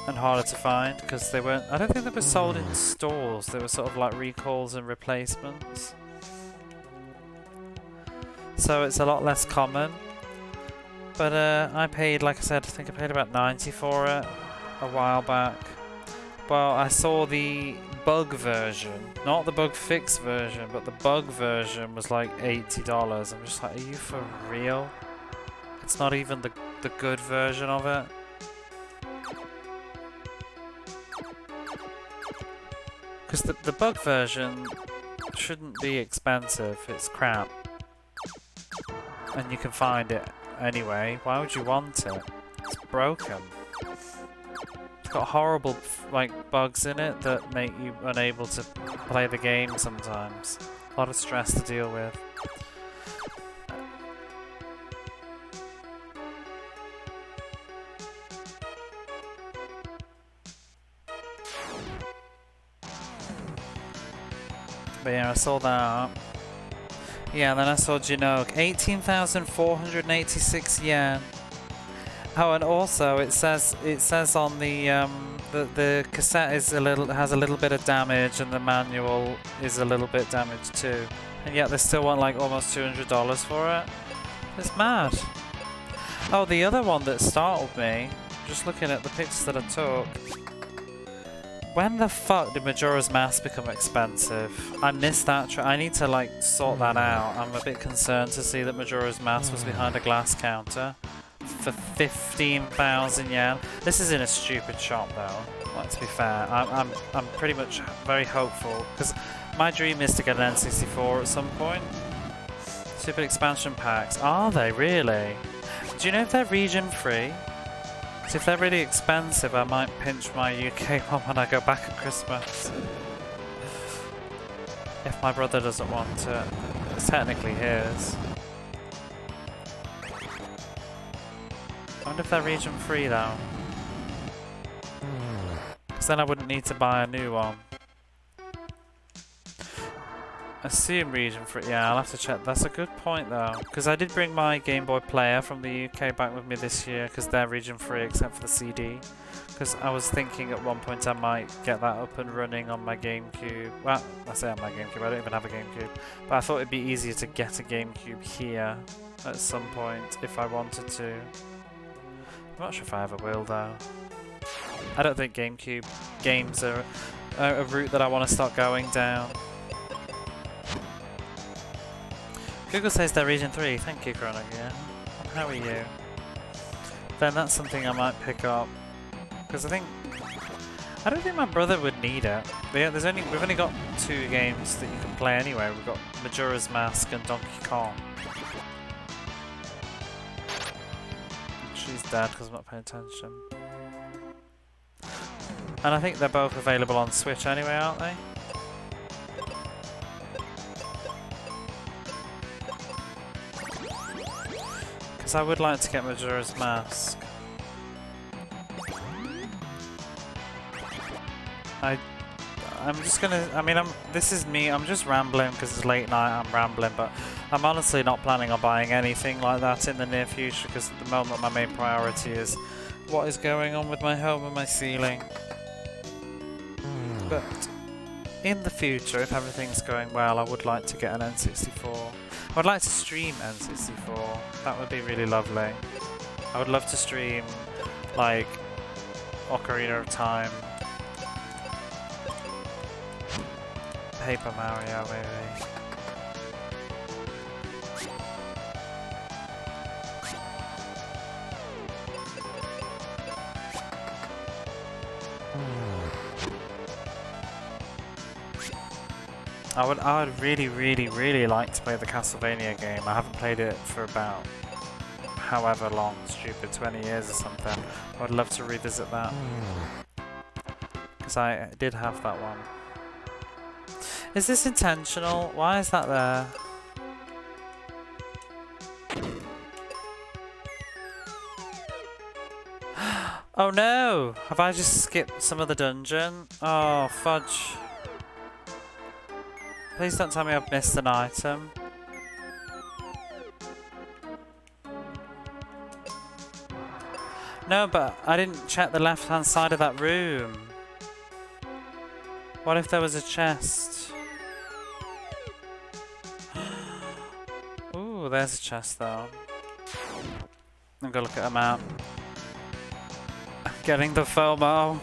and harder to find because they weren't, I don't think they were sold in stores. They were sort of like recalls and replacements. So it's a lot less common. But I paid, like I said, I think I paid about 90 for it a while back. Well, I saw the bug version, not the bug fix version, but the bug version was like $80. I'm just like, are you for real? It's not even the good version of it. Because the bug version shouldn't be expensive, it's crap. And you can find it anyway. Why would you want it? It's broken. It's got horrible like bugs in it that make you unable to play the game sometimes. A lot of stress to deal with. But yeah, I saw that. Yeah, and then I saw Jinook, 18,486 yen. Oh, and also it says on the cassette has a little bit of damage, and the manual is a little bit damaged too. And yet they still want like almost $200 for it. It's mad. Oh, the other one that startled me, just looking at the pictures that I took. When the fuck did Majora's Mask become expensive? I missed that. I need to like sort that out. I'm a bit concerned to see that Majora's Mask was behind a glass counter for 15,000 yen. This is in a stupid shop though. Let's be fair. I'm pretty much very hopeful because my dream is to get an N64 at some point. Super expansion packs. Are they really? Do you know if they're region free? If they're really expensive, I might pinch my UK one when I go back at Christmas. If my brother doesn't want it. It's technically his. I wonder if they're region free though. Because then I wouldn't need to buy a new one. Assume region free. Yeah, I'll have to check. That's a good point though, because I did bring my Game Boy Player from the UK back with me this year because they're region free except for the CD. Because I was thinking at one point I might get that up and running on my GameCube. Well, I say on my GameCube, I don't even have a GameCube. But I thought it'd be easier to get a GameCube here at some point if I wanted to. I'm not sure if I ever will though. I don't think GameCube games are a route that I want to start going down. Google says they're region 3. Thank you, Chronic. Yeah. How are you? Then that's something I might pick up. Because I don't think my brother would need it. We've only got 2 games that you can play anyway. We've got Majora's Mask and Donkey Kong. She's dead because I'm not paying attention. And I think they're both available on Switch anyway, aren't they? I would like to get Majora's Mask. I'm just gonna, this is me, I'm just rambling because it's late night, I'm rambling, but I'm honestly not planning on buying anything like that in the near future because at the moment my main priority is what is going on with my home and my ceiling. But in the future, if everything's going well, I would like to get an N64. I would like to stream N64. That would be really lovely. I would love to stream, like, Ocarina of Time, Paper Mario, maybe. I would really, really, really like to play the Castlevania game. I haven't played it for about however long, stupid 20 years or something. I would love to revisit that. Because I did have that one. Is this intentional? Why is that there? Oh no! Have I just skipped some of the dungeon? Oh, fudge. Please don't tell me I've missed an item. No, but I didn't check the left-hand side of that room. What if there was a chest? Ooh, there's a chest though. I'm gonna look at a map. I'm getting the FOMO.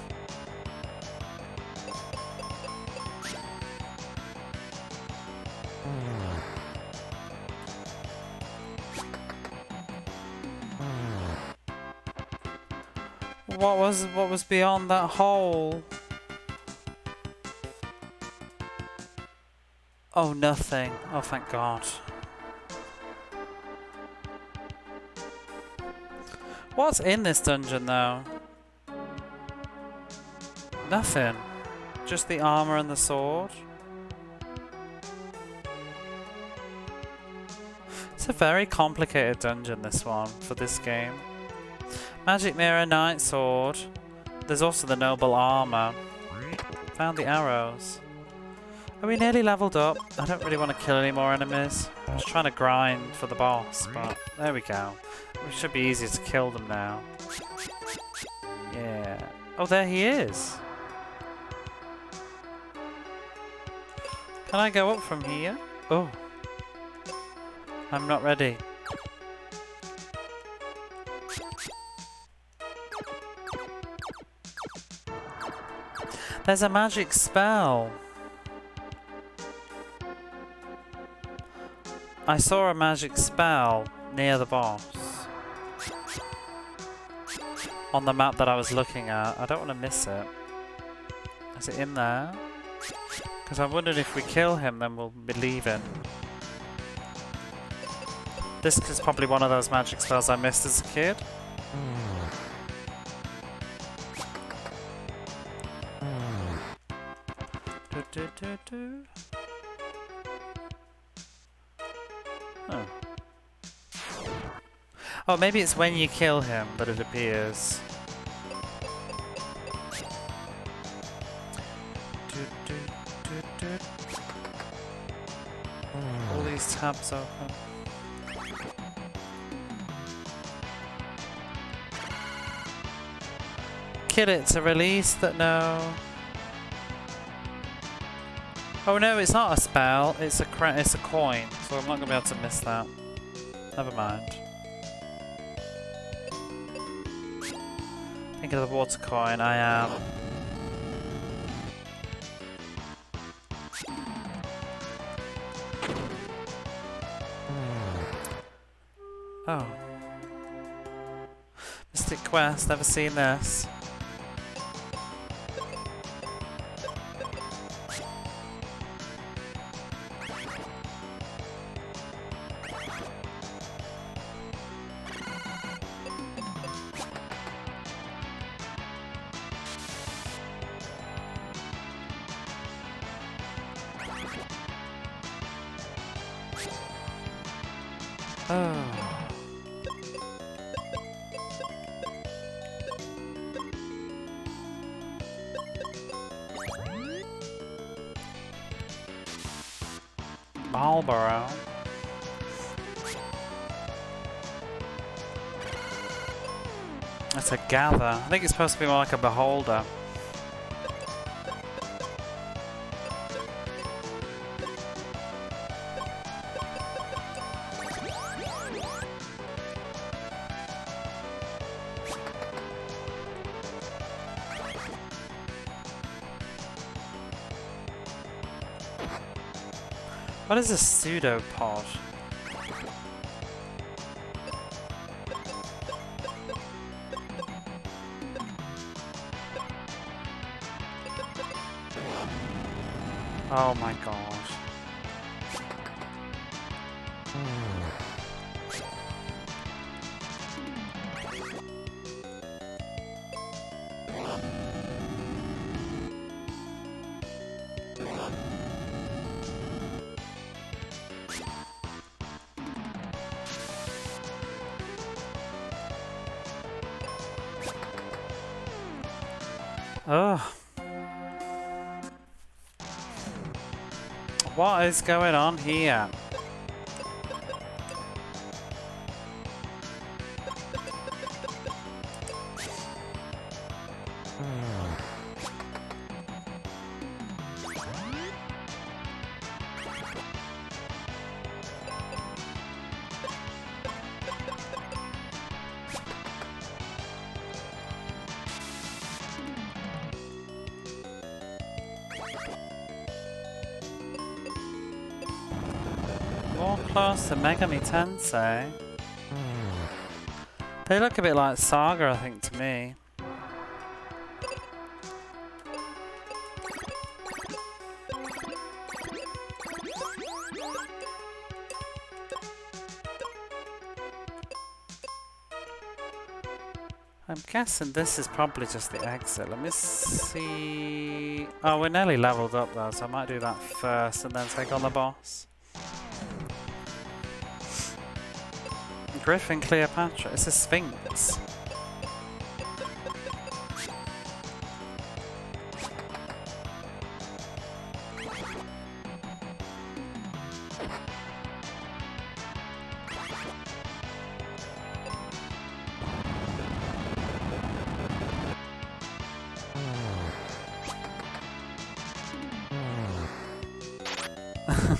What was beyond that hole? Oh, nothing. Oh, thank God. What's in this dungeon, though? Nothing. Just the armor and the sword. It's a very complicated dungeon, this one, for this game. Magic mirror, knight sword. There's also the noble armor. Found the arrows. Are we nearly leveled up? I don't really want to kill any more enemies. I'm just trying to grind for the boss, but there we go. It should be easier to kill them now. Yeah. Oh, there he is. Can I go up from here? Oh. I'm not ready. There's a magic spell. I saw a magic spell near the boss. On the map that I was looking at. I don't want to miss it. Is it in there? Because I wondered if we kill him, then we'll be leaving. This is probably one of those magic spells I missed as a kid. Huh. Oh, maybe it's when you kill him that it appears. All these tabs open. Kill it to release that. No. Oh no, it's not a spell. It's a coin. So I'm not gonna be able to miss that. Never mind. Think of the water coin. I am. Oh. Mystic Quest. Never seen this. Oh. Marlborough. That's a gather. I think it's supposed to be more like a beholder. What is a pseudopod? Oh my gosh. Oh. What is going on here? More close to Megami Tensei. They look a bit like Saga, I think, to me. I'm guessing this is probably just the exit. Let me see. Oh, we're nearly leveled up though, so I might do that first and then take on the boss. Griffin Cleopatra. It's a Sphinx.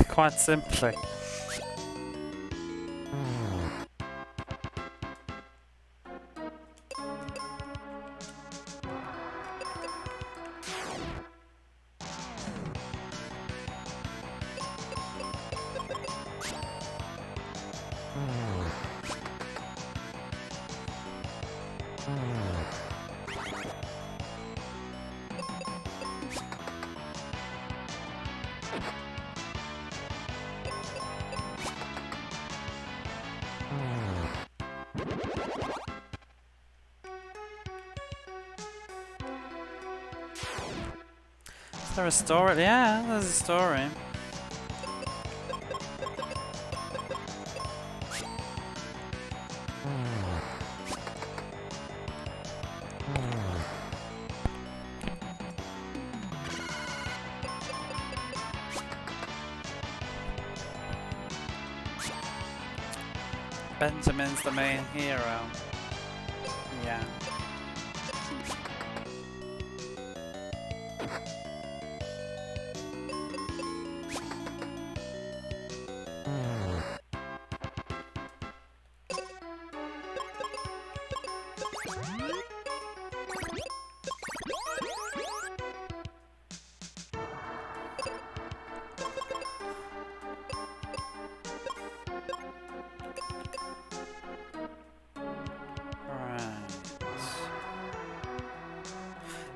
Quite simply. Is there a story? Yeah, there's a story. Benjamin's the main hero. Yeah.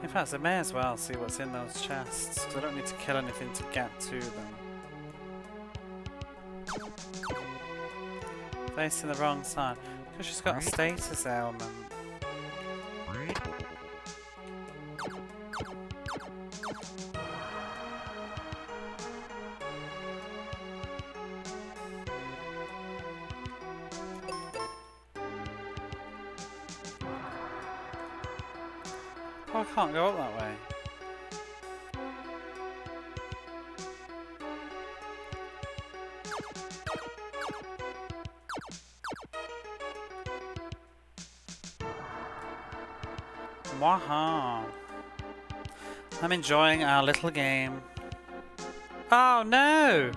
In fact, I may as well see what's in those chests, because I don't need to kill anything to get to them. Facing the wrong side. Because she's got a status ailment. Oh, I can't go up that way. Waha. I'm enjoying our little game. Oh no!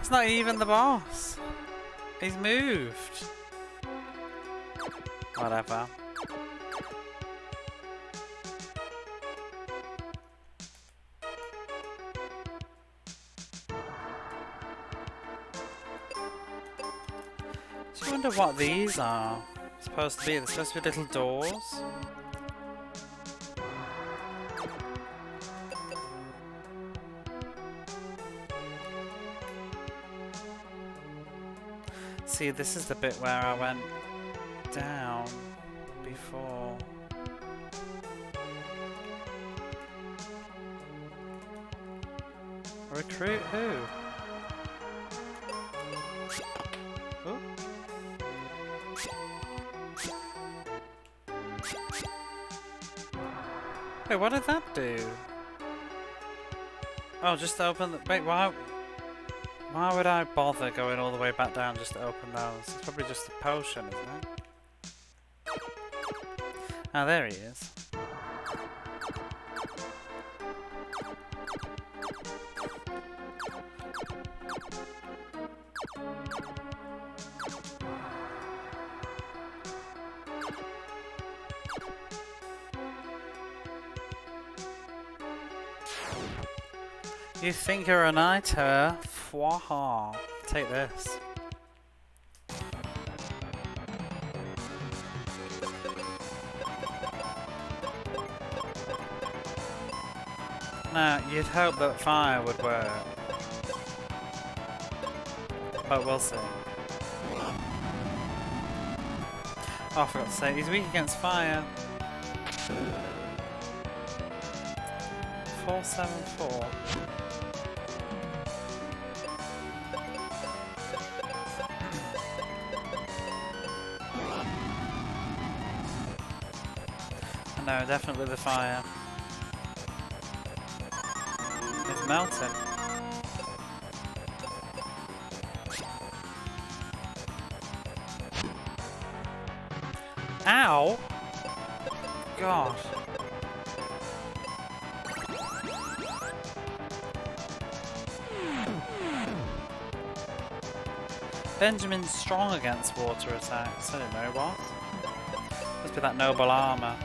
It's not even the boss. He's moved. Whatever. I wonder what these are supposed to be. They're supposed to be little doors. See, this is the bit where I went down before. Recruit who? Ooh. Wait, what did that do? Oh, just to open the... Wait, why would I bother going all the way back down just to open those? It's probably just a potion, isn't it? Oh, there he is. You think you're a knight, huh? Fwaha. Take this. Now, you'd hope that fire would work. But we'll see. Oh, I forgot to say, he's weak against fire. 474. No, definitely the fire. It's melting. Ow! Gosh. Benjamin's strong against water attacks. I don't know what. Must be that noble armor.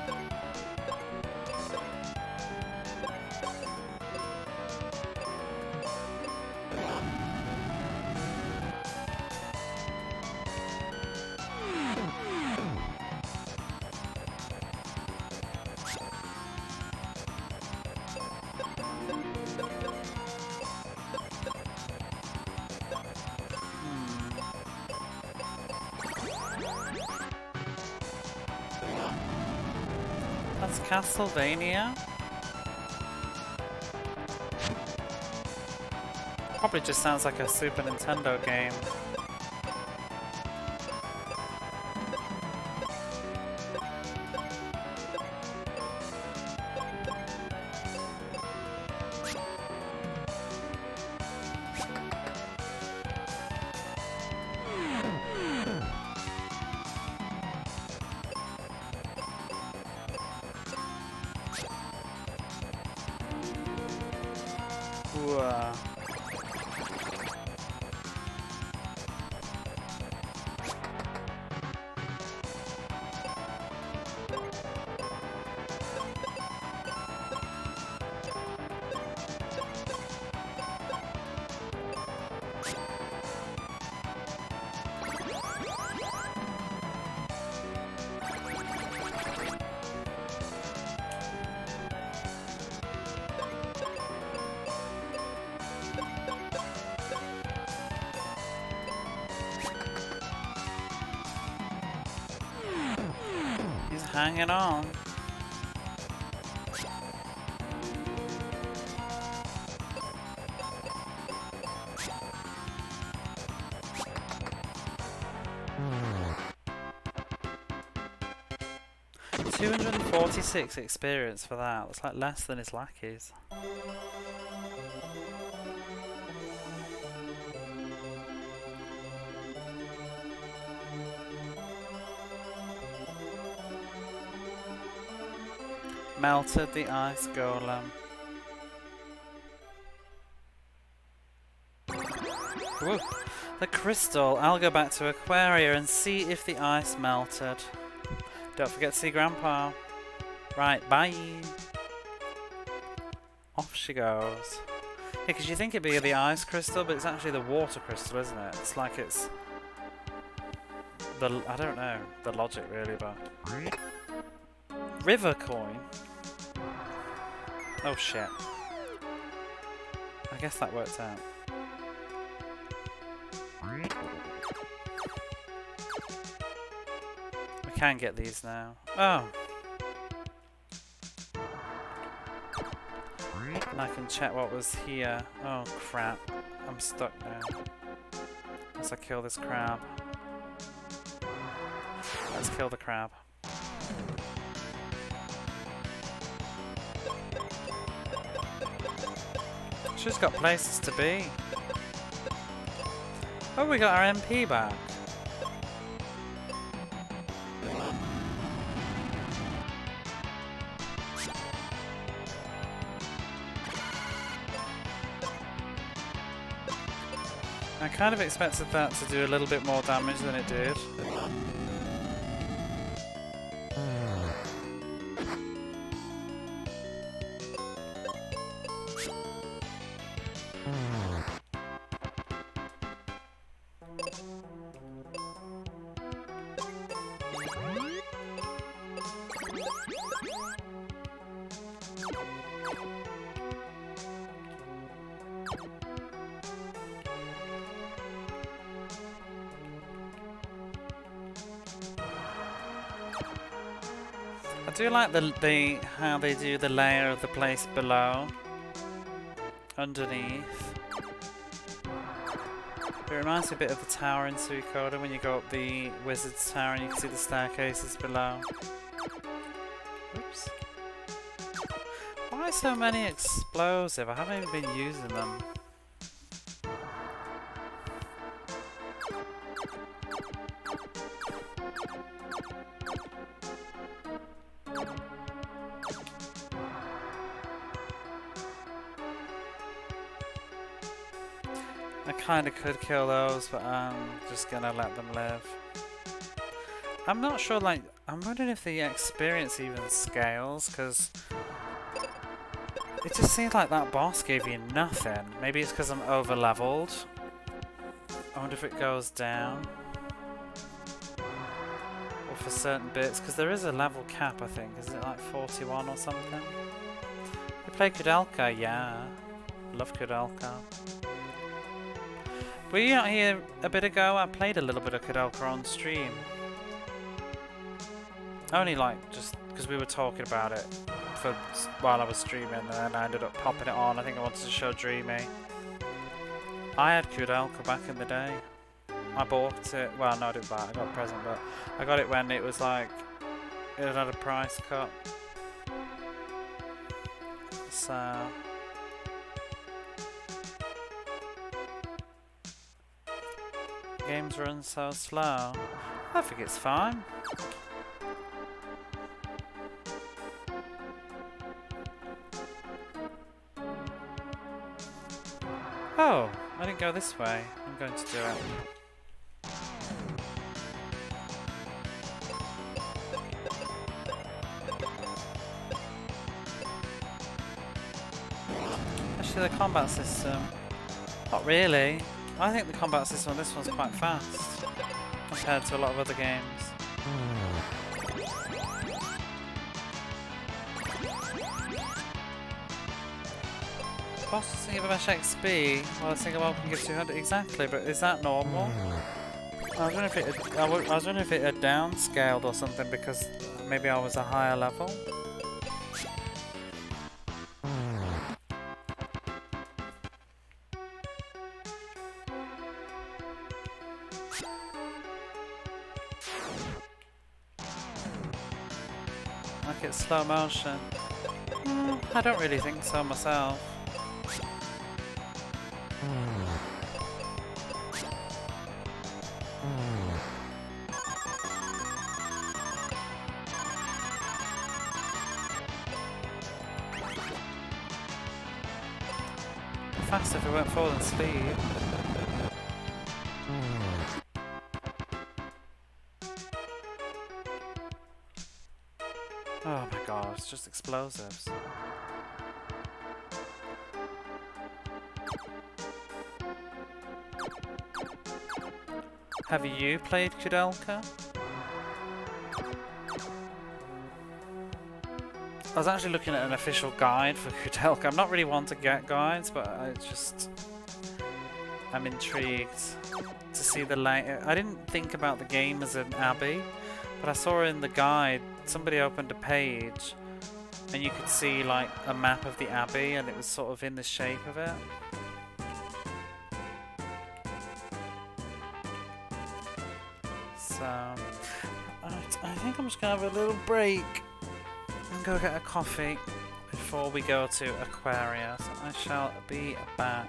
That's Castlevania? Probably just sounds like a Super Nintendo game. Hanging on. $246 experience for that. Looks like less than his lackeys. Melted the ice golem. Woo. The crystal. I'll go back to Aquaria and see if the ice melted. Don't forget to see Grandpa. Right, bye. Off she goes. Yeah, because you think it'd be the ice crystal, but it's actually the water crystal, isn't it? It's like it's... I don't know the logic really, but... River coin? Oh shit. I guess that worked out. can get these now. Oh. And I can check what was here. Oh crap. I'm stuck now. Unless I kill this crab. Let's kill the crab. She's got places to be. Oh, we got our MP back. I kind of expected that to do a little bit more damage than it did. I do like the how they do the layer of the place below, underneath. It reminds me a bit of the tower in Suikoden when you go up the wizard's tower and you can see the staircases below. Oops. Why so many explosive? I haven't even been using them. I kinda could kill those, but I'm just gonna let them live. I'm not sure, like, I'm wondering if the experience even scales, because it just seems like that boss gave you nothing. Maybe it's because I'm over leveled. I wonder if it goes down. Or for certain bits, because there is a level cap, I think. Is it like 41 or something? You play Kudelka? Yeah. Love Kudelka. Were you not here a bit ago? I played a little bit of Kudelka on stream. Only like, just because we were talking about it for while I was streaming, and then I ended up popping it on. I think I wanted to show Dreamy. I had Kudelka back in the day. I bought it, well no I didn't buy it, I got a present, but I got it when it was like, it had a price cut. So... games run so slow. I think it's fine. Oh, I didn't go this way. I'm going to do it. Actually, the combat system. Not really. I think the combat system on this one's quite fast compared to a lot of other games. Boss doesn't give a much XP, while a single one can give 200 exactly, but is that normal? I was wondering if it had downscaled or something because maybe I was a higher level. Like it's slow motion. I don't really think so myself. Faster if we weren't falling asleep. Oh my god, it's just explosives. Have you played Kudelka? I was actually looking at an official guide for Kudelka. I'm not really one to get guides, but I'm intrigued to see the layout. I didn't think about the game as an abbey, But I saw in the guide, somebody opened a page and you could see like a map of the abbey and it was sort of in the shape of it. So, I think I'm just going to have a little break and go get a coffee before we go to Aquaria. So I shall be back.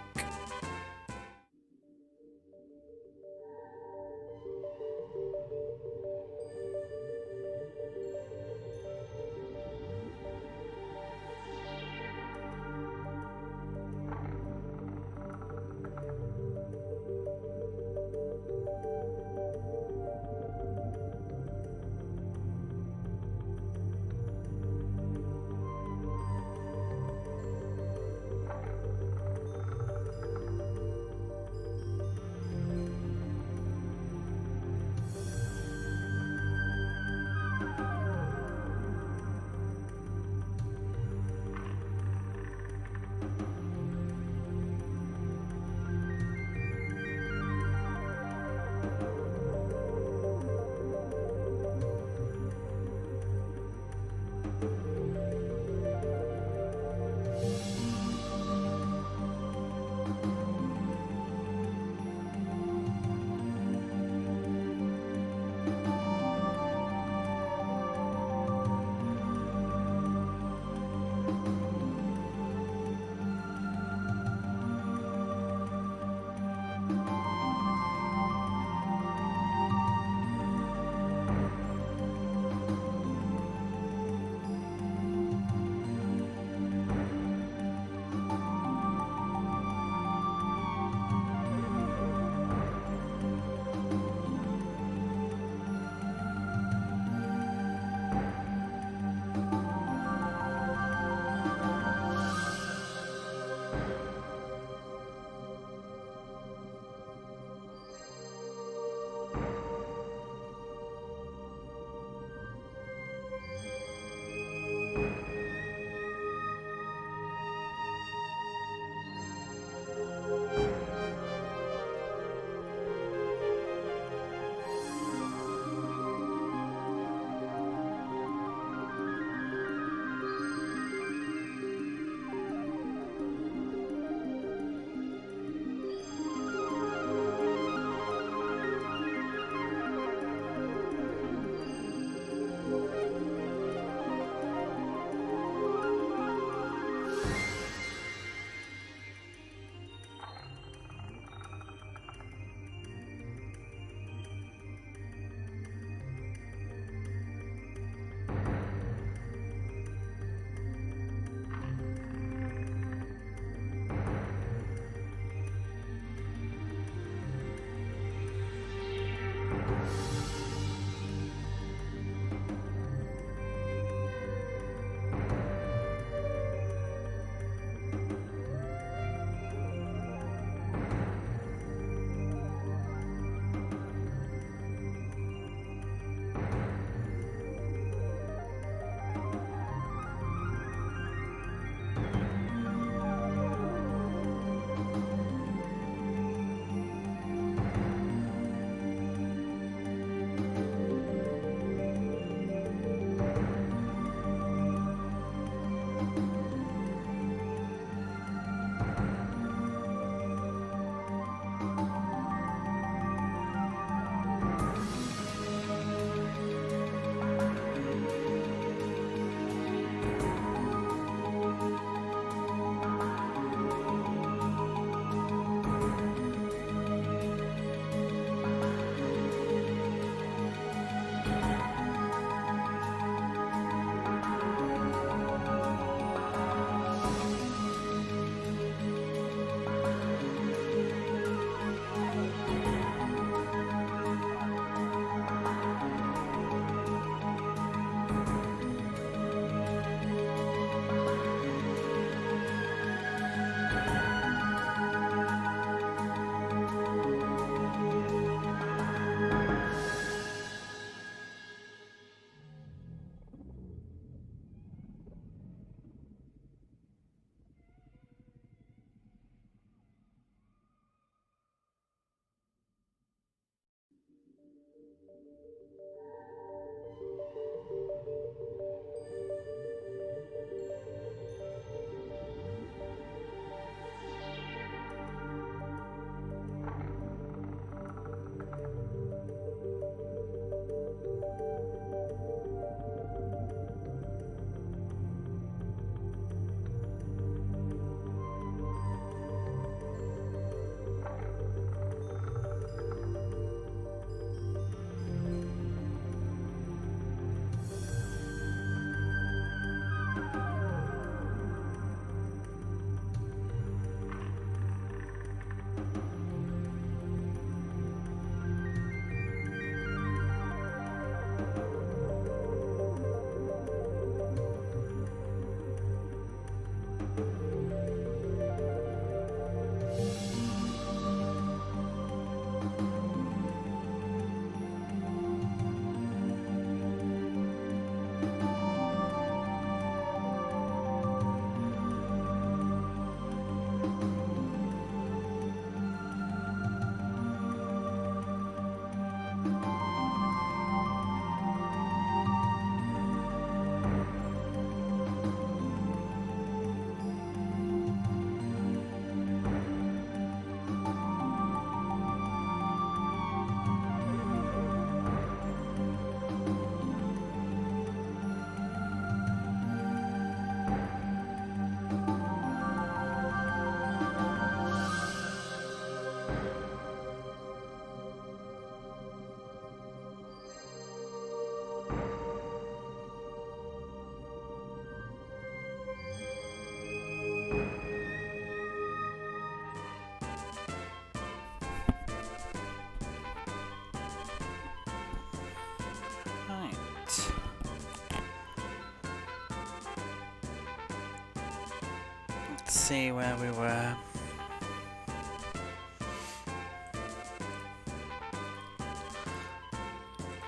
Let's see where we were.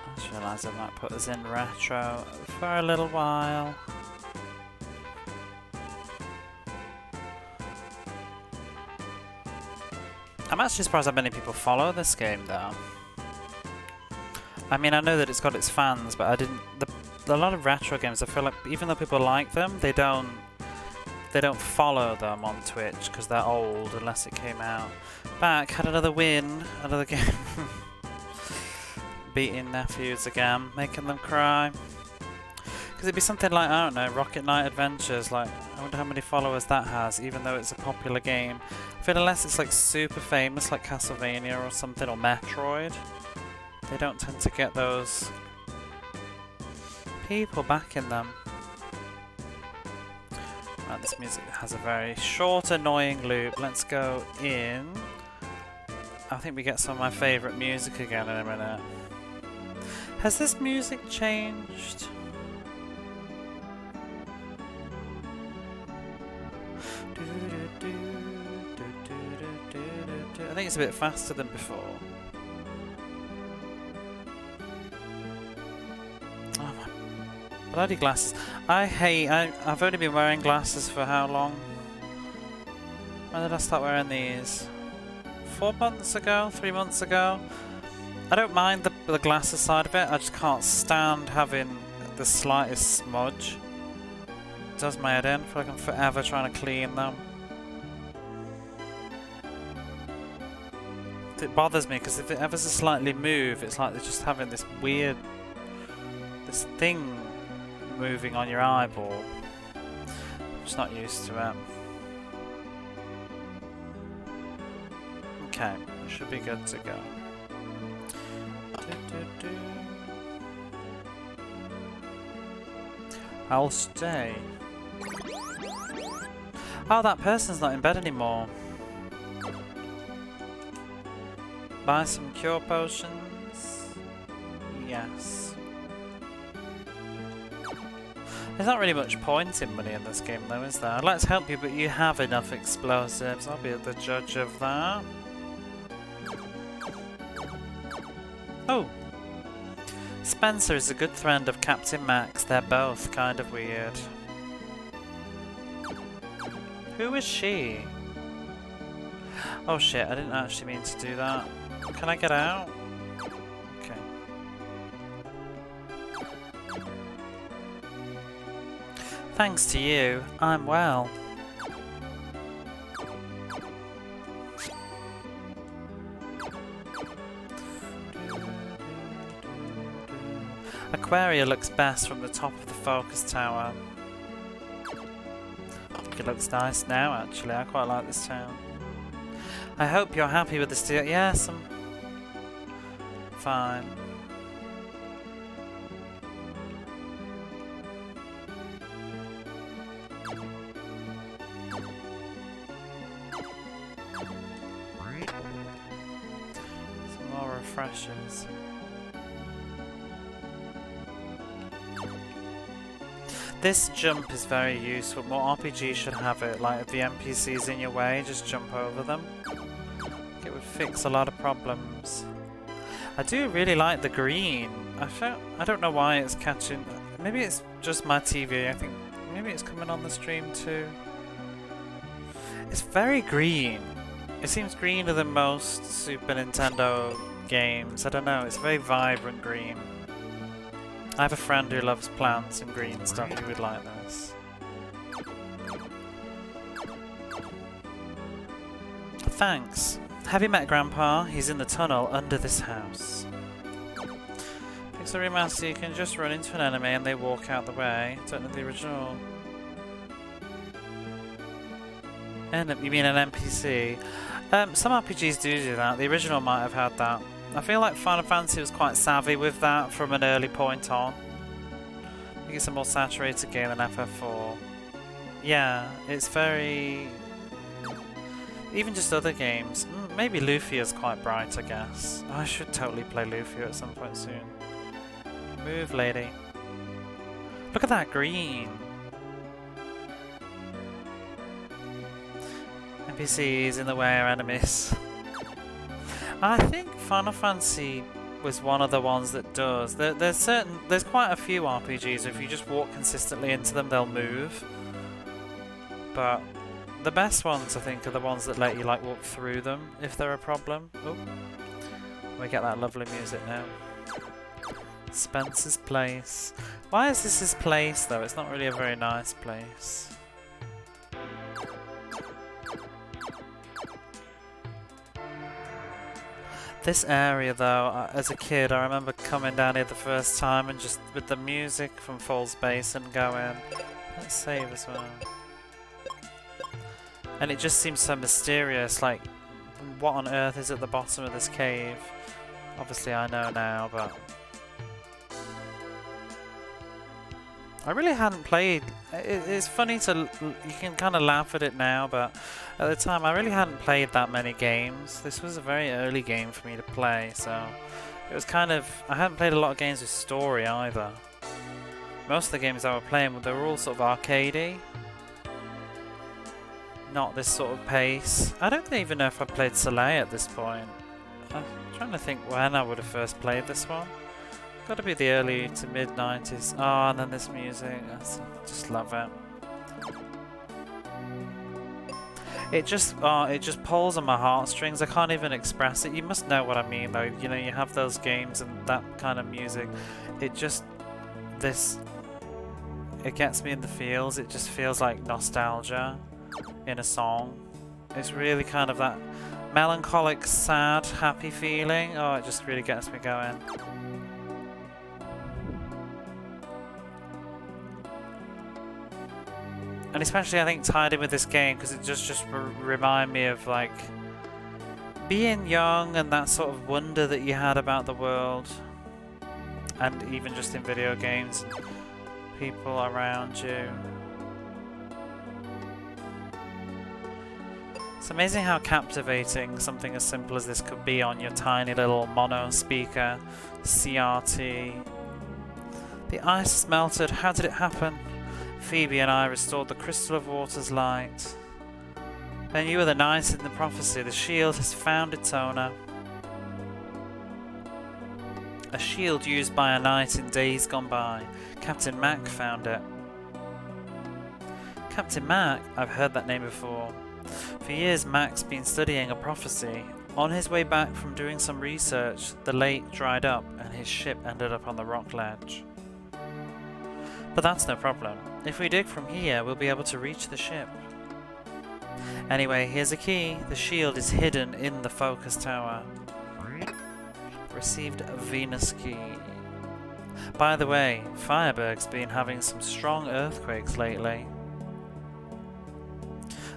I just realised I might put us in retro for a little while. I'm actually surprised how many people follow this game though. I mean, I know that it's got its fans, but I didn't. A lot of retro games, I feel like even though people like them, they don't follow them on Twitch because they're old unless it came out. Back, had another win, another game. Beating nephews again, making them cry. Because it'd be something like, I don't know, Rocket Knight Adventures, like, I wonder how many followers that has, even though it's a popular game. I feel unless it's like super famous, like Castlevania or something, or Metroid, they don't tend to get those people backing them. Right, this music has a very short, annoying loop. Let's go in. I think we get some of my favourite music again in a minute. Has this music changed? I think it's a bit faster than before. Oh my bloody glasses. I've only been wearing glasses for how long? When did I start wearing these? 4 months ago? 3 months ago? I don't mind the glasses side of it, I just can't stand having the slightest smudge. It does my head in, I feel like I'm forever trying to clean them. It bothers me because if it ever so slightly move, it's like they're just having this weird, this thing moving on your eyeball. I'm just not used to it. Okay, should be good to go. I'll stay. Oh, that person's not in bed anymore. Buy some cure potions. Yes. There's not really much point in money in this game though, is there? I'd like to help you, but you have enough explosives. I'll be the judge of that. Oh! Spencer is a good friend of Captain Max. They're both kind of weird. Who is she? Oh shit, I didn't actually mean to do that. Can I get out? Okay. Thanks to you, I'm well. Aquaria looks best from the top of the focus tower. I think it looks nice now actually, I quite like this town. I hope you're happy with the steel. Yes, I'm fine. Some more refreshers. This jump is very useful. More RPGs should have it. Like if the NPCs in your way, just jump over them. It would fix a lot of problems. I do really like the green. I don't know why it's catching. Maybe it's just my TV. I think maybe it's coming on the stream too. It's very green. It seems greener than most Super Nintendo games. I don't know. It's very vibrant green. I have a friend who loves plants and green stuff. He would like this. Thanks. Have you met Grandpa? He's in the tunnel under this house. Pixel Remaster, you can just run into an enemy and they walk out the way. Don't know the original. You mean an NPC? Some RPGs do that. The original might have had that. I feel like Final Fantasy was quite savvy with that from an early point on. I think it's a more saturated game than FF4. Yeah, it's very... Even just other games. Maybe Lufia's quite bright, I guess. Oh, I should totally play Lufia at some point soon. Move, lady. Look at that green. NPCs in the way are enemies. I think Final Fantasy was one of the ones that does. There's quite a few RPGs. If you just walk consistently into them, they'll move. But the best ones, I think, are the ones that let you like walk through them if they're a problem. Oh, we get that lovely music now. Spencer's Place. Why is this his place though? It's not really a very nice place. This area though, as a kid, I remember coming down here the first time and just with the music from Falls Basin going. Let's save as well. And it just seems so mysterious, like what on earth is at the bottom of this cave? Obviously I know now, but I really hadn't played. It's funny to, you can kind of laugh at it now, but at the time I really hadn't played that many games. This was a very early game for me to play, so it was kind of, I hadn't played a lot of games with story either. Most of the games I was playing, they were all sort of arcadey. Not this sort of pace. I don't even know if I played Soleil at this point. I'm trying to think when I would have first played this one. Got to be the early to mid 90s. Oh, and then this music. I just love it. It just pulls on my heartstrings. I can't even express it. You must know what I mean, though. You know, you have those games and that kind of music. It just it gets me in the feels. It just feels like nostalgia in a song. It's really kind of that melancholic, sad, happy feeling. Oh, it just really gets me going. And especially I think tied in with this game because it just remind me of like being young and that sort of wonder that you had about the world, and even just in video games, people around you. It's amazing how captivating something as simple as this could be on your tiny little mono speaker CRT. The ice has melted. How did it happen? Phoebe and I restored the crystal of water's light. Then you were the knight in the prophecy. The shield has found its owner. A shield used by a knight in days gone by. Captain Mac found it. Captain Mac? I've heard that name before. For years Mac's been studying a prophecy. On his way back from doing some research, the lake dried up and his ship ended up on the rock ledge. But that's no problem. If we dig from here, we'll be able to reach the ship. Anyway, here's a key. The shield is hidden in the focus tower. Received a Venus key. By the way, Fireberg's been having some strong earthquakes lately.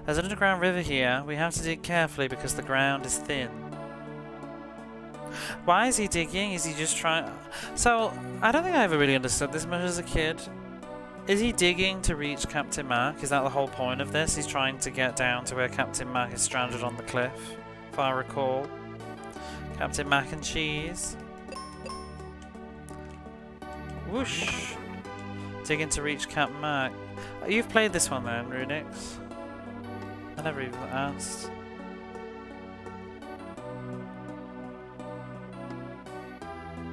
There's an underground river here. We have to dig carefully because the ground is thin. Why is he digging? Is he just trying... So, I don't think I ever really understood this much as a kid. Is he digging to reach Captain Mac? Is that the whole point of this? He's trying to get down to where Captain Mac is stranded on the cliff, if I recall. Captain Mac and Cheese. Whoosh! Digging to reach Captain Mac. You've played this one then, Runix? I never even asked.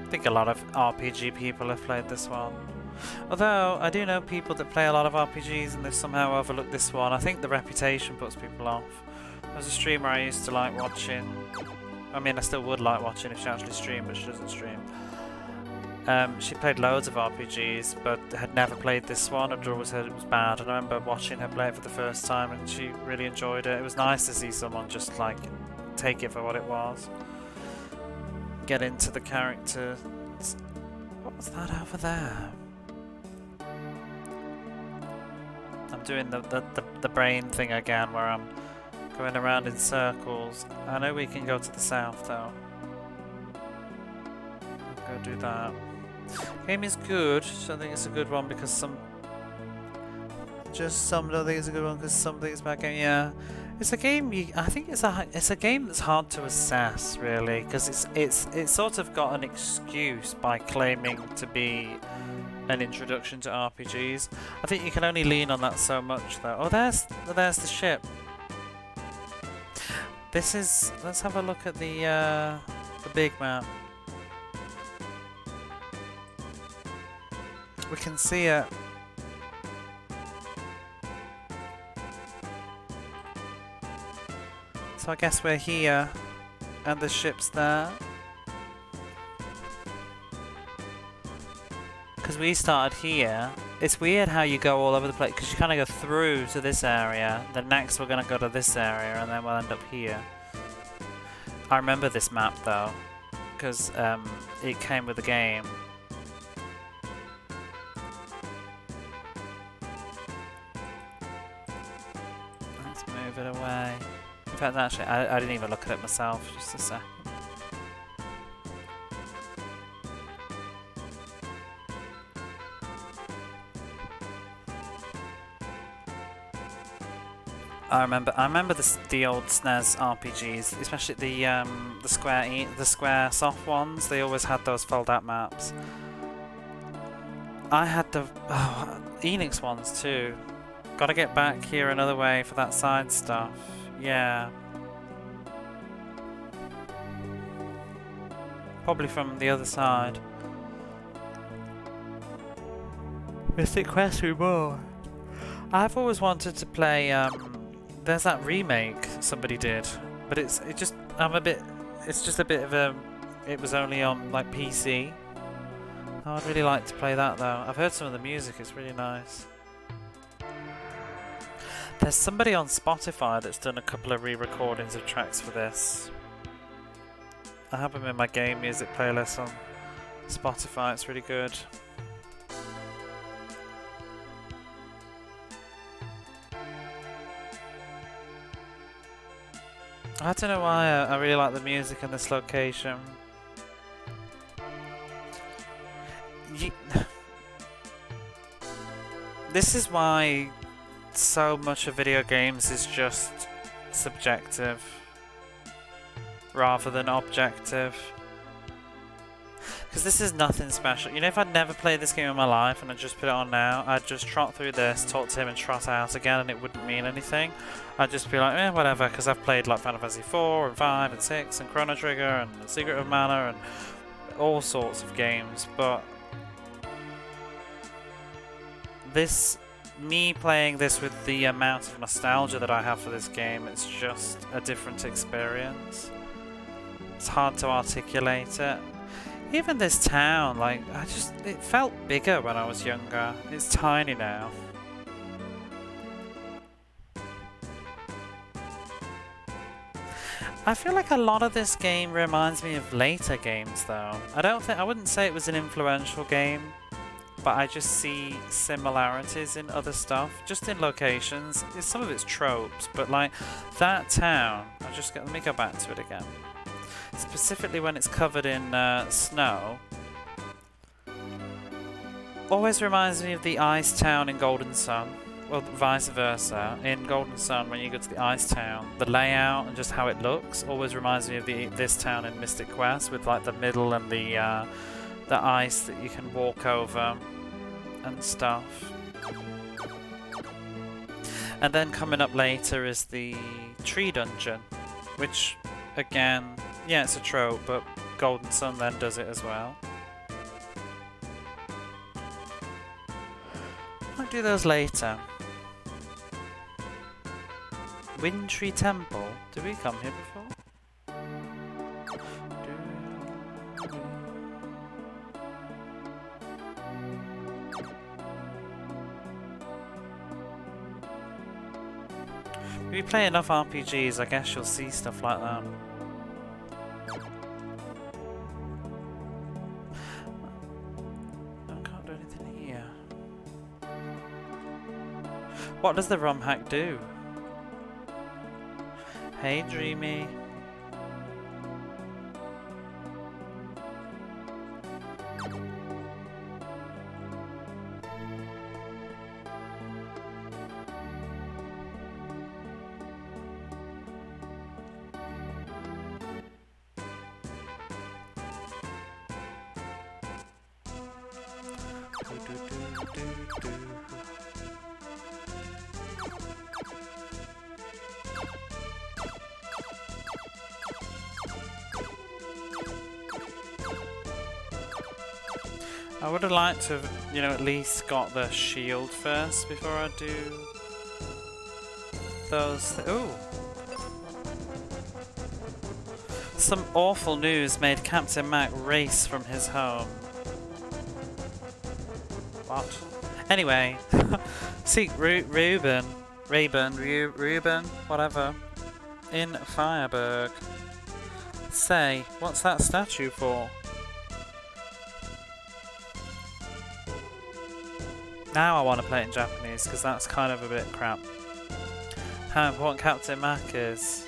I think a lot of RPG people have played this one. Although, I do know people that play a lot of RPGs and they somehow overlook this one. I think the reputation puts people off. There was a streamer I used to like watching. I mean, I still would like watching if she actually streamed, but she doesn't stream. She played loads of RPGs, but had never played this one. I'd always heard it was bad, and I remember watching her play it for the first time, and she really enjoyed it. It was nice to see someone just like take it for what it was. Get into the character. What's that over there? I'm doing the brain thing again, where I'm going around in circles. I know we can go to the south though. I'll go do that. Game is good. So I think it's a good one because some don't think it's a good one because some think it's a bad game. Yeah, it's a game. I think it's a game that's hard to assess really because it's sort of got an excuse by claiming to be an introduction to RPGs. I think you can only lean on that so much though. Oh, there's the ship. This is. Let's have a look at the big map. We can see it. So I guess we're here, and the ship's there. Because we started here. It's weird how you go all over the place, because you kind of go through to this area, then next we're going to go to this area, and then we'll end up here. I remember this map though, because it came with the game. Let's move it away. In fact, actually, I didn't even look at it myself, just a sec. I remember the old Snes RPGs, especially the square soft ones. They always had those fold-out maps. I had the Enix ones too. Got to get back here another way for that side stuff. Yeah. Probably from the other side. Mystic Quest more. I've always wanted to play. There's that remake somebody did, but it's just a bit of a. It was only on like PC. Oh, I'd really like to play that though. I've heard some of the music; it's really nice. There's somebody on Spotify that's done a couple of re-recordings of tracks for this. I have them in my game music playlist on Spotify. It's really good. I don't know why I really like the music in this location. This is why so much of video games is just subjective rather than objective. Because this is nothing special. You know, if I'd never played this game in my life and I just put it on now, I'd just trot through this, talk to him and trot out again and it wouldn't mean anything. I'd just be like, whatever, because I've played like Final Fantasy 4 and 5 and 6 and Chrono Trigger and The Secret of Mana and all sorts of games, but me playing this with the amount of nostalgia that I have for this game, it's just a different experience. It's hard to articulate it. Even this town, like, it felt bigger when I was younger. It's tiny now. I feel like a lot of this game reminds me of later games though. I wouldn't say it was an influential game, but I just see similarities in other stuff, just in locations. Some of it's tropes, but like that town, let me go back to it again. Specifically when it's covered in snow, always reminds me of the ice town in Golden Sun. Well, vice versa. In Golden Sun, when you go to the ice town, the layout and just how it looks always reminds me of this town in Mystic Quest, with like the middle and the ice that you can walk over. and stuff. And then coming up later is the tree dungeon, which again, yeah, it's a trope, but Golden Sun then does it as well. I'll do those later. Wintry Temple. Did we come here before? If you play enough RPGs, I guess you'll see stuff like that. I can't do anything here. What does the ROM hack do? Hey, Dreamy. I would have liked to have, you know, at least got the shield first before I do those. Ooh! Some awful news made Captain Mac race from his home. What? Anyway, see, Reuben, whatever, in Fireburg. Say, what's that statue for? Now I want to play it in Japanese, because that's kind of a bit crap. How important Captain Mac is.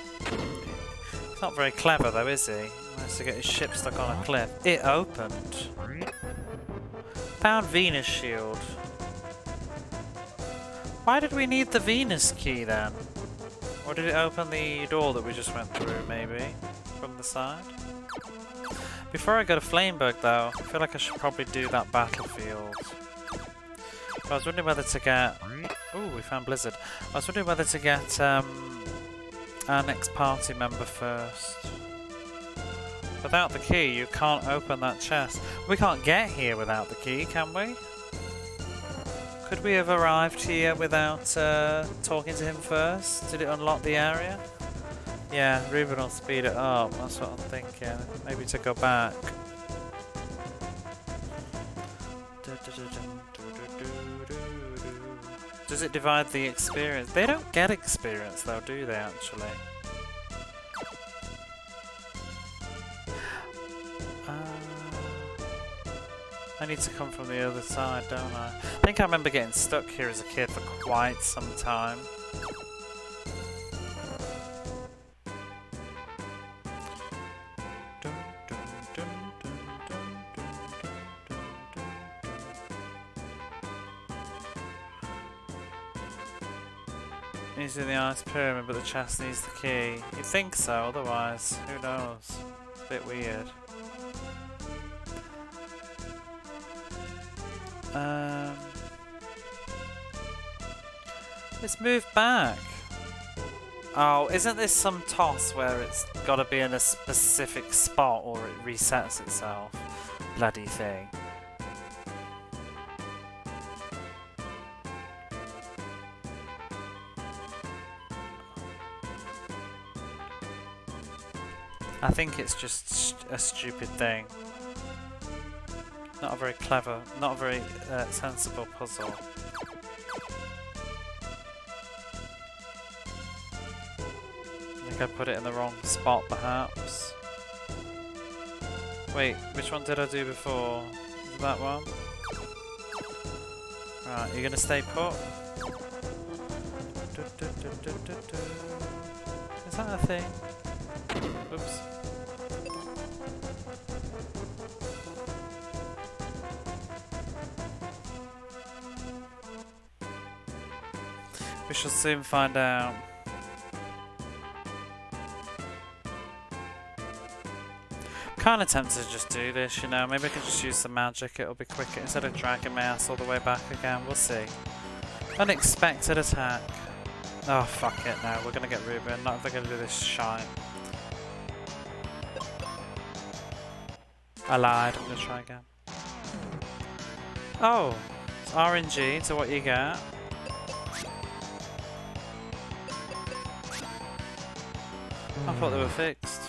He's not very clever though, is he? He managed to get his ship stuck on a cliff. It opened. Found Venus shield. Why did we need the Venus key then? Or did it open the door that we just went through, maybe? From the side? Before I go to Flamebug though, I feel like I should probably do that battlefield. I was wondering whether to get... Ooh, we found Blizzard. I was wondering whether to get our next party member first. Without the key, you can't open that chest. We can't get here without the key, can we? Could we have arrived here without talking to him first? Did it unlock the area? Yeah, Ruben will speed it up. That's what I'm thinking. Maybe to go back. Does it divide the experience? They don't get experience though, do they actually? I need to come from the other side, don't I? I think I remember getting stuck here as a kid for quite some time. Using the ice pyramid, but the chest needs the key. You'd think so, otherwise, who knows? It's a bit weird. Let's move back. Oh, isn't this some toss where it's got to be in a specific spot or it resets itself? Bloody thing. I think it's just a stupid thing. Not a very clever, not a very sensible puzzle. I think I put it in the wrong spot, perhaps. Wait, which one did I do before? Is that one? Right, you're gonna stay put? Is that a thing? Oops. We shall soon find out. Kind of tempted to just do this, you know. Maybe I can just use the magic, it'll be quicker instead of dragging my ass all the way back again. We'll see. Unexpected attack. Oh, fuck it, no. We're gonna get Ruben. Not if they're gonna do this shite. I lied. I'm gonna try again. Oh, it's RNG to what you get. I thought they were fixed.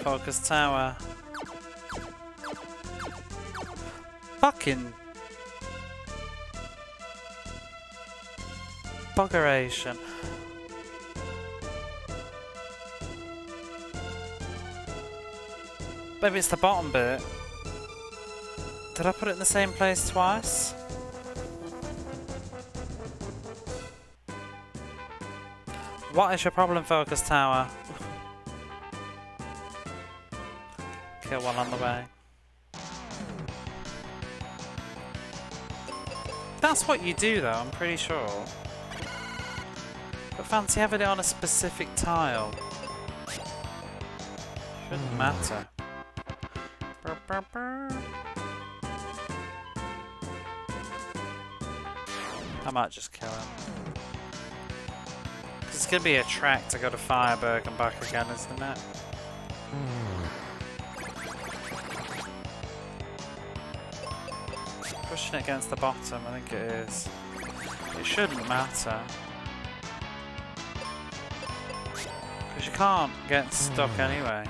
Focus tower. Fucking buggeration. Maybe it's the bottom bit. Did I put it in the same place twice? What is your problem, Focus Tower? Kill one on the way. That's what you do though, I'm pretty sure. But fancy having it on a specific tile. Shouldn't matter. Brr, brr, brr. I might just kill him. Cause it's gonna be a track to go to Fireberg and back again, isn't it? Pushing it against the bottom, I think it is. It shouldn't matter. Because you can't get stuck anyway.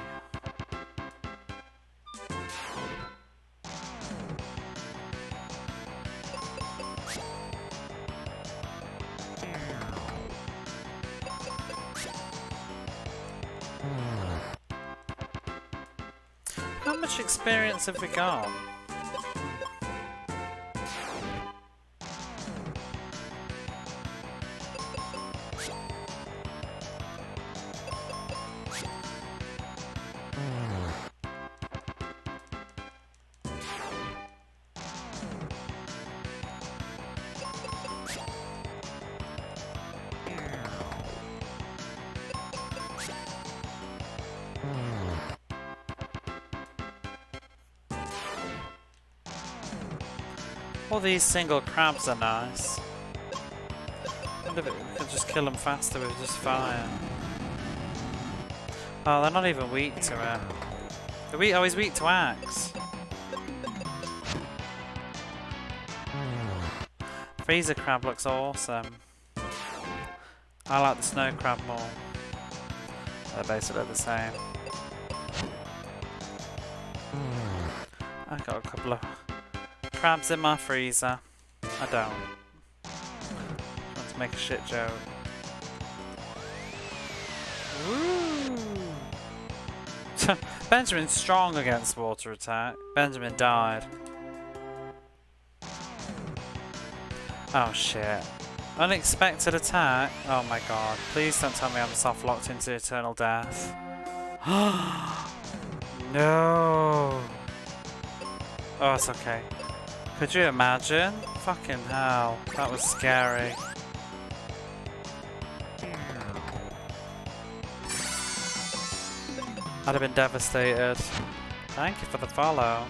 How much experience have we got? All these single crabs are nice. I wonder if we could just kill them faster with just fire. Oh, they're not even weak to it. They're weak, oh, he's weak to axe. Freezer crab looks awesome. I like the snow crab more. They're basically the same. I got a couple of crabs in my freezer. I don't. I want to make a shit joke. Woo! Benjamin's strong against water attack. Benjamin died. Oh shit. Unexpected attack? Oh my god. Please don't tell me I'm soft locked into eternal death. No! Oh, it's okay. Could you imagine? Fucking hell. That was scary. I'd have been devastated. Thank you for the follow.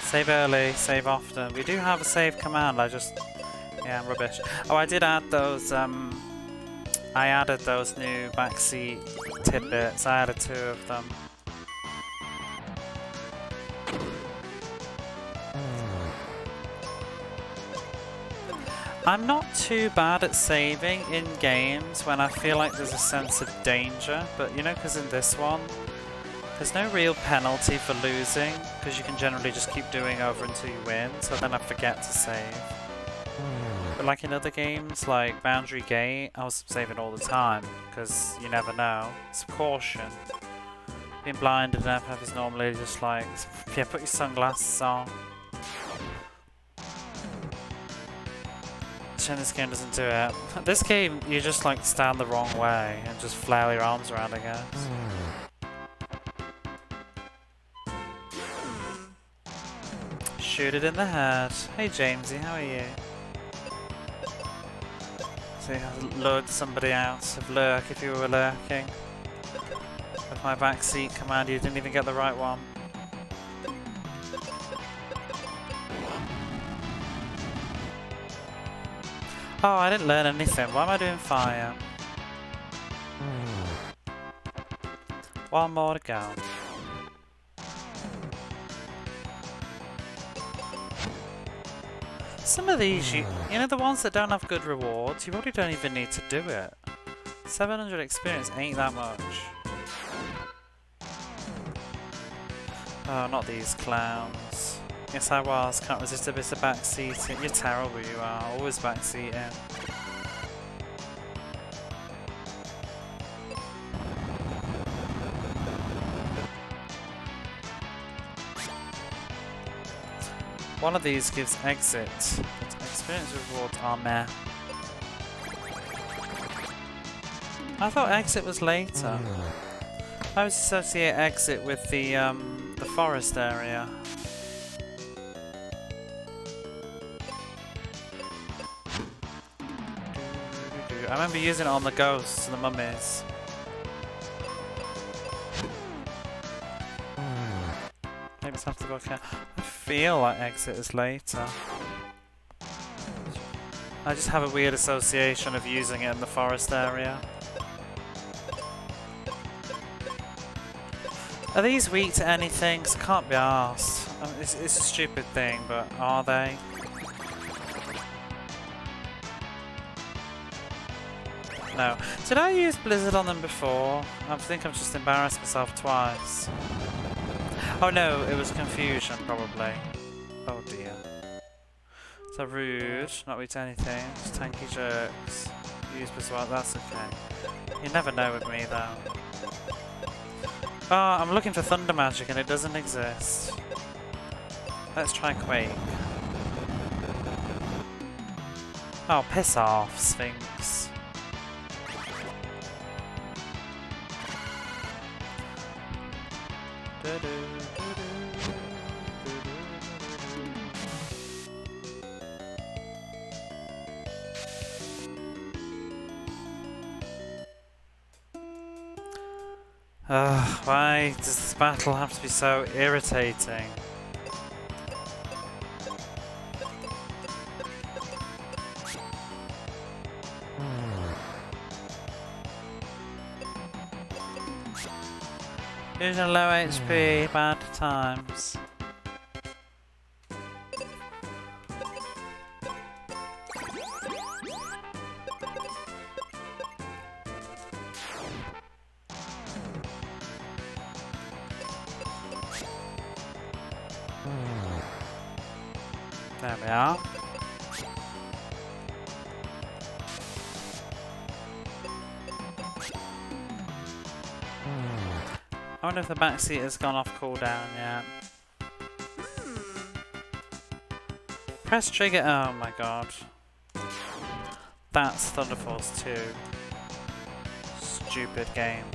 Save early, save often. We do have a save command, I just... Yeah, I'm rubbish. Oh, I did add those, I added those new backseat tidbits. I added 2 of them. I'm not too bad at saving in games when I feel like there's a sense of danger, but you know, because in this one, there's no real penalty for losing, because you can generally just keep doing over until you win, so then I forget to save. But like in other games, like Boundary Gate, I was saving all the time, because you never know. It's caution. Being blind in FF is normally just like, yeah, put your sunglasses on. pretend this game doesn't do it. This game, you just like stand the wrong way and just flail your arms around, I guess. Shoot it in the head. Hey Jamesy, how are you? See, I lured somebody out of lurk if you were lurking. With my backseat command, you didn't even get the right one. Oh, I didn't learn anything. Why am I doing fire? One more to go. Some of these, you know, the ones that don't have good rewards, you probably don't even need to do it. 700 experience ain't that much. Oh, not these clowns. Yes, I was. Can't resist a bit of backseating. You're terrible, you are. Always backseating. One of these gives exit, but experience rewards are meh. I thought exit was later. I always associate exit with the forest area. I remember using it on the ghosts and the mummies. Maybe it's after the book. I feel like exit is later. I just have a weird association of using it in the forest area. Are these weak to anything? 'Cause I can't be arsed. I mean, it's a stupid thing, but are they? No. Did I use Blizzard on them before? I think I've just embarrassed myself twice. Oh no, it was confusion, probably. Oh dear. So rude, not weak to anything, just tanky jerks. Use Blizzard, that's okay. You never know with me though. Oh, I'm looking for Thunder Magic and it doesn't exist. Let's try Quake. Oh, piss off, Sphinx. Why does this battle have to be so irritating? Using low HP, bad times. There we are. I wonder if the backseat has gone off cooldown yet. Press trigger. Oh my god. That's Thunder Force 2. Stupid game.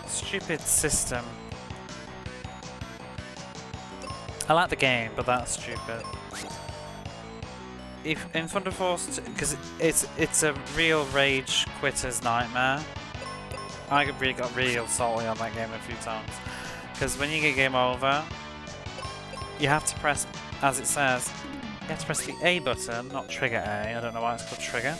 Stupid system. I like the game, but that's stupid. If in Thunder Force, because it's a real rage quitter's nightmare. I really got real salty on that game a few times. Because when you get game over, you have to press, as it says, you have to press the A button, not trigger A. I don't know why it's called trigger.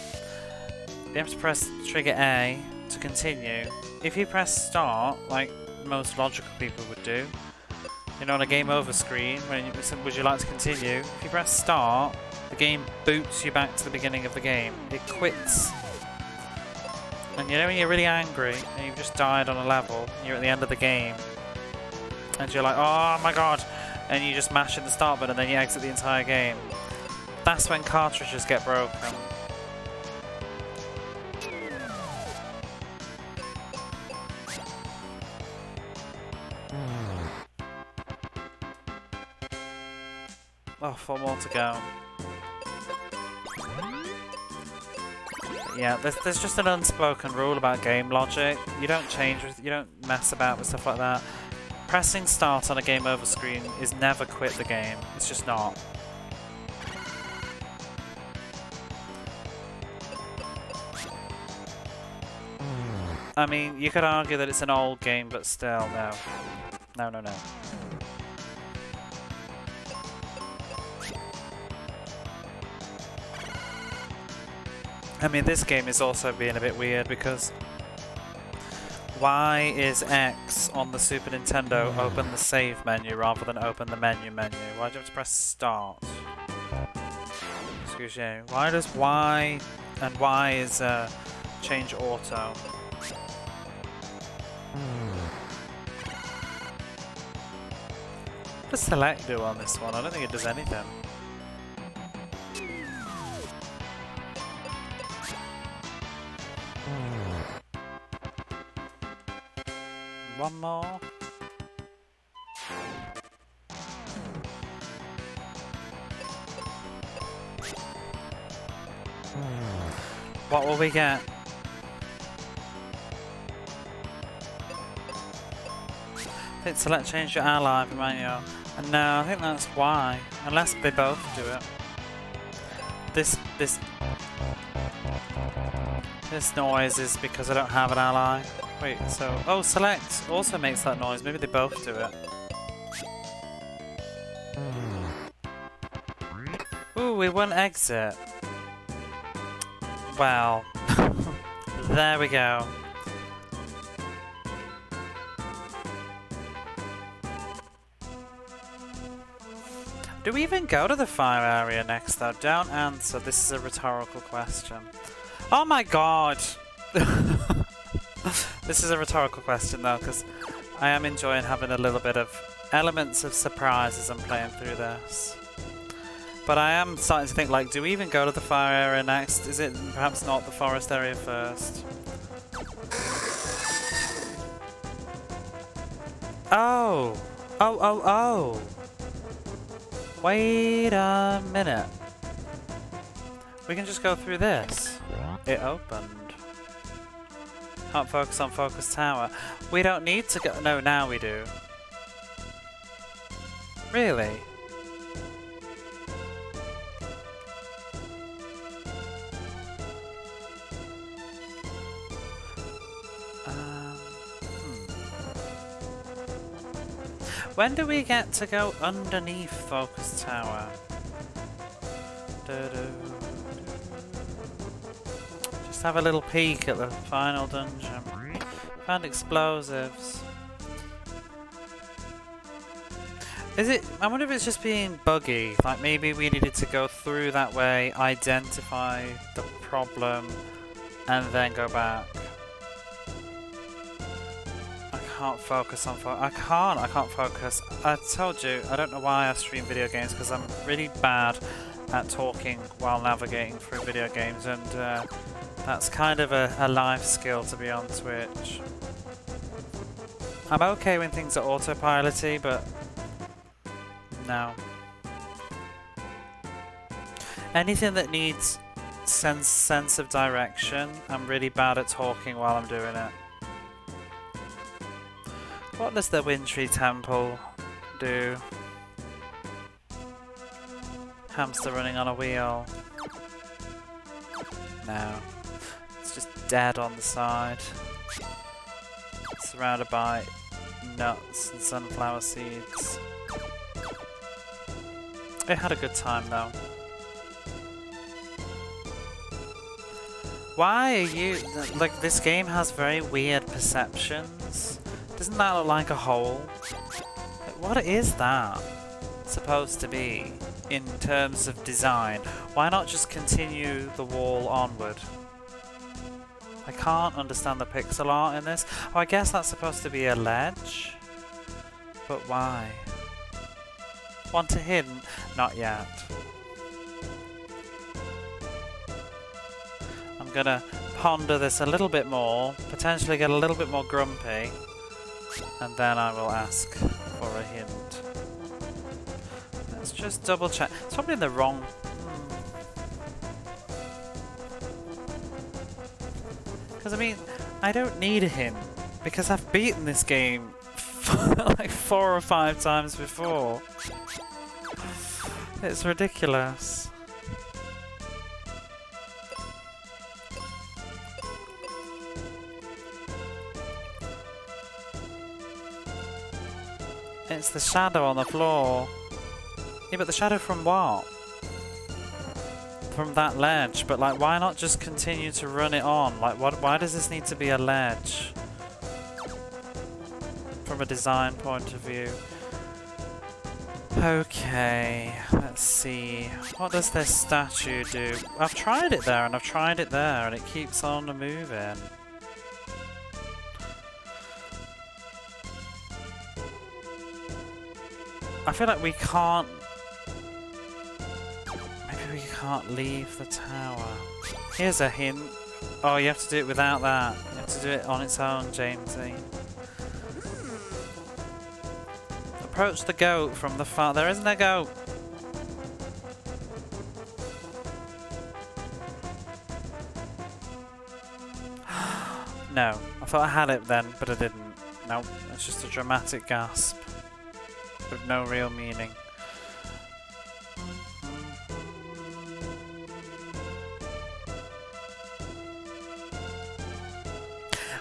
You have to press trigger A to continue. If you press start, like most logical people would do, you know, on a game over screen, when you say, would you like to continue? If you press start, the game boots you back to the beginning of the game. It quits. And you know when you're really angry and you've just died on a level, and you're at the end of the game, and you're like, oh my god, and you just mash in the start button and then you exit the entire game. That's when cartridges get broken. Oh, 4 more to go. Yeah, there's just an unspoken rule about game logic. You don't change with, you don't mess about with stuff like that. Pressing start on a game over screen is never quit the game. It's just not. I mean, you could argue that it's an old game, but still, no. No, no, no. I mean, this game is also being a bit weird because why is X on the Super Nintendo open the save menu rather than open the menu? Why do you have to press start? Excuse me. Why does Y and Y is change auto? What does select do on this one? I don't think it does anything. One more. What will we get? I think select change your ally menu. And no, I think that's why. Unless they both do it. This noise is because I don't have an ally. Wait, so... Oh, select also makes that noise. Maybe they both do it. Ooh, we won exit. Well, there we go. Do we even go to the fire area next though? Don't answer. This is a rhetorical question. Oh my god! This is a rhetorical question though, because I am enjoying having a little bit of elements of surprise as I'm playing through this. But I am starting to think, like, do we even go to the fire area next? Is it perhaps not the forest area first? Oh! Oh! Wait a minute. We can just go through this. It opened. Can't focus on focus tower. We don't need to go. No, now we do. Really? When do we get to go underneath focus tower? Just have a little peek at the final dungeon. Found explosives. Is it? I wonder if it's just being buggy. Like maybe we needed to go through that way, identify the problem, and then go back. I can't focus on I can't focus. I told you, I don't know why I stream video games, because I'm really bad at talking while navigating through video games, and that's kind of a life skill to be on Twitch. I'm okay when things are autopilot-y, but no. Anything that needs sense of direction, I'm really bad at talking while I'm doing it. What does the Wintry Temple do? Hamster running on a wheel. No. It's just dead on the side. Surrounded by nuts and sunflower seeds. It had a good time though. Why are you... Like, this game has very weird perceptions. Doesn't that look like a hole? Like, what is that supposed to be in terms of design? Why not just continue the wall onward? I can't understand the pixel art in this. Oh, I guess that's supposed to be a ledge? But why? Want a hint? Not yet. I'm gonna ponder this a little bit more, potentially get a little bit more grumpy. And then I will ask for a hint. Let's just double check. It's probably in the wrong... Because I mean, I don't need a hint because I've beaten this game like 4 or 5 times before. It's ridiculous. It's the shadow on the floor. Yeah, but the shadow from what? From that ledge, but like why not just continue to run it on? Like why does this need to be a ledge? From a design point of view. Okay, let's see. What does this statue do? I've tried it there and I've tried it there and it keeps on moving. I feel like we can't... Maybe we can't leave the tower. Here's a hint. Oh, you have to do it without that. You have to do it on its own, Jamesy. Approach the goat from the far... There isn't a goat! No. I thought I had it then, but I didn't. Nope. It's just a dramatic gasp. With no real meaning.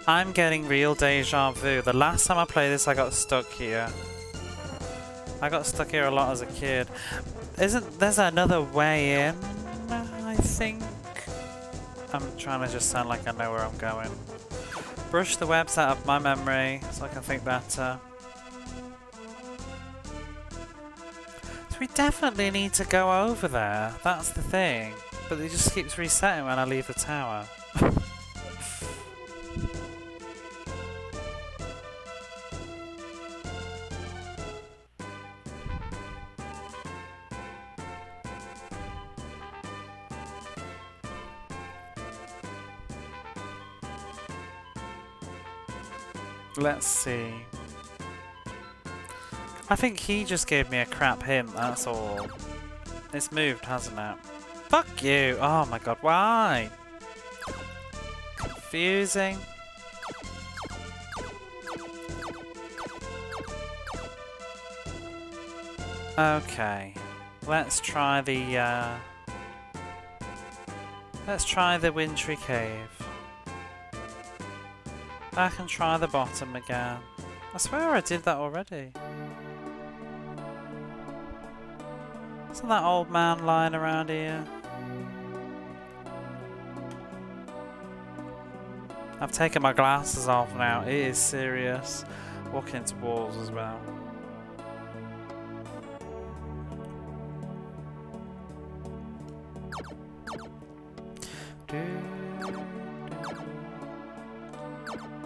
I'm getting real deja vu. The last time I played this I got stuck here. I got stuck here a lot as a kid. There's another way in, I think? I'm trying to just sound like I know where I'm going. Brush the webs out of my memory so I can think better. So we definitely need to go over there. That's the thing. But it just keeps resetting when I leave the tower. Let's see. I think he just gave me a crap hint, that's all. It's moved, hasn't it? Fuck you! Oh my god, why? Confusing. Okay. Let's try the wintry cave. I can try the bottom again. I swear I did that already. Isn't that old man lying around here? I've taken my glasses off now. It is serious. Walking into walls as well.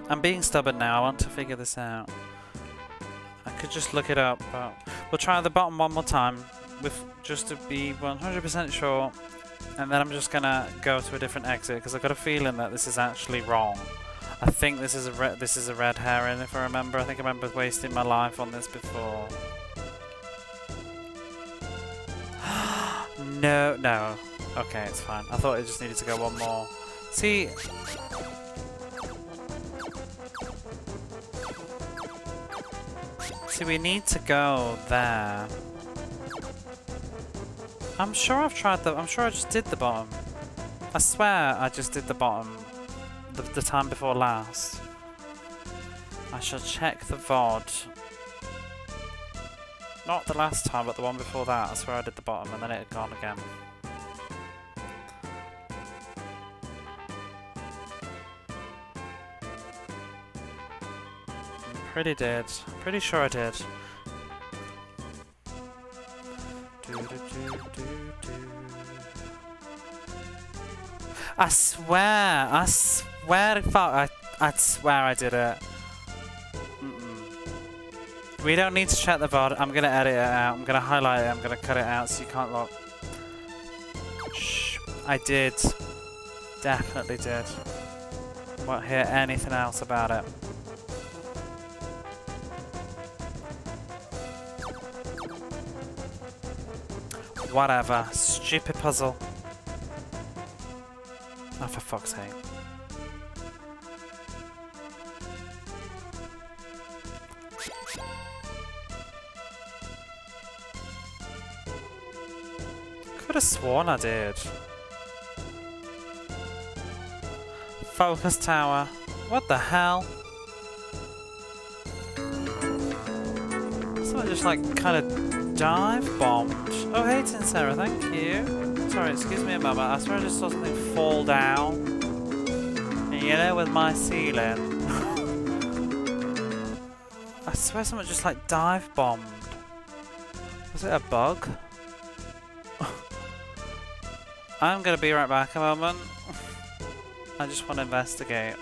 I'm being stubborn now, I want to figure this out. I could just look it up, but we'll try the bottom one more time, with just to be 100% sure, and then I'm just gonna go to a different exit, because I've got a feeling that this is actually wrong. I think this is a red herring, if I remember. I think I remember wasting my life on this before. No. Okay, it's fine. I thought it just needed to go one more. See... See, we need to go there. I'm sure I've tried I'm sure I just did the bottom. I swear I just did the bottom the time before last. I shall check the VOD. Not the last time, but the one before that. I swear I did the bottom and then it had gone again. Pretty sure I did. I swear to fuck, I swear I did it. We don't need to check the VOD. I'm gonna edit it out. I'm gonna highlight it. I'm gonna cut it out so you can't look. Shh. I did. Definitely did. Won't hear anything else about it. Whatever. Stupid puzzle. Oh, for fuck's sake. could have sworn I did. Focus tower. What the hell? Someone just like kind of dive bombed. Oh hey Tin Sarah, thank you. Sorry, excuse me a moment. I swear I just saw something fall down. You know, with my ceiling. I swear someone just like dive bombed. Was it a bug? I'm gonna be right back a moment. I just want to investigate.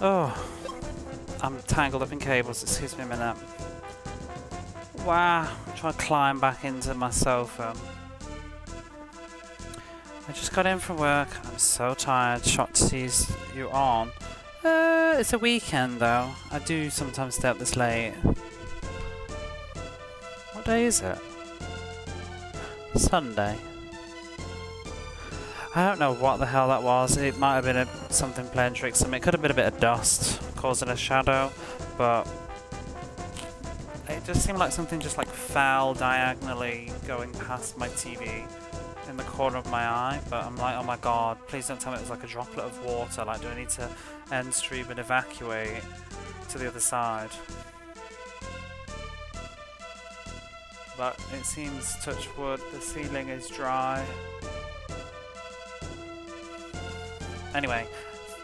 Oh, I'm tangled up in cables, excuse me a minute. Wow, I'm trying to climb back into my sofa. I just got in from work, I'm so tired, shocked to see you on. It's a weekend though, I do sometimes stay up this late. What day is it? Sunday. I don't know what the hell that was. It might have been something playing tricks on me. It could have been a bit of dust causing a shadow, but it just seemed like something just like fell diagonally going past my TV in the corner of my eye. But I'm like, oh my god, please don't tell me it was like a droplet of water. Like, do I need to end stream and evacuate to the other side? But it seems, touch wood, the ceiling is dry. Anyway,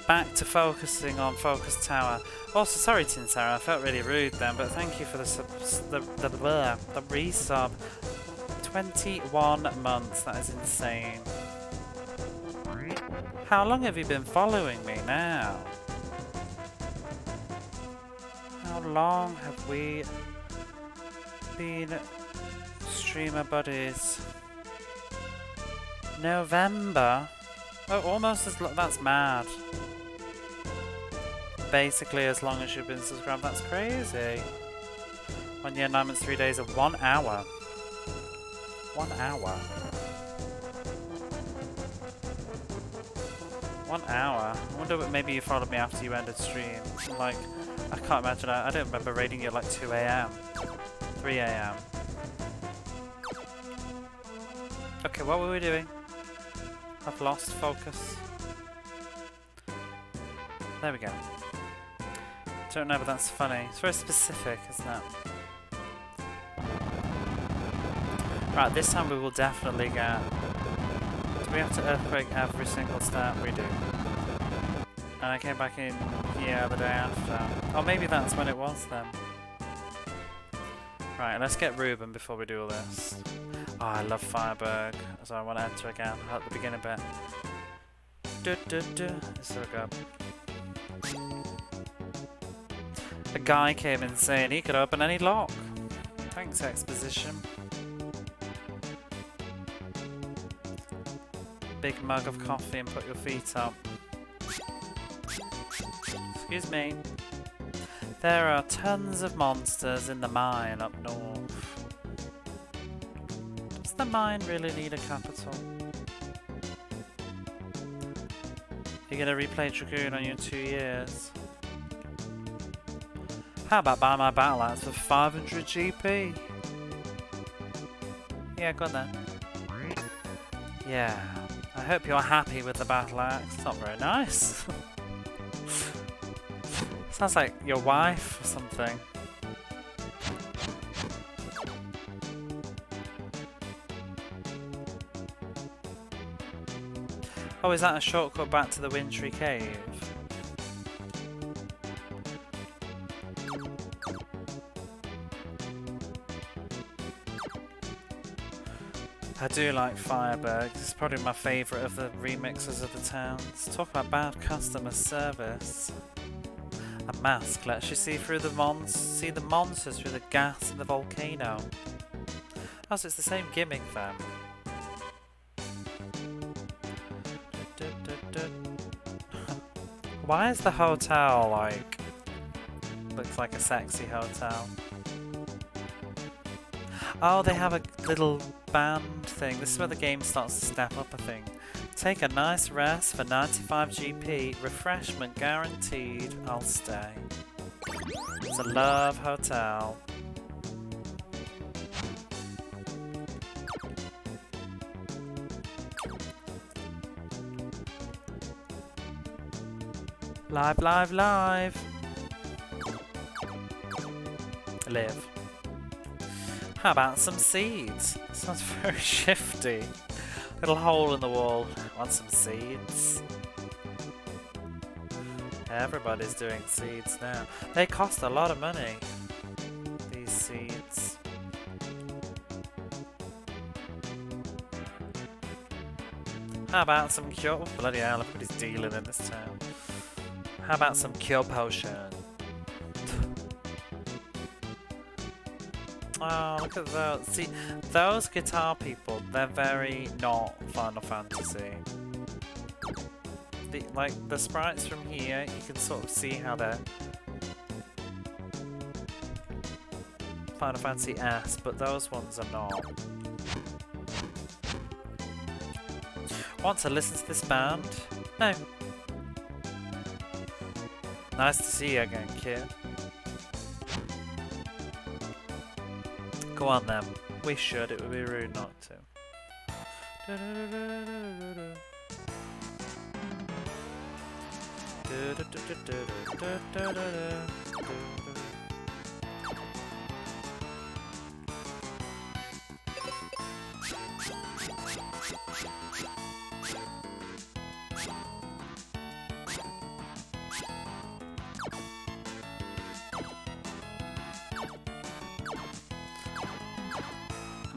back to focusing on Focus Tower. Also, sorry Tin Sarah, I felt really rude then, but thank you for the resub. 21 months, that is insane. How long have you been following me now? How long have we been streamer buddies? November? Oh, almost as that's mad. Basically, as long as you've been subscribed, that's crazy. 1 year, 9 months, 3 days, and 1 hour. 1 hour. 1 hour. I wonder if maybe you followed me after you ended stream. Like, I can't imagine. I don't remember raiding you at like 2 AM. 3 AM. Okay, what were we doing? I've lost focus. There we go. Don't know, but that's funny. It's very specific, isn't it? Right, this time we will definitely get... Do we have to earthquake every single step? We do. And I came back in here the day after. Oh, maybe that's when it was then. Right, let's get Ruben before we do all this. Oh, I love Fireberg, so I want to enter again at the beginning bit. It's so good. A guy came in saying he could open any lock. Thanks, exposition. Big mug of coffee and put your feet up. Excuse me. There are tons of monsters in the mine up north. Does the mine really need a capital? You're gonna replay Dragoon on your 2 years. How about buying my battle axe for 500 GP? Yeah, go on then. Yeah, I hope you're happy with the battle axe. It's not very nice. Sounds like your wife or something. Oh, is that a shortcut back to the Wintry Cave? I do like Firebug. It's probably my favourite of the remixes of the towns. Talk about bad customer service. A mask lets you see through the monsters through the gas in the volcano. Oh, so it's the same gimmick then. Why is the hotel like... looks like a sexy hotel? Oh, they have a little band thing. This is where the game starts to step up, I think. Take a nice rest for 95 GP. Refreshment guaranteed. I'll stay. It's a love hotel. Live, live, live. Live. How about some seeds? Sounds very shifty. Little hole in the wall. Want some seeds? Everybody's doing seeds now. They cost a lot of money, these seeds. How about some cure? Oh, bloody hell, everybody's dealing in this town. How about some cure potion? Oh, look at those. See, those guitar people, they're very not Final Fantasy. Like, the sprites from here, you can sort of see how they're Final Fantasy S, but those ones are not. Want to listen to this band? No. Nice to see you again, kid. Go on then. We should. It would be rude not to.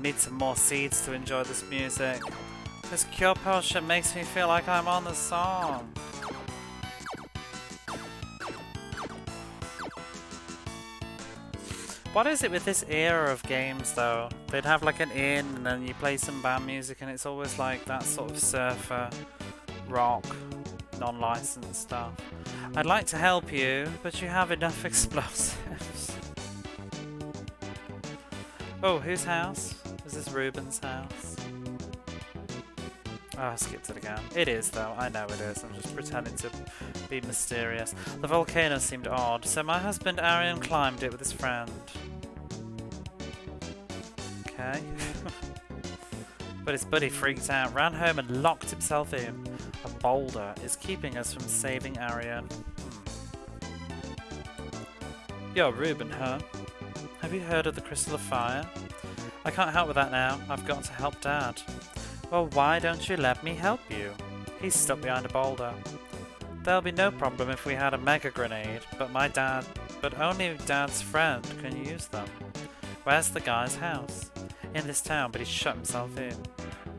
Need some more seeds to enjoy this music. This cure potion makes me feel like I'm on the song. What is it with this era of games though? They'd have like an inn and then you play some band music and it's always like that sort of surfer, rock, non-licensed stuff. I'd like to help you, but you have enough explosives. Oh, whose house? Is this Ruben's house? Oh, I skipped it again. It is though, I know it is. I'm just pretending to be mysterious. The volcano seemed odd, so my husband Arian climbed it with his friend. Okay. But his buddy freaked out, ran home and locked himself in. A boulder is keeping us from saving Arian. You're Ruben, huh? Have you heard of the Crystal of Fire? I can't help with that now. I've got to help Dad. Well, why don't you let me help you? He's stuck behind a boulder. There'll be no problem if we had a mega grenade, but only Dad's friend can use them. Where's the guy's house? In this town, but he's shut himself in.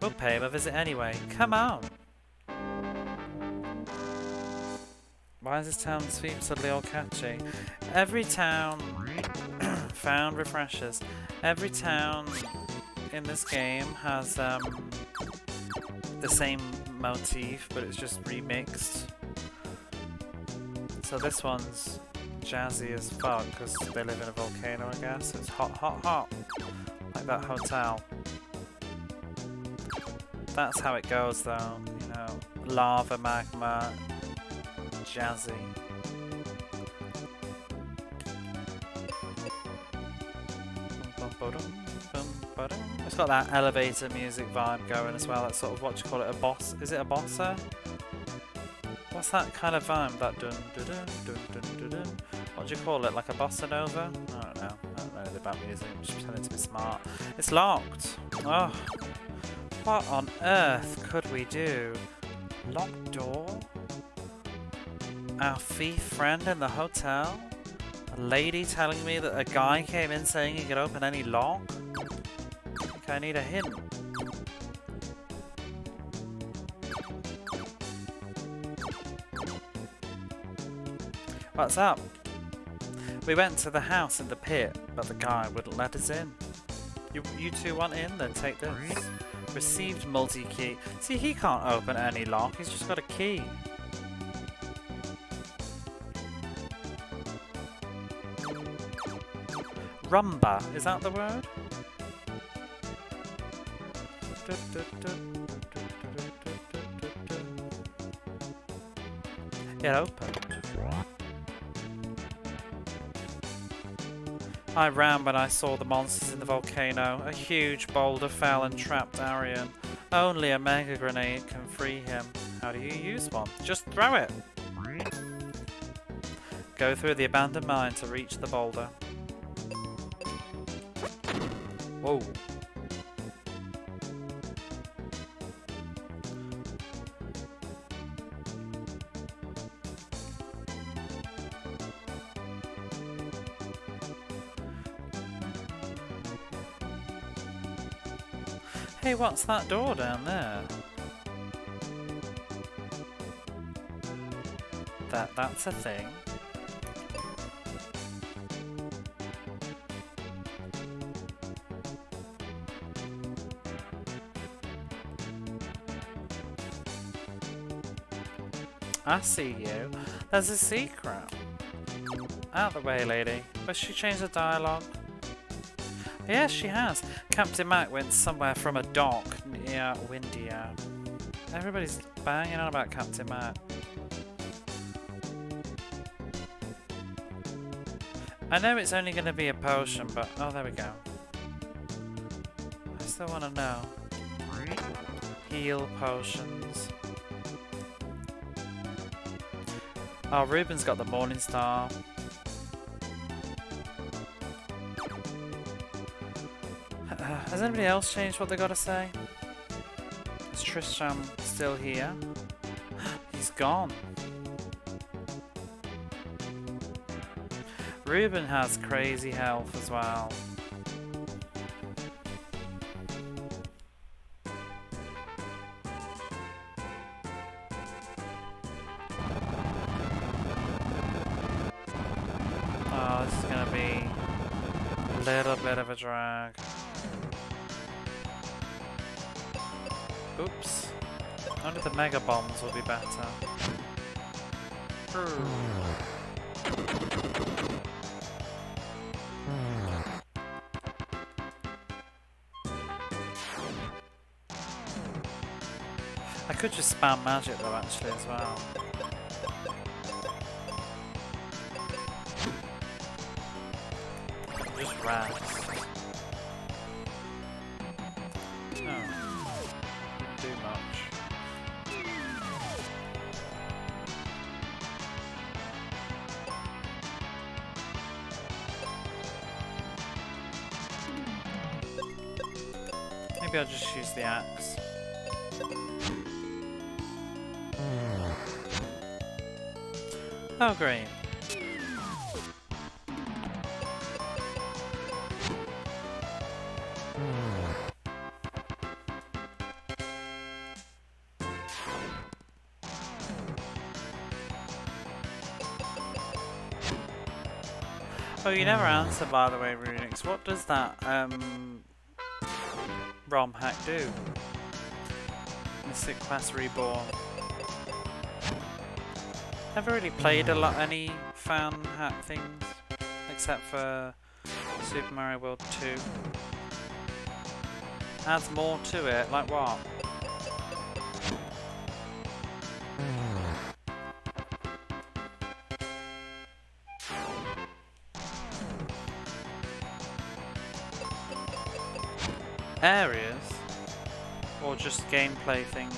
We'll pay him a visit anyway. Come on! Why is this town theme suddenly all catchy? Every town found refreshers. Every town in this game has the same motif, but it's just remixed. So this one's jazzy as fuck because they live in a volcano, I guess. It's hot, hot, hot, like that hotel. That's how it goes, though. You know, lava, magma, jazzy. It's got that elevator music vibe going as well. That's sort of what you call it, a boss. Is it a bossa? What's that kind of vibe? That dun dun dun dun dun dun dun. What do you call it? Like a bossa nova? I don't know. I don't know anything about music. I'm just pretending to be smart. It's locked. Oh, what on earth could we do? Locked door? Our thief friend in the hotel? A lady telling me that a guy came in saying he could open any lock? I think I need a hint. What's up? We went to the house in the pit, but the guy wouldn't let us in. You two want in? Then take this. Received multi-key. See, he can't open any lock. He's just got a key. Rumba. Is that the word? It opened. I ran when I saw the monsters in the volcano. A huge boulder fell and trapped Arian. Only a mega grenade can free him. How do you use one? Just throw it! Go through the abandoned mine to reach the boulder. Whoa. Hey, what's that door down there? That's a thing. I see you. There's a secret. Out the way, lady. But she changed the dialogue. Yes, she has. Captain Mac went somewhere from a dock near Windia. Everybody's banging on about Captain Mac. I know it's only going to be a potion, but... Oh, there we go. I still want to know. Heal potions. Oh, Ruben's got the Morning Star. Has anybody else changed what they gotta say? Is Tristram still here? He's gone. Ruben has crazy health as well. Oh, this is gonna be a little bit of a drag. Oops. Only the mega bombs will be better. I could just spam magic though actually as well. Just rats. Do much. Maybe I'll just use the axe. Oh, great. Oh, you never answered, by the way, Runix. What does that ROM hack do? Mystic Quest Reborn. Never really played any fan hack things, except for Super Mario World 2. Adds more to it, like what? Areas? Or just gameplay things?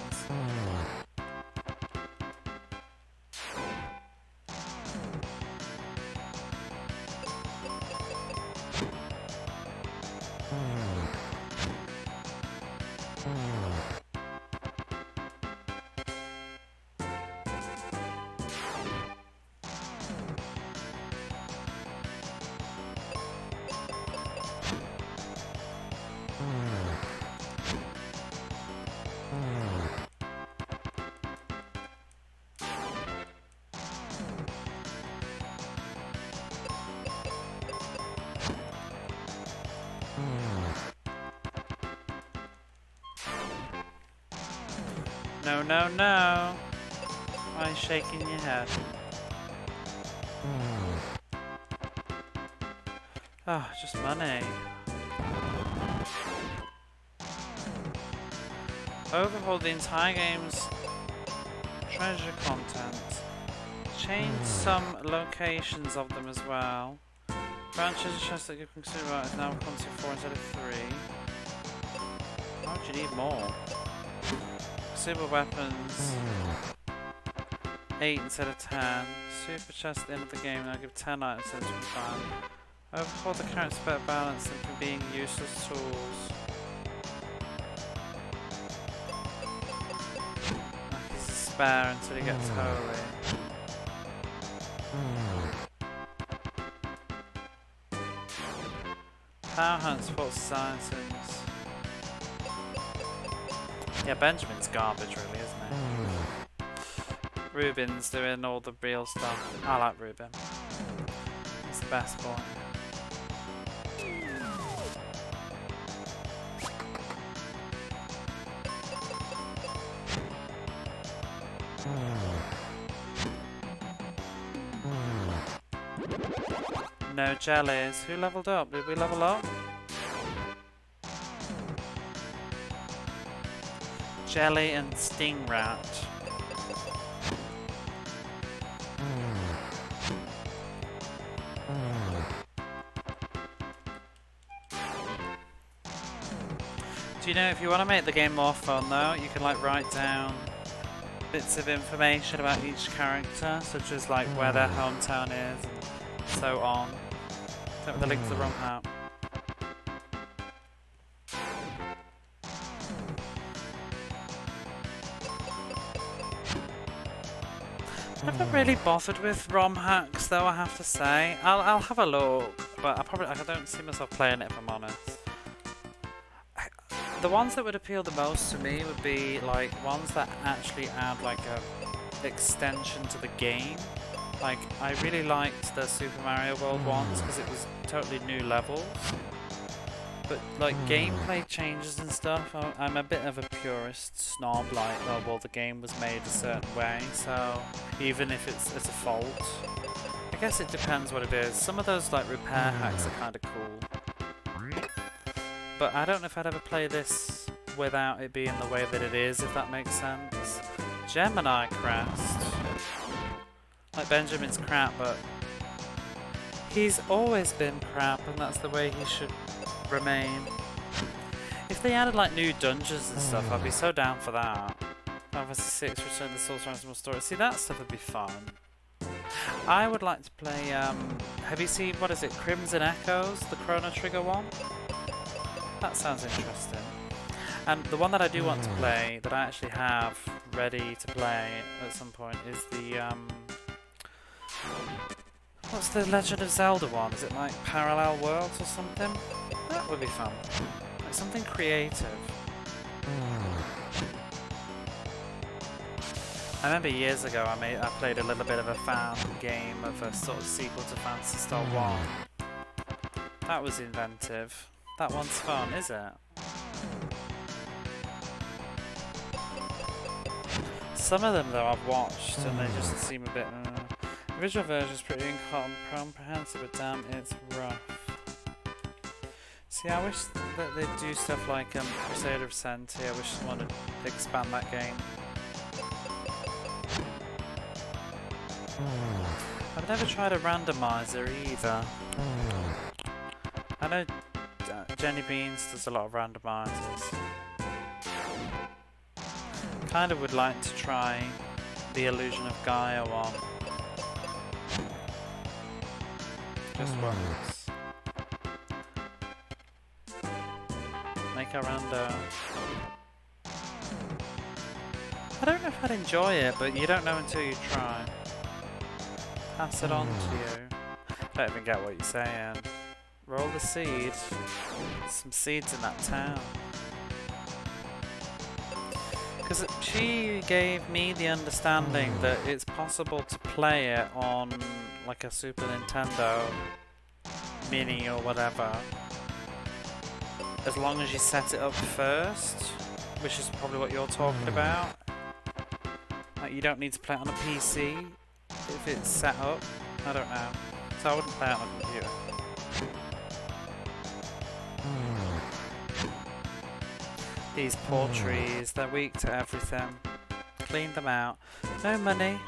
No, no, no. Why are you shaking your head? Oh, just money. Overhaul the entire game's treasure content. Change some locations of them as well. Grant treasure chests that you can consume about is now come to 4 instead of 3. Why would you need more? Super weapons. 8 instead of 10. Super chest at the end of the game now give 10 items instead of 25. Overhaul the character's better balance than from being useless tools. Like he's a spare until he gets holy. Power Hunt supports sciences. Yeah, Benjamin's garbage really, isn't it? Ruben's doing all the real stuff. I like Ruben. He's the best boy. No jellies. Who leveled up? Did we level up? Jelly and Sting Rat. Do you know, if you want to make the game more fun though, you can like write down bits of information about each character, such as like where their hometown is and so on. Don't the link to the ROM hack. I've never really bothered with ROM hacks though, I have to say. I'll have a look, but I don't see myself playing it if I'm honest. The ones that would appeal the most to me would be like ones that actually add like a extension to the game. Like I really liked the Super Mario World ones because it was totally new levels. But like gameplay changes and stuff, I'm a bit of a purist snob, like, oh well the game was made a certain way, so even if it's a fault. I guess it depends what it is. Some of those like repair hacks are kind of cool. But I don't know if I'd ever play this without it being the way that it is, if that makes sense. Gemini Crest. Like Benjamin's crap, but he's always been crap and that's the way he should remain. If they added like new dungeons and stuff, I'd be so down for that. Odyssey 6, Return to the Source Ransom Story. See, that stuff would be fun. I would like to play, have you seen, what is it, Crimson Echoes, the Chrono Trigger one? That sounds interesting. And the one that I do want to play, that I actually have ready to play at some point, is the, what's the Legend of Zelda one? Is it like Parallel Worlds or something? That would be fun. Like something creative. I remember years ago I played a little bit of a fan game of a sort of sequel to Phantasy Star 1. That was inventive. That one's fun, is it? Some of them though I've watched and they just seem a bit... The original version is pretty incomprehensible, but damn, it's rough. See, I wish that they'd do stuff like Crusader of Senti. I wish someone would expand that game. I've never tried a randomizer either. I know Jenny Beans does a lot of randomizers. Kind of would like to try the Illusion of Gaia one. Just once. Make a rando. I don't know if I'd enjoy it, but you don't know until you try. Pass it on to you. Don't even get what you're saying. Roll the seed. There's some seeds in that town. Because she gave me the understanding that it's possible to play it on like a Super Nintendo Mini or whatever, as long as you set it up first, which is probably what you're talking about. Like, you don't need to play it on a PC if it's set up. I don't know. So I wouldn't play it on a computer. These poor trees, they're weak to everything. Clean them out. No money.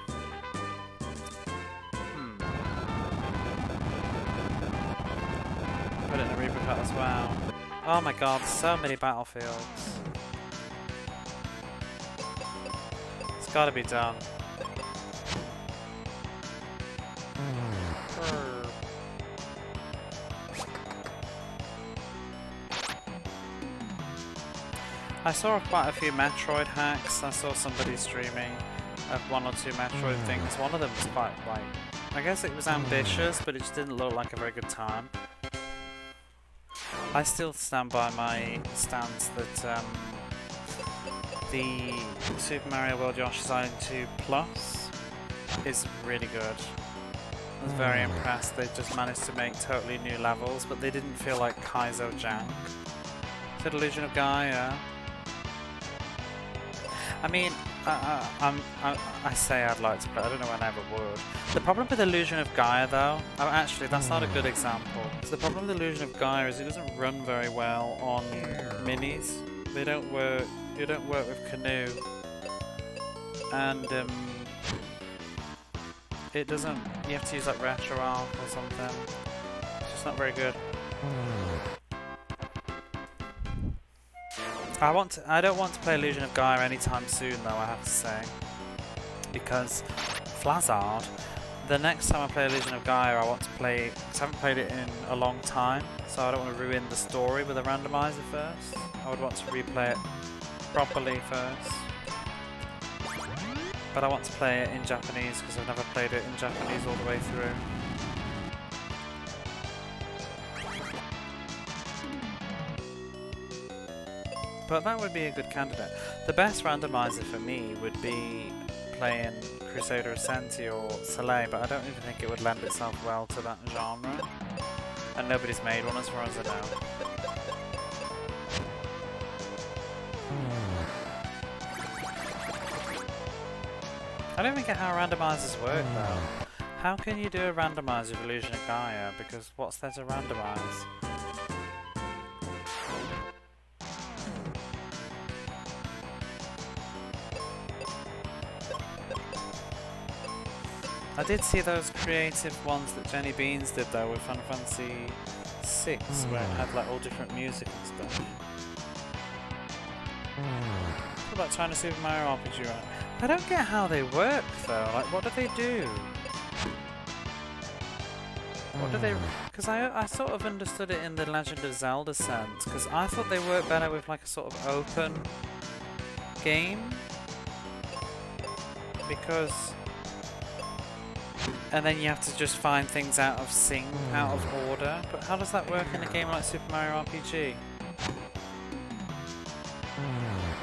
Put it in a reboot as well. Oh my god, so many battlefields. It's gotta be done. I saw quite a few Metroid hacks. I saw somebody streaming of 1 or 2 Metroid things. One of them was quite, like, I guess it was ambitious, but it just didn't look like a very good time. I still stand by my stance that the Super Mario World Yoshi's Island 2 Plus is really good. I was very impressed. They just managed to make totally new levels, but they didn't feel like Kaizo jank. Said Illusion of Gaia. I mean, I say I'd like to play. I don't know when I ever would. The problem with Illusion of Gaia, though, actually, that's not a good example. So the problem with Illusion of Gaia is it doesn't run very well on minis. They don't work. You don't work with Canoe, and it doesn't. You have to use like RetroArch or something. It's just not very good. I don't want to play Illusion of Gaia anytime soon, though, I have to say, because Flazard, the next time I play Illusion of Gaia, I want to play, because I haven't played it in a long time, so I don't want to ruin the story with a randomizer first. I would want to replay it properly first, but I want to play it in Japanese because I've never played it in Japanese all the way through. But that would be a good candidate. The best randomizer for me would be playing Crusader Ascenti or Soleil, but I don't even think it would lend itself well to that genre. And nobody's made one as far as I know. I don't even get how randomizers work though. How can you do a randomizer of Illusion of Gaia? Because what's there to randomize? I did see those creative ones that Jenny Beans did though with Final Fantasy VI, where it had like all different music and stuff. What about China Super Mario RPG, right? I don't get how they work though, like what do they do? What do they... Because I sort of understood it in the Legend of Zelda sense, because I thought they worked better with like a sort of open game, because... And then you have to just find things out of sync, out of order. But how does that work in a game like Super Mario RPG?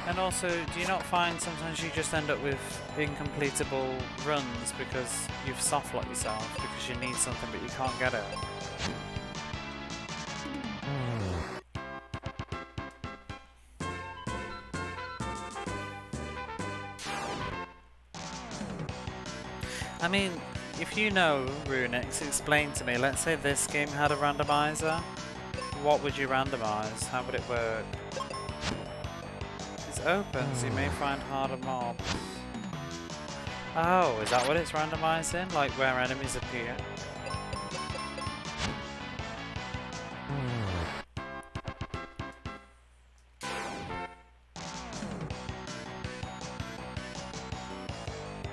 And also, do you not find sometimes you just end up with incompletable runs because you've softlocked yourself because you need something but you can't get it? I mean, if you know Runix, explain to me, let's say this game had a randomizer, what would you randomize? How would it work? It's open, so you may find harder mobs. Oh, is that what it's randomizing? Like where enemies appear?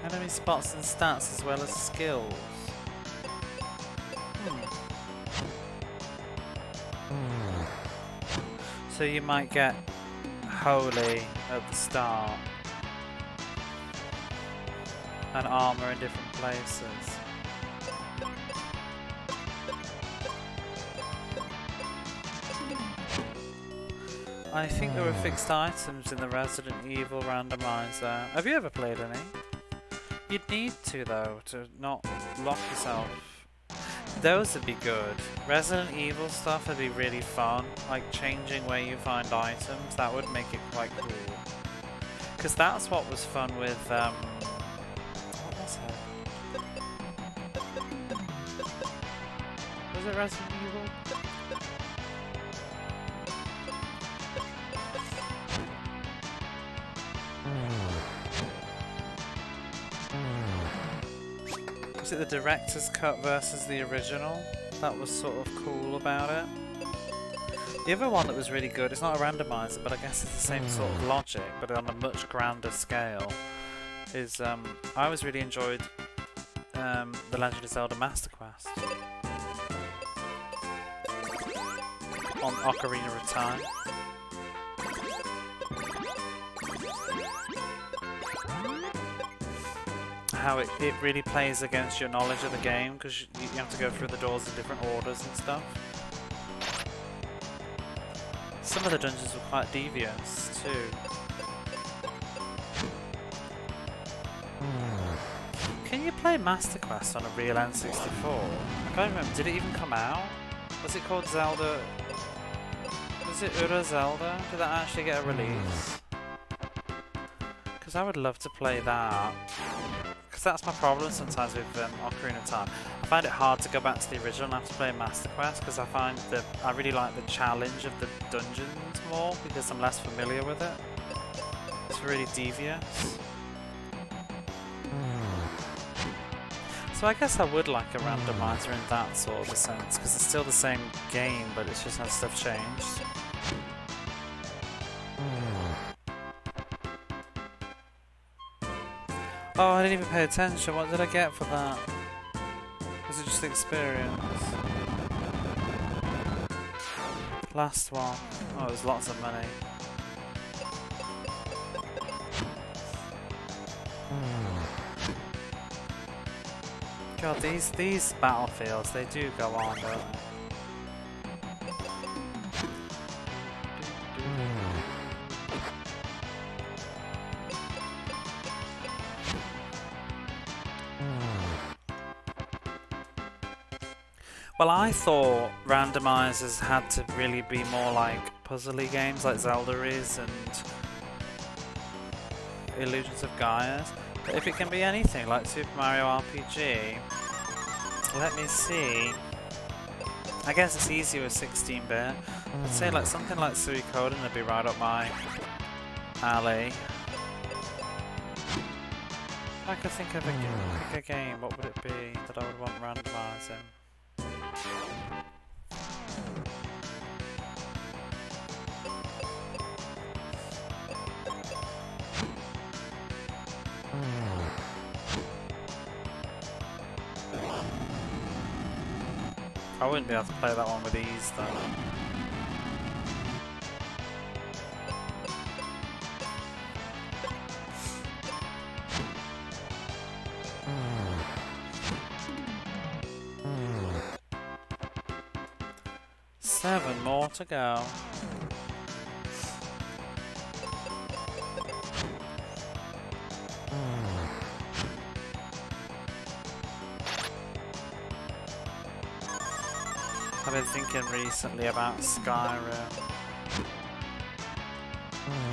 Enemy spots and stats as well as skills. So you might get holy at the start and armor in different places. I think there were fixed items in the Resident Evil randomizer. Have you ever played any? You'd need to though, to not lock yourself. Those would be good. Resident Evil stuff would be really fun, like changing where you find items, that would make it quite cool. Because that's what was fun with, what was it? Was it Resident Evil? Was it the director's cut versus the original? That was sort of cool about it. The other one that was really good, it's not a randomizer, but I guess it's the same sort of logic, but on a much grander scale, is I always really enjoyed The Legend of Zelda Master Quest on Ocarina of Time. How it really plays against your knowledge of the game, because you have to go through the doors in different orders and stuff. Some of the dungeons were quite devious too. Can you play Master Quest on a real N64? I can't remember, did it even come out? Was it called Zelda? Was it Ura Zelda? Did that actually get a release? Because I would love to play that. Because that's my problem sometimes with Ocarina of Time. I find it hard to go back to the original and have to play Master Quest, because I find that I really like the challenge of the dungeons more, because I'm less familiar with it. It's really devious. So I guess I would like a randomizer in that sort of a sense, because it's still the same game, but it's just how stuff changed. Oh, I didn't even pay attention. What did I get for that? Was it just the experience? Last one. Oh, it was lots of money. God, these battlefields, they do go on, don't they? Well, I thought randomizers had to really be more like puzzly games like Zelda is and Illusions of Gaia's. But if it can be anything like Super Mario RPG, let me see. I guess it's easier with 16-bit. I'd say like something like Suikoden would be right up my alley. If I could think of a game, what would it be that I would want randomizing? I wouldn't be able to play that one with ease though. Seven more to go. I've been thinking recently about Skyrim.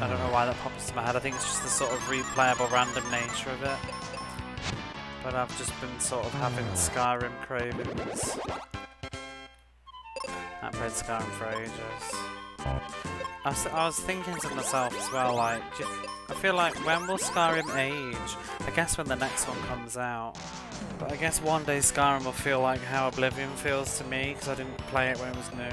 I don't know why that pops into my head. I think it's just the sort of replayable random nature of it. But I've just been sort of having Skyrim cravings. I haven't played Skyrim for ages. I was thinking to myself as well, like, I feel like when will Skyrim age? I guess when the next one comes out. But I guess one day Skyrim will feel like how Oblivion feels to me, because I didn't play it when it was new.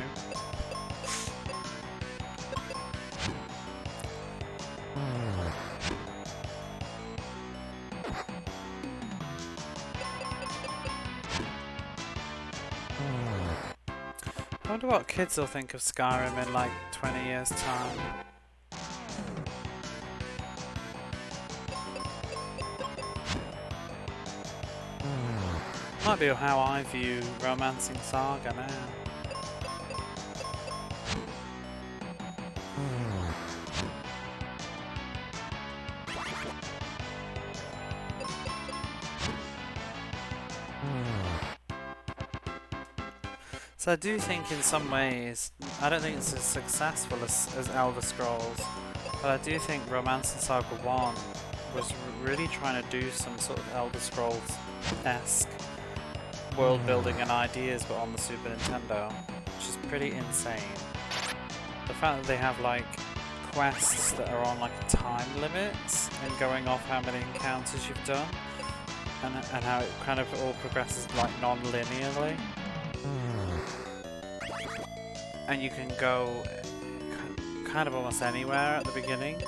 I wonder what kids will think of Skyrim in like 20 years' time. Might be how I view Romancing Saga now. So I do think in some ways, I don't think it's as successful as Elder Scrolls, but I do think Romancing Saga 1 was really trying to do some sort of Elder Scrolls-esque world building and ideas, but on the Super Nintendo, which is pretty insane. The fact that they have like quests that are on like time limits and going off how many encounters you've done, and how it kind of all progresses like non-linearly. And you can go kind of almost anywhere at the beginning.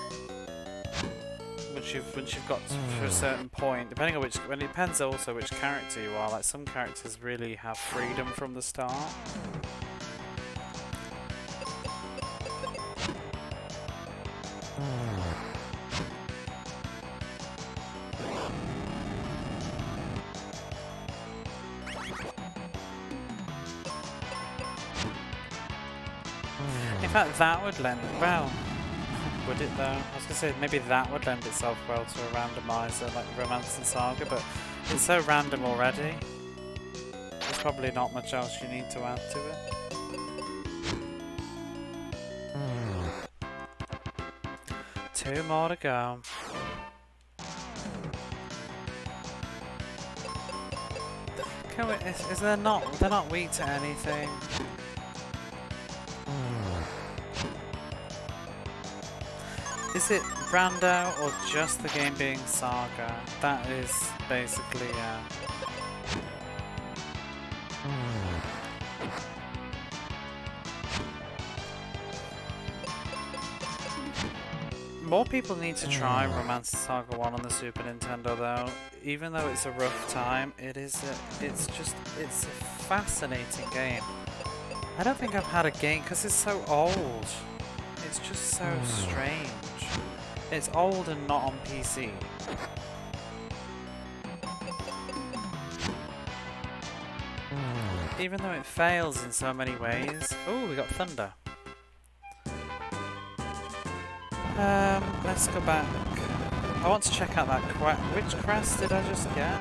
Once you've got to a certain point, depending on which, it depends also which character you are. Like some characters really have freedom from the start. In fact, that would lend well. Would it though? I was gonna say maybe that would lend itself well to a randomizer like Romancing Saga, but it's so random already. There's probably not much else you need to add to it. Two more to go. Can we, is there not? They're not weak to anything. Is it Brando or just the game being Saga? That is basically, More people need to try Romancing Saga 1 on the Super Nintendo though. Even though it's a rough time, it's a fascinating game. I don't think I've had a game, because it's so old. It's just so strange. It's old and not on PC. Even though it fails in so many ways. Oh, we got thunder. Let's go back. I want to check out that quest. Which crest did I just get?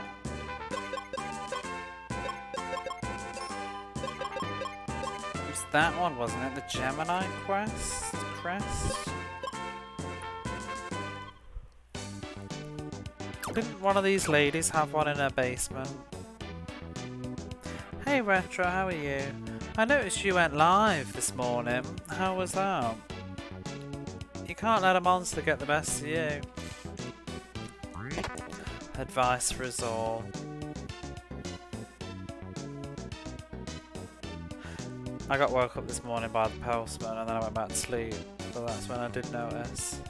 It was that one, wasn't it? The Gemini crest? Didn't one of these ladies have one in her basement? Hey Retro, how are you? I noticed you went live this morning. How was that? You can't let a monster get the best of you. Advice for us all. I got woke up this morning by the postman and then I went back to sleep. So that's when I did notice.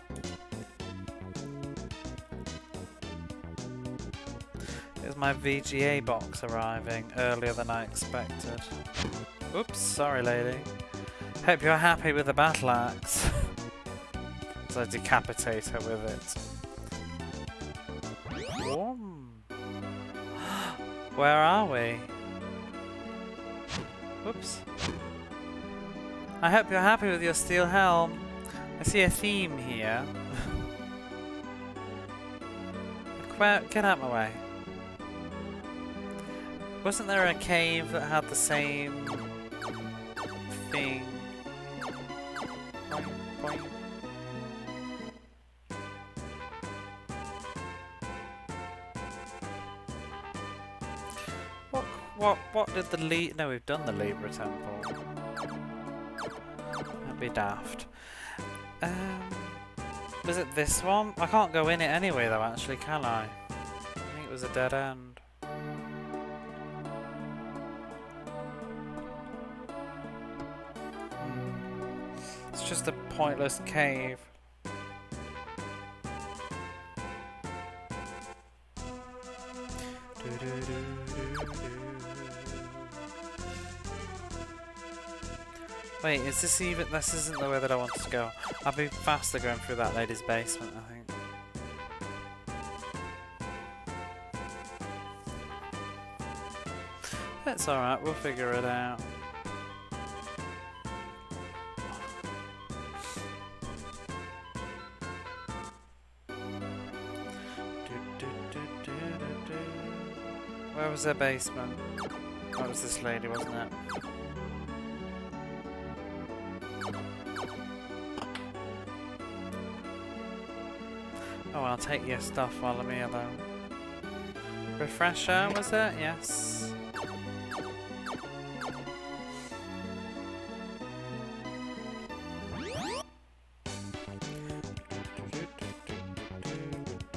It was my VGA box arriving earlier than I expected. Oops, sorry lady. Hope you're happy with the battle axe. So I decapitate her with it. Where are we? Whoops. I hope you're happy with your steel helm. I see a theme here. Get out of my way. Wasn't there a cave that had the same thing? Boing, boing. What did the No, we've done the Libra Temple. That'd be daft. Was it this one? I can't go in it anyway though, actually, can I? I think it was a dead end. It's just a pointless cave. Wait, is this even... This isn't the way that I wanted to go. I'll be faster going through that lady's basement, I think. It's alright, we'll figure it out. Where was their basement? That was this lady, wasn't it? Oh, I'll take your stuff while I'm here though. Refresher, was it? Yes.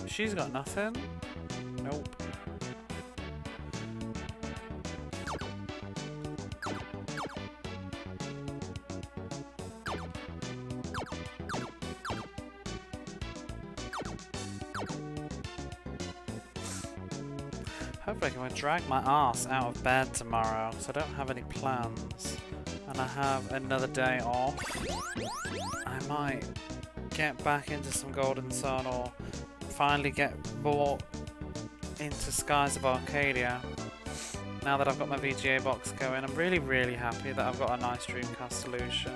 She's got nothing. Nope. Hopefully I can drag my ass out of bed tomorrow, because I don't have any plans. And I have another day off. I might get back into some Golden Sun or finally get bought into Skies of Arcadia. Now that I've got my VGA box going, I'm really, really happy that I've got a nice Dreamcast solution.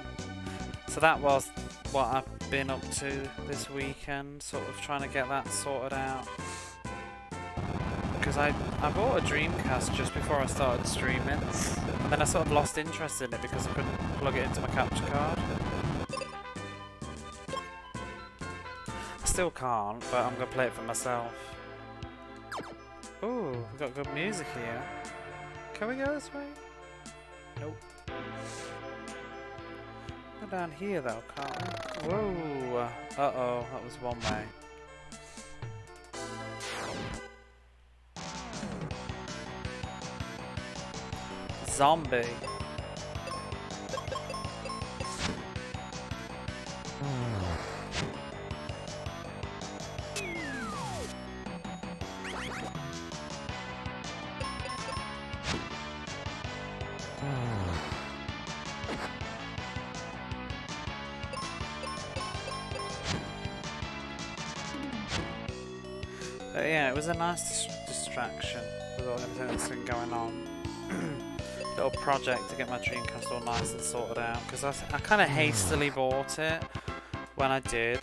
So that was what I've been up to this weekend, sort of trying to get that sorted out. Because I bought a Dreamcast just before I started streaming, and then I sort of lost interest in it because I couldn't plug it into my capture card. I still can't, but I'm going to play it for myself. Ooh, we've got good music here. Can we go this way? Nope. Go down here though, can't we? Whoa! Uh-oh, that was one way. Zombie. But yeah, it was a nice distraction with all everything that's been going on. Little project to get my Dreamcast all nice and sorted out, because I kind of hastily bought it when I did,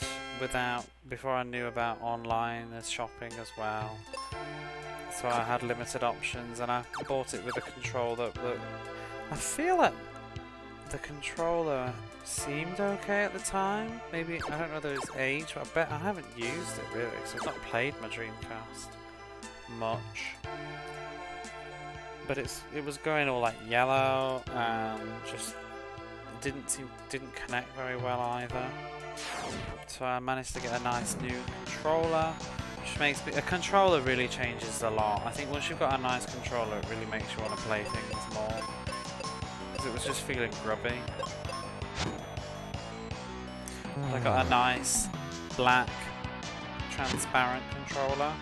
before I knew about online shopping as well. So I had limited options, and I bought it with a controller that I feel like the controller seemed okay at the time. Maybe, I don't know whether it's age, but I bet I haven't used it really, because I've not played my Dreamcast much. But it was going all like yellow and just didn't connect very well either. So I managed to get a nice new controller, which makes a controller really changes a lot. I think once you've got a nice controller, it really makes you want to play things more. Because it was just feeling grubby. I got a nice black transparent controller.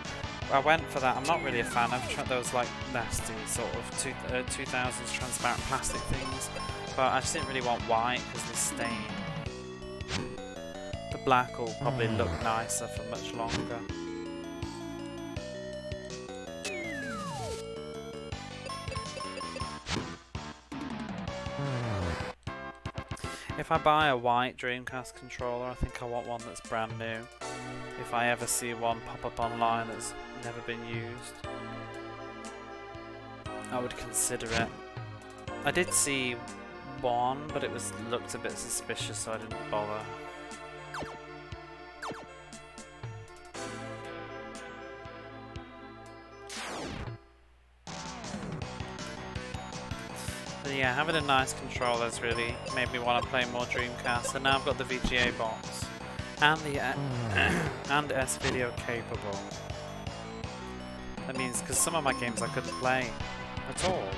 I went for that. I'm not really a fan of those like nasty sort of 2000s transparent plastic things, but I just didn't really want white because the stain. The black will probably look nicer for much longer. If I buy a white Dreamcast controller, I think I want one that's brand new. If I ever see one pop up online that's never been used, I would consider it. I did see one, but it looked a bit suspicious, so I didn't bother. But yeah, having a nice controller has really made me want to play more Dreamcast, and now I've got the VGA box and the and S-Video capable. That means because some of my games I couldn't play at all.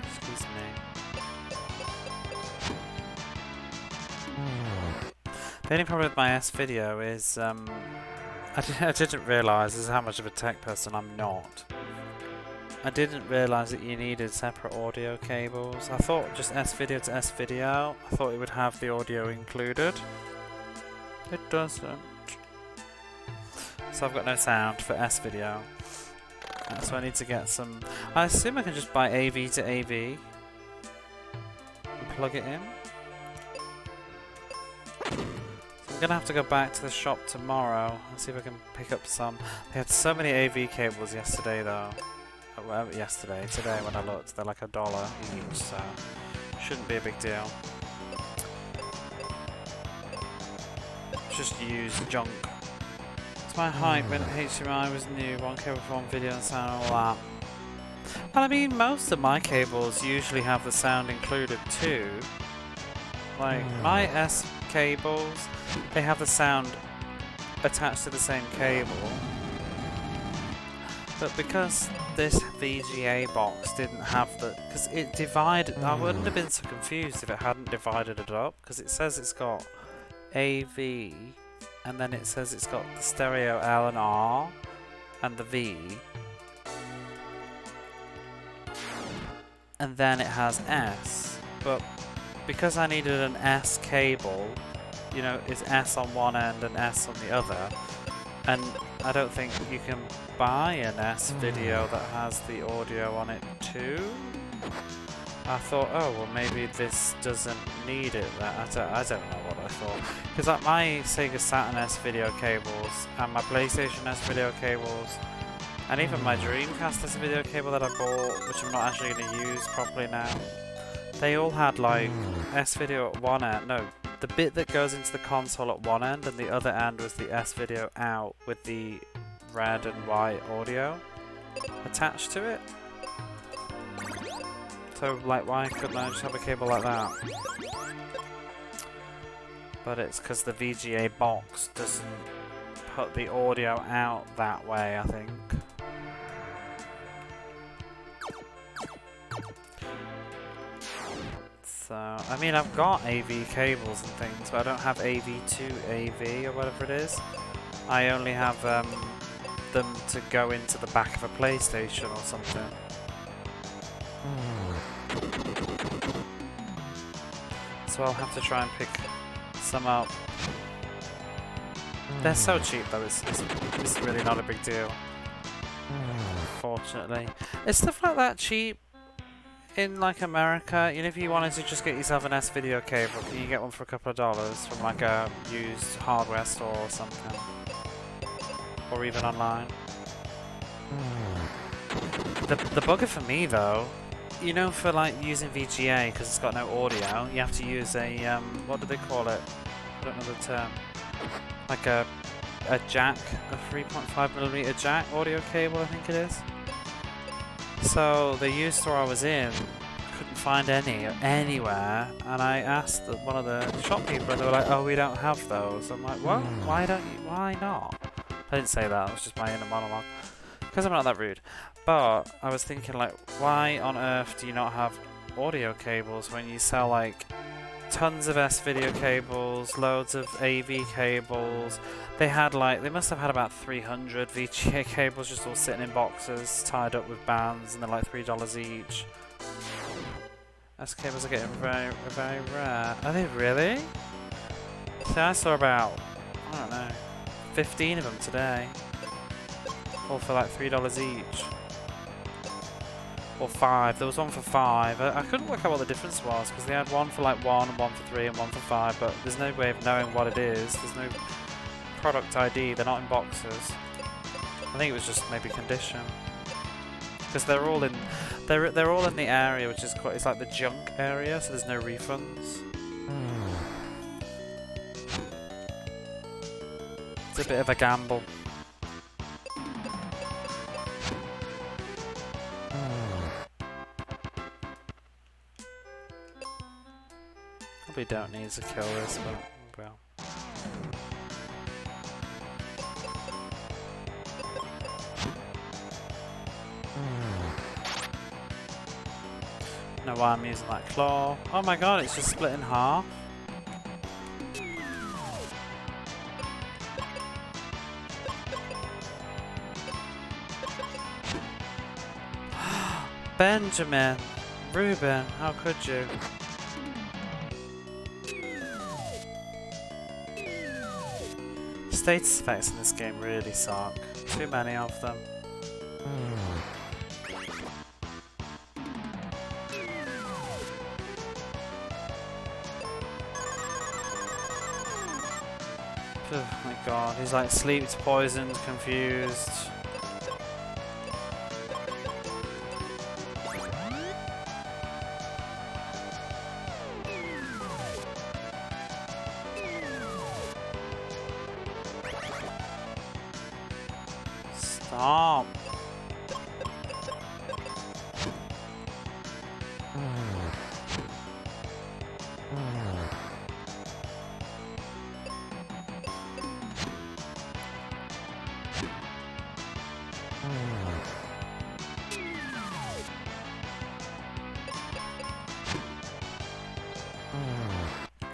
Excuse me. The only problem with my S-Video is I didn't realise how much of a tech person I'm not. I didn't realise that you needed separate audio cables. I thought just S-video to S-video. I thought it would have the audio included. It doesn't. So I've got no sound for S-video. So I need to get some... I assume I can just buy AV to AV and plug it in. I'm gonna have to go back to the shop tomorrow and see if I can pick up some. They had so many AV cables yesterday though. Well, today when I looked, they're like $1 each, so shouldn't be a big deal. Just use junk. It's my height when HDMI was new, one cable for one video and sound and all that. Well, I mean, most of my cables usually have the sound included too. Like, my S cables, they have the sound attached to the same cable. But because this VGA box didn't have the... Because it divided... I wouldn't have been so confused if it hadn't divided it up. Because it says it's got AV, and then it says it's got the stereo L and R, and the V. And then it has S. But because I needed an S cable, you know, it's S on one end and S on the other. And I don't think you can buy an S video that has the audio on it too. I thought, oh well, maybe this doesn't need it. I don't know what I thought. Because like my Sega Saturn S video cables and my PlayStation S video cables, and even my Dreamcast S video cable that I bought, which I'm not actually going to use properly now, they all had like S video at one end. No, the bit that goes into the console at one end, and the other end was the S video out with the red and white audio attached to it. So like, why couldn't I just have a cable like that? But it's because the VGA box doesn't put the audio out that way, I think. So, I mean, I've got AV cables and things, but I don't have AV to AV or whatever it is. I only have them to go into the back of a PlayStation or something. So I'll have to try and pick some up. They're so cheap though, it's really not a big deal. Fortunately. Is stuff like that cheap in like America? You know, if you wanted to just get yourself an S video cable, can you get one for a couple of dollars from like a used hardware store or something? Or even online? The bugger for me though, you know, for like using VGA, because it's got no audio, you have to use a, what do they call it? I don't know the term. Like a jack, a 3.5mm jack audio cable, I think it is. So the used store I was in, couldn't find any anywhere, and I asked one of the shop people, and they were like, "Oh, we don't have those." I'm like, "What? Why don't you? Why not?" I didn't say that. It was just my inner monologue. Because I'm not that rude. But I was thinking, like, why on earth do you not have audio cables when you sell like tons of S video cables, loads of AV cables? They had like, they must have had about 300 VGA cables just all sitting in boxes, tied up with bands, and they're like $3 each. S cables are getting very, very rare. Are they really? See, I saw about, I don't know, 15 of them today. All for like $3 each. Or 5. There was one for 5. I couldn't work out what the difference was, because they had one for like 1, and one for 3, and one for 5, but there's no way of knowing what it is. There's no product ID, they're not in boxes. I think it was just maybe condition. Because they're all in the area, which is quite, it's like the junk area, so there's no refunds. It's a bit of a gamble. Probably don't need to kill this, but well. Know why I'm using that claw. Oh my god, it's just split in half. Benjamin! Ruben, how could you? Status effects in this game really suck. Too many of them. Oh my god, he's like sleep's poisoned, confused. Stop.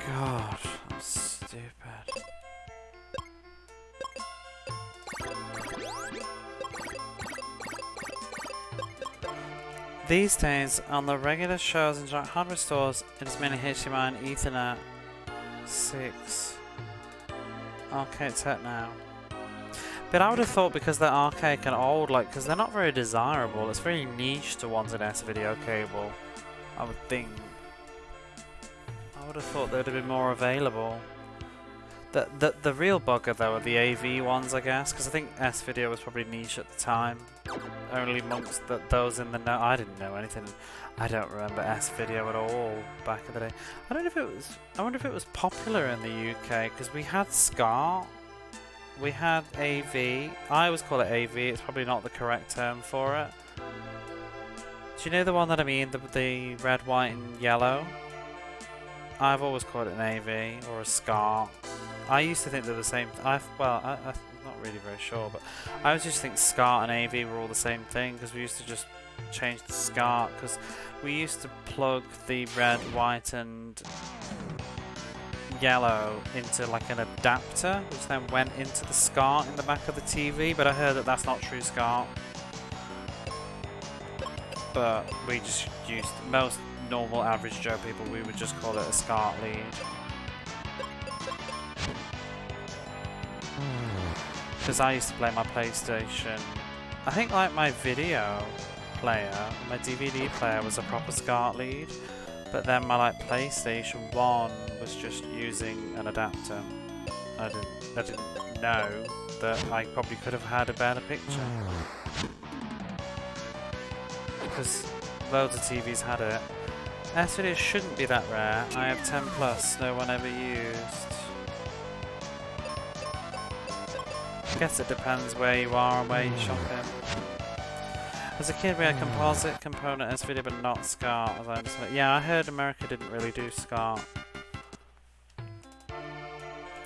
God, that's stupid. These days, on the regular shows in giant hardware stores, it is mainly HDMI and Ethernet 6 arcade set now. But I would have thought because they're archaic and old, like, because they're not very desirable, it's very niche to want an S-video cable, I would think. I would have thought they'd have been more available. The real bugger though are the AV ones, I guess, because I think S-video was probably niche at the time. Only amongst those in the know. I didn't know anything. I don't remember S-video at all back in the day. I don't know if it was. I wonder if it was popular in the UK because we had SCART, we had AV. I always call it AV. It's probably not the correct term for it. Do you know the one that I mean? The red, white, and yellow. I've always called it an AV or a SCART. I used to think they're the same. I'm not really very sure, but I just think SCART and AV were all the same thing because we used to just change the SCART because we used to plug the red, white, and yellow into like an adapter, which then went into the SCART in the back of the TV. But I heard that that's not true SCART. But we just used most normal average Joe people. We would just call it a SCART lead. Because I used to play my PlayStation. I think like my video player, my DVD player was a proper SCART lead, but then my like PlayStation 1 was just using an adapter. I didn't know that I probably could have had a better picture. Because loads of TVs had it. S-video shouldn't be that rare. I have 10 plus, no one ever used. I guess it depends where you are and where you're shopping. As a kid we had composite component S-video but not SCART, as I understand. Yeah, I heard America didn't really do SCART.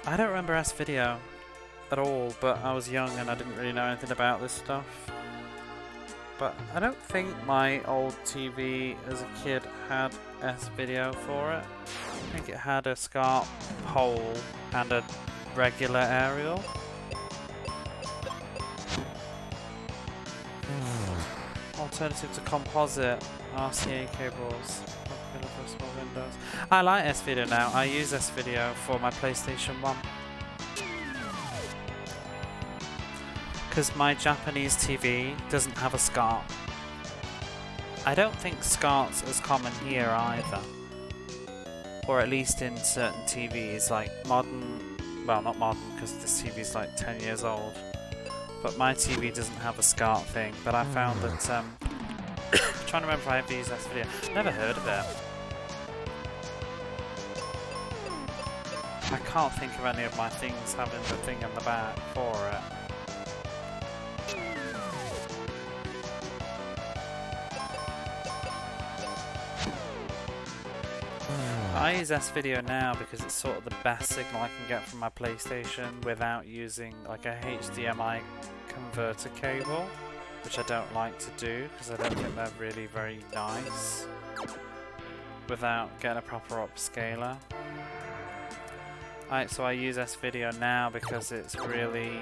I don't remember S-video at all, but I was young and I didn't really know anything about this stuff. But I don't think my old TV as a kid had S-video for it. I think it had a SCART pole and a regular aerial. Alternative to composite RCA cables. Popular for small windows. I like S-video now. I use S-video for my PlayStation 1. Because my Japanese TV doesn't have a SCART. I don't think SCART's as common here either. Or at least in certain TVs, like modern, well not modern because this TV is like 10 years old. But my TV doesn't have a SCART thing, but I found that, I'm trying to remember if I have used S-video. Never heard of it. I can't think of any of my things having the thing in the back for it. I use S-video now because it's sort of the best signal I can get from my PlayStation without using like a HDMI converter cable, which I don't like to do because I don't think they're really very nice without getting a proper upscaler. So I use S-video now because it's really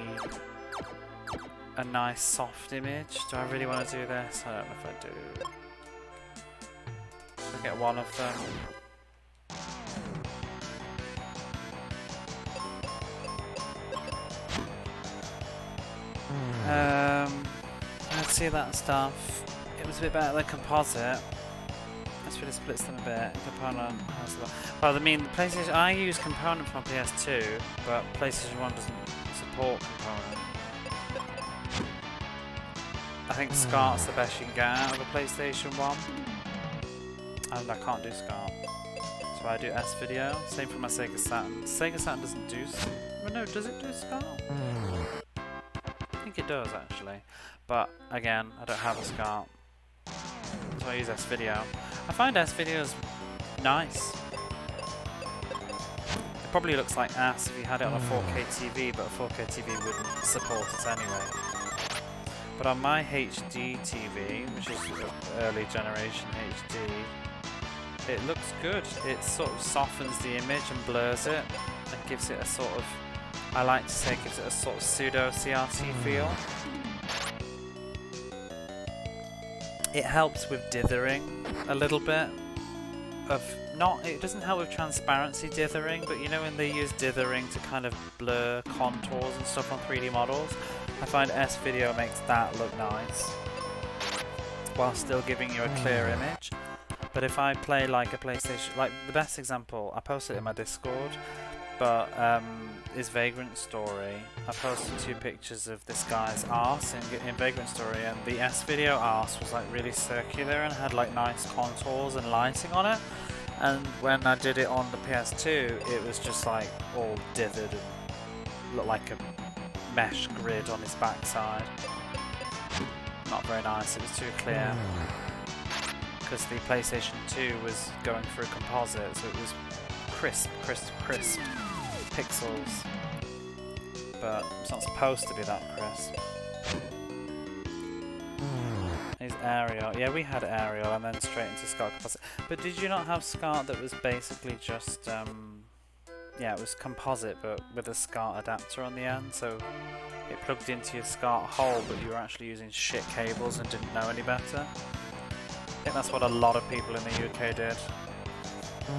a nice soft image. Do I really want to do this? I don't know if I do. get one of them. Let's see that stuff. It was a bit better than composite. Let's really splits them a bit. Component has a lot. Well, I mean, the PlayStation. I use component from PS2, but PlayStation 1 doesn't support component. I think SCART's the best you can get out of a PlayStation 1. And I can't do SCART. So I do S-Video. Same for my Sega Saturn. Sega Saturn doesn't do... Well, no, does it do SCART? I think it does, actually. But, again, I don't have a SCART. So I use S-Video. I find S-Videos nice. It probably looks like ass if you had it on a 4K TV, but a 4K TV wouldn't support it anyway. But on my HD TV, which is early generation HD, it looks good. It sort of softens the image and blurs it and gives it a sort of, I like to say, gives it a sort of pseudo CRT feel. It helps with dithering a little bit. It doesn't help with transparency dithering, but you know when they use dithering to kind of blur contours and stuff on 3D models, I find S-Video makes that look nice while still giving you a clear image. But if I play like a PlayStation, like the best example, I posted it in my Discord, but is Vagrant Story. I posted 2 pictures of this guy's arse in Vagrant Story, and the S-Video arse was like really circular and had like nice contours and lighting on it. And when I did it on the PS2, it was just like all dithered and looked like a mesh grid on his backside. Not very nice, it was too clear. Because the PlayStation 2 was going through composite, so it was crisp pixels. But it's not supposed to be that crisp. Is Aerial. Yeah, we had Aerial and then straight into SCART composite. But did you not have SCART that was basically just, yeah, it was composite but with a SCART adapter on the end, so it plugged into your SCART hole, but you were actually using shit cables and didn't know any better? I think that's what a lot of people in the UK did.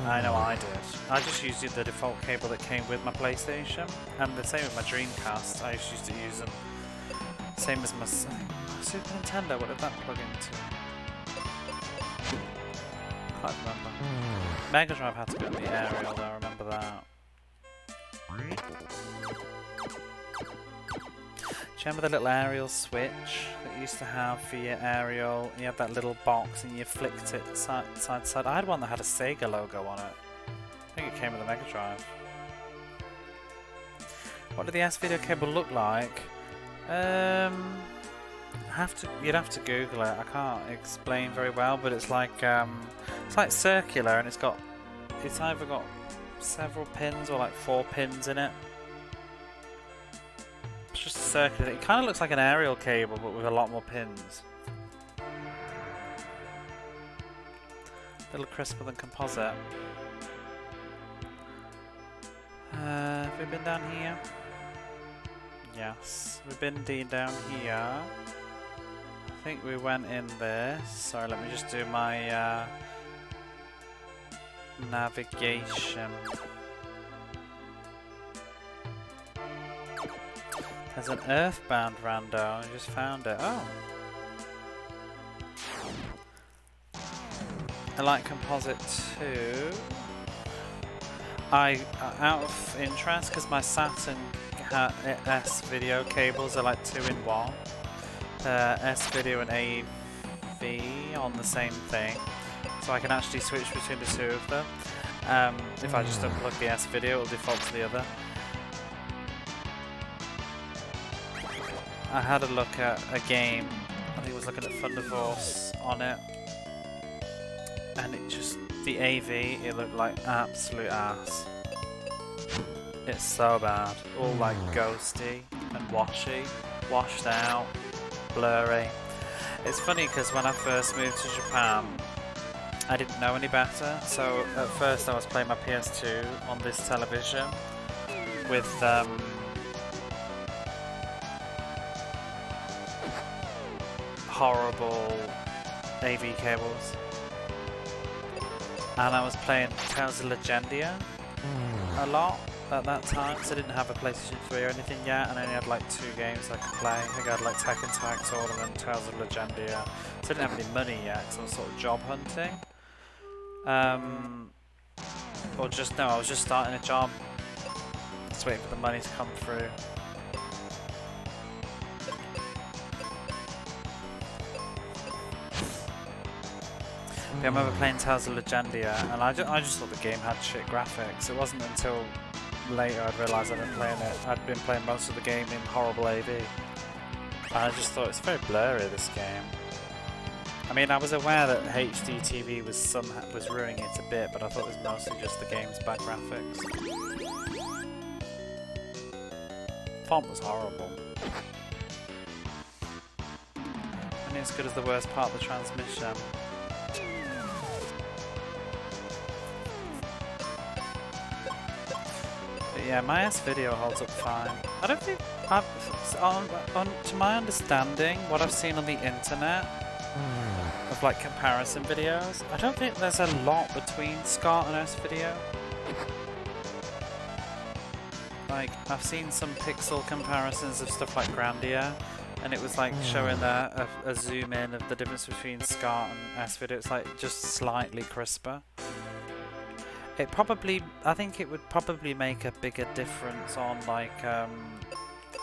I know I did. I just used the default cable that came with my PlayStation, and the same with my Dreamcast. I just used to use them. Same as my Super Nintendo. What did that plug into? Can't remember. Mega Drive had to go in the Aerial though, I remember that. Do you remember the little aerial switch that you used to have for your aerial? You had that little box and you flicked it side to side. I had one that had a Sega logo on it. I think it came with a Mega Drive. What did the S-Video cable look like? You'd have to Google it. I can't explain very well, but it's like circular, and it's either got several pins or like 4 pins in it. It's just a circular. It kind of looks like an aerial cable, but with a lot more pins. A little crisper than composite. Have we been down here? Yes, we've been down here. I think we went in this. Sorry, let me just do my navigation. There's an Earthbound rando. I just found it. Oh. I like composite too. Out of interest, because my Saturn S-Video cables are like 2-in-1. S-Video and AV on the same thing, so I can actually switch between the 2 of them. If I just unplug the S-Video, it'll default to the other. I had a look at a game, I think I was looking at Thunder Force on it, and it just, the AV, it looked like absolute ass. It's so bad, all like ghosty and washed out, blurry. It's funny because when I first moved to Japan, I didn't know any better, so at first I was playing my PS2 on this television with horrible AV cables. and I was playing Tales of Legendia a lot at that time, so I didn't have a PlayStation 3 or anything yet, and I only had like 2 games I could play. I think I had like Tekken Tag Tournament, Tales of Legendia, so I didn't have any money yet, so I was sort of job hunting. Or just, no, I was just starting a job, just waiting for the money to come through. I remember playing Tales of Legendia, and I just thought the game had shit graphics. It wasn't until later I'd realised I'd been playing it. I'd been playing most of the game in horrible AV. And I just thought it's very blurry, this game. I mean, I was aware that HD TV was ruining it a bit, but I thought it was mostly just the game's bad graphics. Font was horrible. Only as good as the worst part of the transmission. Yeah, my S-Video holds up fine. I don't think to my understanding, what I've seen on the internet of like comparison videos, I don't think there's a lot between SCART and S-Video. Like, I've seen some pixel comparisons of stuff like Grandia, and it was like showing a zoom in of the difference between SCART and S-Video. It's like just slightly crisper. I think it would probably make a bigger difference on like, I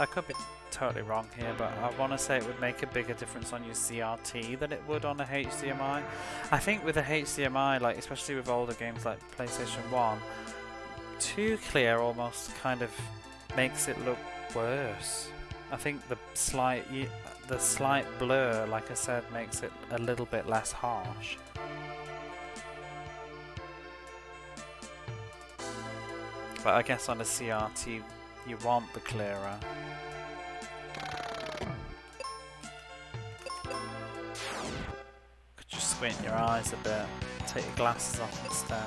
could be totally wrong here, but I want to say it would make a bigger difference on your CRT than it would on a HDMI. I think with a HDMI, like especially with older games like PlayStation 1, too clear almost kind of makes it look worse. I think the slight blur, like I said, makes it a little bit less harsh. But I guess on a CRT you want the clearer. Could just squint your eyes a bit, take your glasses off instead.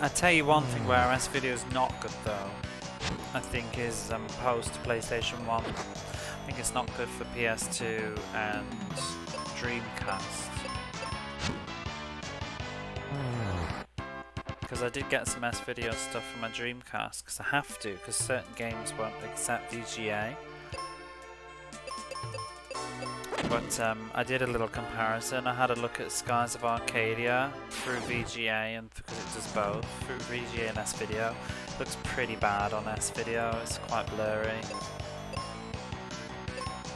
I tell you one thing where S-Video is not good though, I think is post PlayStation 1. I think it's not good for PS2 and Dreamcast. Because I did get some S-Video stuff for my Dreamcast, because I have to, because certain games won't accept VGA. But I did a little comparison. I had a look at Skies of Arcadia through VGA, and because it does both, through VGA and S-Video. Looks pretty bad on S-Video, it's quite blurry.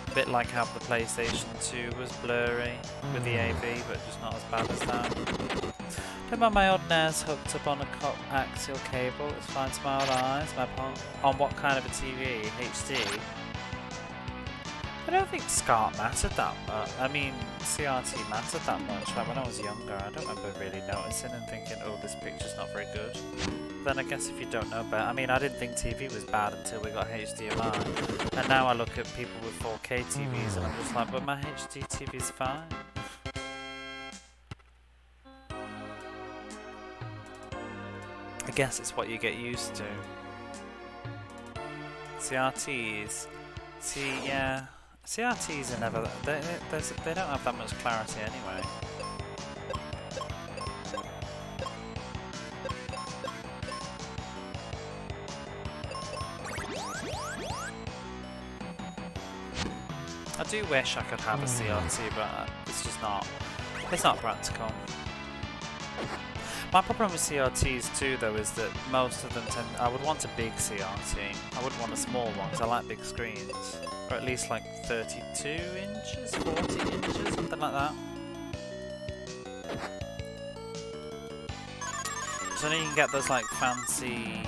A bit like how the PlayStation 2 was blurry with the AV, but just not as bad as that. I've got my old NES hooked up on a coaxial cable. It's fine to my old eyes. On what kind of a TV? HD? I don't think SCART mattered that much. I mean, CRT mattered that much. Like when I was younger, I don't remember really noticing and thinking, oh, this picture's not very good. Then I guess if you don't know better, I mean, I didn't think TV was bad until we got HDMI. And now I look at people with 4K TVs and I'm just like, but my HD TV's fine. I guess it's what you get used to. CRTs. Yeah. CRTs are never... They don't have that much clarity anyway. I do wish I could have a CRT, but it's just not... It's not practical. My problem with CRTs too, though, is that most of them tend... I would want a big CRT. I wouldn't want a small one, because I like big screens. Or at least like 32 inches, 40 inches, something like that. So then you can get those like fancy,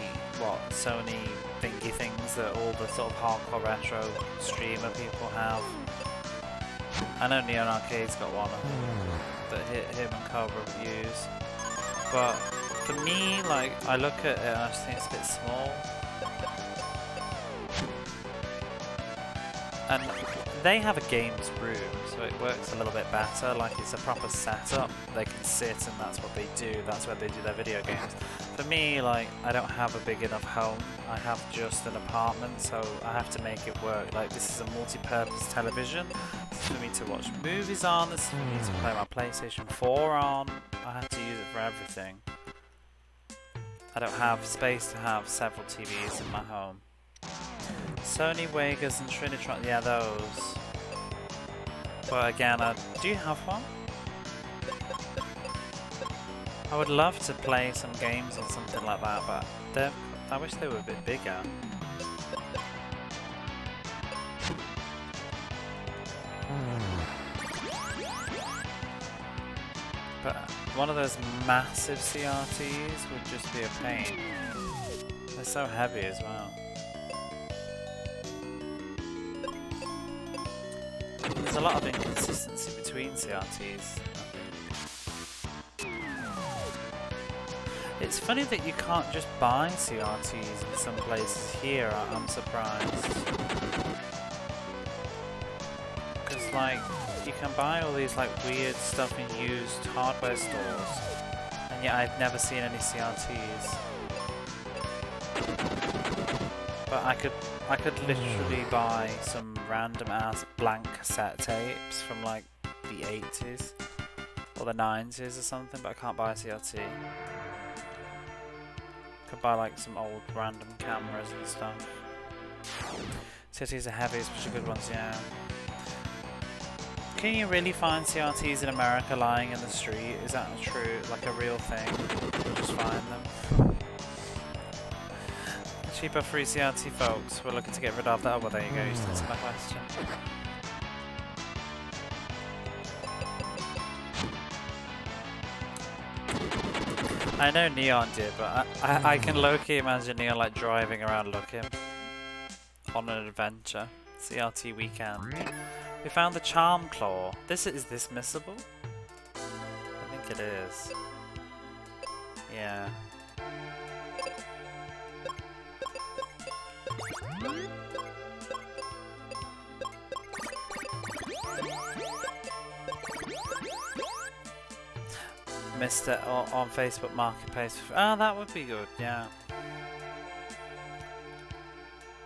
Sony thingy things that all the sort of hardcore retro streamer people have. I know Neon Arcade's got one that him and Cobra use. But for me, like, I look at it and I just think it's a bit small. And they have a games room, so it works a little bit better, like it's a proper setup. They can sit and that's what they do, that's where they do their video games. For me, like, I don't have a big enough home, I have just an apartment, so I have to make it work. Like, this is a multi-purpose television, this is for me to watch movies on, this is for me to play my PlayStation 4 on, I have to use it for everything. I don't have space to have several TVs in my home. Sony Vegas and Trinitron, yeah, those. But again, do you have one? I would love to play some games or something like that, but I wish they were a bit bigger. But one of those massive CRTs would just be a pain. They're so heavy as well. There's a lot of inconsistency between CRTs. It's funny that you can't just buy CRTs in some places here, I'm surprised. Because like, you can buy all these like weird stuff in used hardware stores, and yet I've never seen any CRTs. But I could literally buy some random ass blank cassette tapes from like the 80s or the 90s or something, but I can't buy a CRT. Could buy like some old random cameras and stuff. CRTs are heavy, especially good ones, yeah. Can you really find CRTs in America lying in the street? Is that true? Like a real thing? You'll just find them. Cheaper free CRT folks, we're looking to get rid of that. Oh, well, there you go, you just answered my question. I know Neon did, but I can low-key imagine Neon like driving around looking on an adventure. CRT weekend. We found the Charm Claw. Is this missable? I think it is. Yeah. Missed it on Facebook Marketplace. Oh, that would be good, yeah.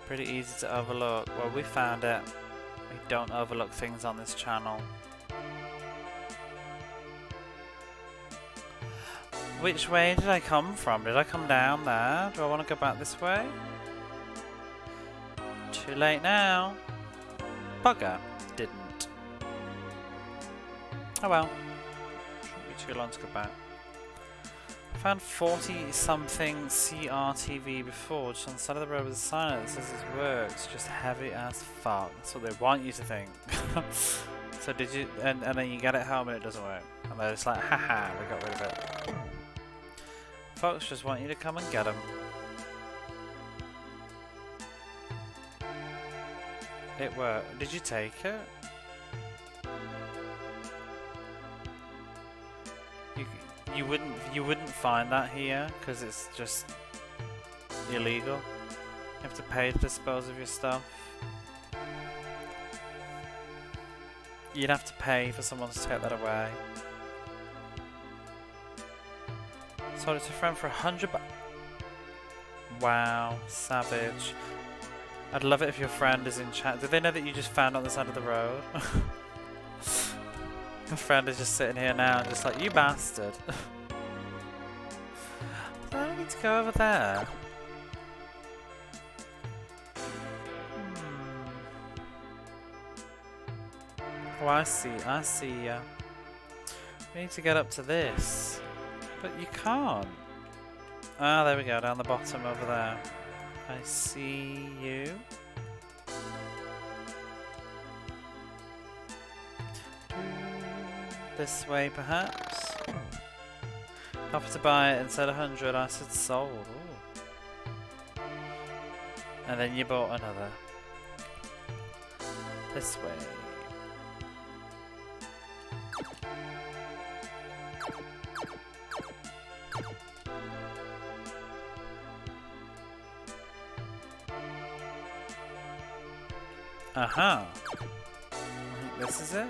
Pretty easy to overlook. Well, we found it. We don't overlook things on this channel. Which way did I come from? Did I come down there? Do I want to go back this way? Too late now. Bugger. Didn't. Oh well. Too long to go back. I found 40-something CRTV before, just on the side of the road with a sign that says it works. Just heavy as fuck. That's what they want you to think. So did you? And then you get it home and it doesn't work. And they're just like, haha, we got rid of it. Folks just want you to come and get them. It worked. Did you take it? You wouldn't find that here because it's just illegal. You have to pay to dispose of your stuff. You'd have to pay for someone to take that away. Sold it to a friend for $100. Wow, savage. I'd love it if your friend is in chat. Do they know that you just found on the side of the road? Your friend is just sitting here now, just like, you bastard. I don't need to go over there. Oh, I see ya. We need to get up to this. But you can't. Ah, there we go, down the bottom over there. I see you. This way, perhaps. Offered to buy it and said 100. I said sold. Ooh. And then you bought another. This way. Uh-huh. I think this is it.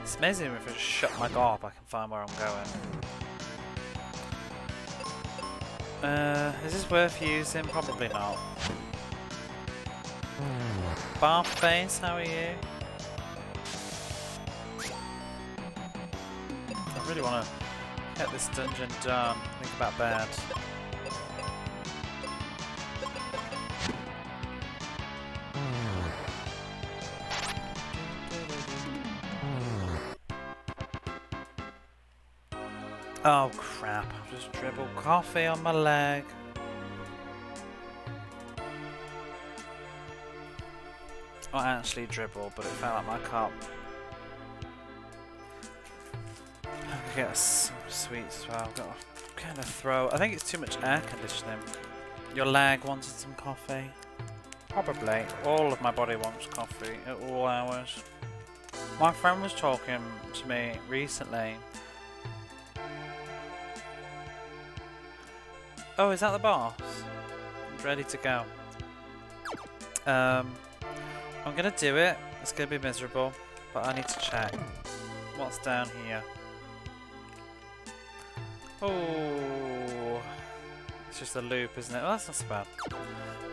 It's amazing if I just shut my door up, I can find where I'm going. Is this worth using? Probably not. Bar face, how are you? I really want to get this dungeon done. Think about bed. Oh crap, I've just dribbled coffee on my leg. Not actually dribbled, but it fell out my cup. I could get some sweets as well. I've got a kind of throat. I think it's too much air conditioning. Your leg wanted some coffee? Probably. All of my body wants coffee at all hours. My friend was talking to me recently. Oh, is that the boss? I'm ready to go. I'm gonna do it. It's gonna be miserable, but I need to check. What's down here? Oh, it's just a loop, isn't it? Well, that's not so bad.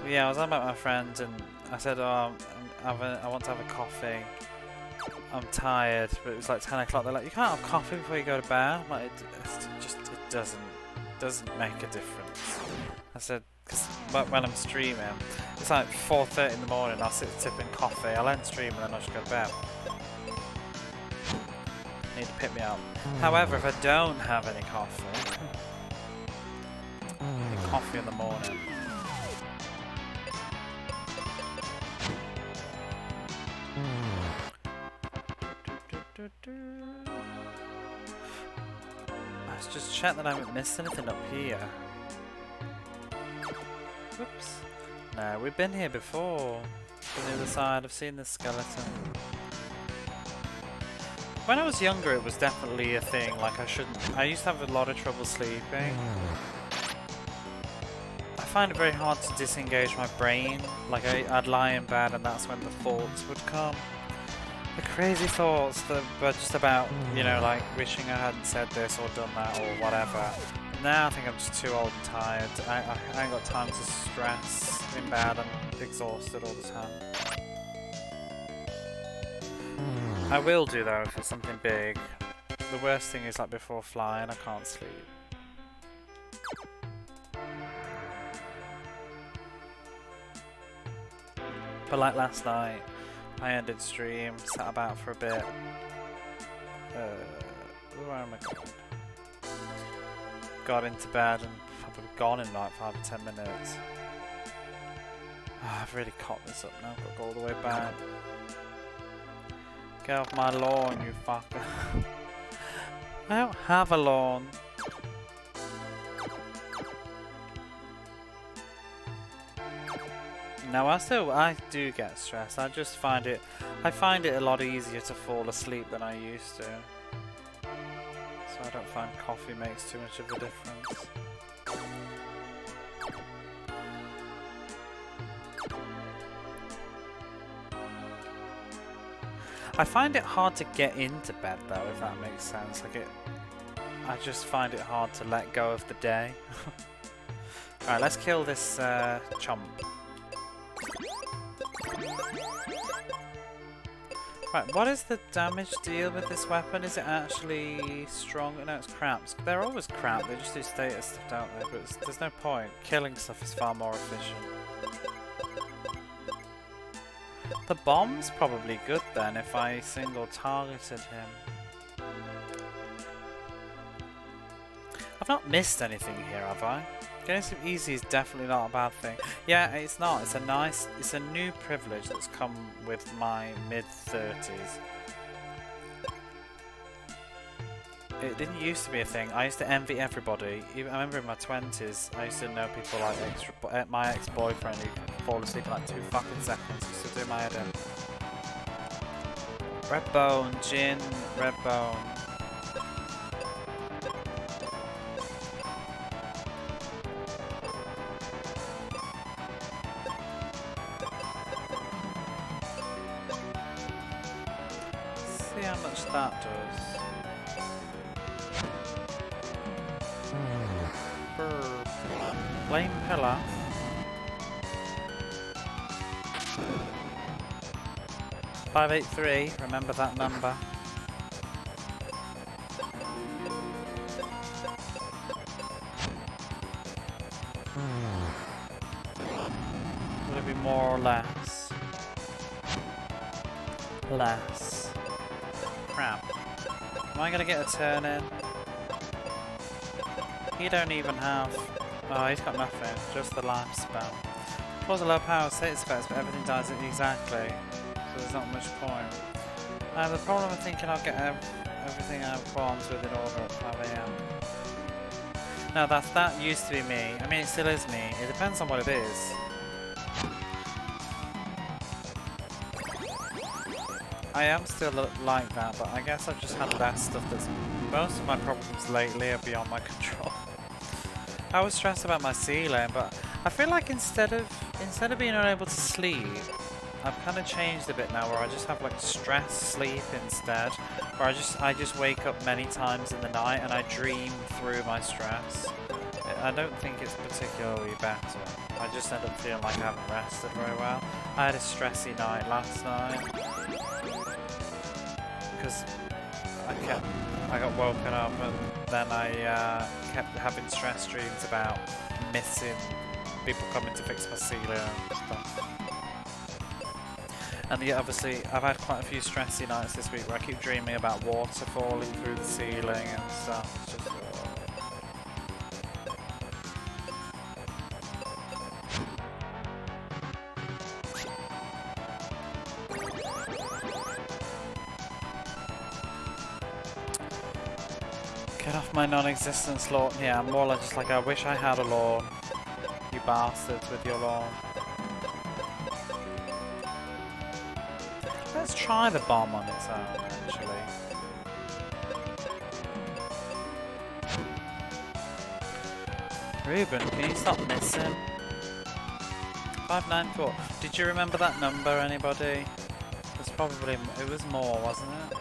Well, yeah, I was on about my friend, and I said, "Oh, I want to have a coffee. I'm tired," but it was like 10 o'clock. They're like, "You can't have coffee before you go to bed." I'm like, it doesn't make a difference. I said, because when I'm streaming, it's like 4:30 in the morning. I'll sit tipping coffee. I'll end stream and then I'll just go to bed. Need to pick me up. However, if I don't have any coffee, I get coffee in the morning. Let's just check that I haven't missed anything up here. Whoops. No, we've been here before. On the other side, I've seen this skeleton. When I was younger, it was definitely a thing. Like, I used to have a lot of trouble sleeping. I find it very hard to disengage my brain. Like, I'd lie in bed and that's when the thoughts would come. The crazy thoughts that were just about, you know, like wishing I hadn't said this or done that or whatever. Now I think I'm just too old and tired. I ain't got time to stress in bed. I'm exhausted all the time. I will do though if it's something big. The worst thing is like before flying, I can't sleep. But like last night, I ended stream, sat about for a bit. Where am I going? Got into bed and probably gone in like 5 or 10 minutes. Oh, I've really cocked this up now, I've got to go all the way back. Get off my lawn, you fucker. I don't have a lawn. No, I do get stressed. I find it a lot easier to fall asleep than I used to. So I don't find coffee makes too much of a difference. I find it hard to get into bed though, if that makes sense. I just find it hard to let go of the day. Alright, let's kill this chomp. Right, what is the damage deal with this weapon? Is it actually strong? No, it's crap. They're always crap, they just do status stuff, don't they? But there's no point. Killing stuff is far more efficient. The bomb's probably good then if I single targeted him. I've not missed anything here, have I? Getting some easy is definitely not a bad thing. Yeah, it's not. It's a new privilege that's come with my mid-30s. It didn't used to be a thing. I used to envy everybody. I remember in my 20s, I used to know people like my ex-boyfriend who could fall asleep in like 2 fucking seconds. Used to do my head in. Red bone, gin, red bone. see how much that does. Flame pillar. $583, remember that number. Would it be more or less? Less. Crap. Am I gonna get a turn in? He don't even have... Oh, he's got nothing. Just the life spell. Cause a low power status effects, but everything dies exactly. So there's not much point. The problem, I think I'll get everything out of Qualms with in order at 5 AM. No, that used to be me. I mean, it still is me. It depends on what it is. I am still like that, but I guess I've just had less stuff that's... Most of my problems lately are beyond my control. I was stressed about my ceiling, but I feel like instead of being unable to sleep, I've kind of changed a bit now, where I just have like stress sleep instead, where I just wake up many times in the night and I dream through my stress. I don't think it's particularly better. I just end up feeling like I haven't rested very well. I had a stressy night last night because I got woken up and then I kept having stress dreams about missing people coming to fix my ceiling and stuff. And yeah, obviously I've had quite a few stressy nights this week where I keep dreaming about water falling through the ceiling and stuff. It's just... Get off my non-existence lawn. Yeah, I'm more like just like, I wish I had a lawn. You bastards with your lawn. Let's try the bomb on its own, actually. Ruben, can you stop missing? 594. Did you remember that number, anybody? It's probably... It was more, wasn't it?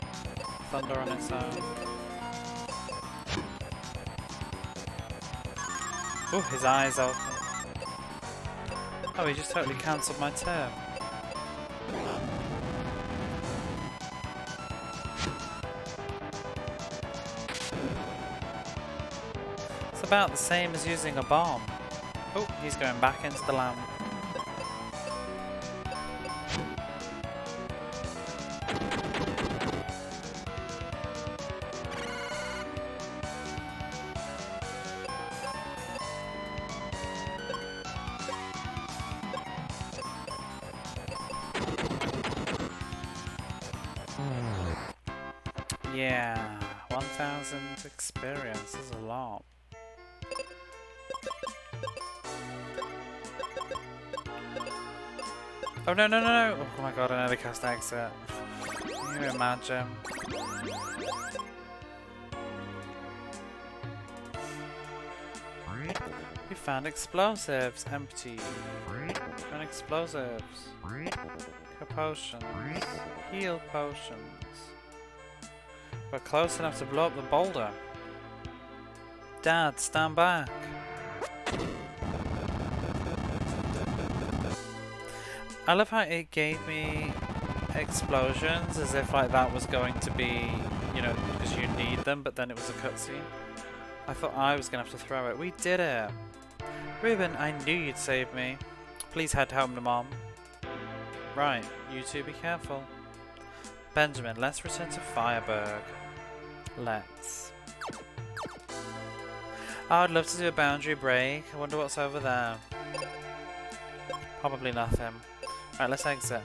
Thunder on its own. Oh, his eyes open. Oh, he just totally cancelled my turn. It's about the same as using a bomb. Oh, he's going back into the lamp. Yeah, 1,000 experience is a lot. Oh no no no no! Oh my god, I nearly cast exit. Can you imagine? We found explosives. Empty. Found explosives. Potions. Heal potions. We're close enough to blow up the boulder. Dad, stand back. I love how it gave me explosions as if like that was going to be, you know, because you need them, but then it was a cutscene. I thought I was going to have to throw it. We did it. Ruben, I knew you'd save me. Please head home to Mom. Right, you two be careful. Benjamin, let's return to Fireburg. Let's. Oh, I'd love to do a boundary break. I wonder what's over there. Probably nothing. Right, let's exit.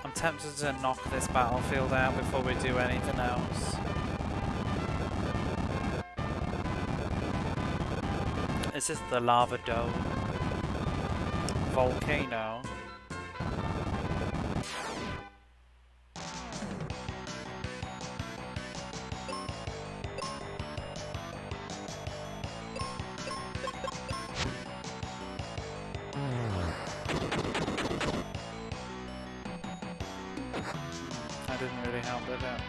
I'm tempted to knock this battlefield out before we do anything else. This is the lava dome. Volcano. it.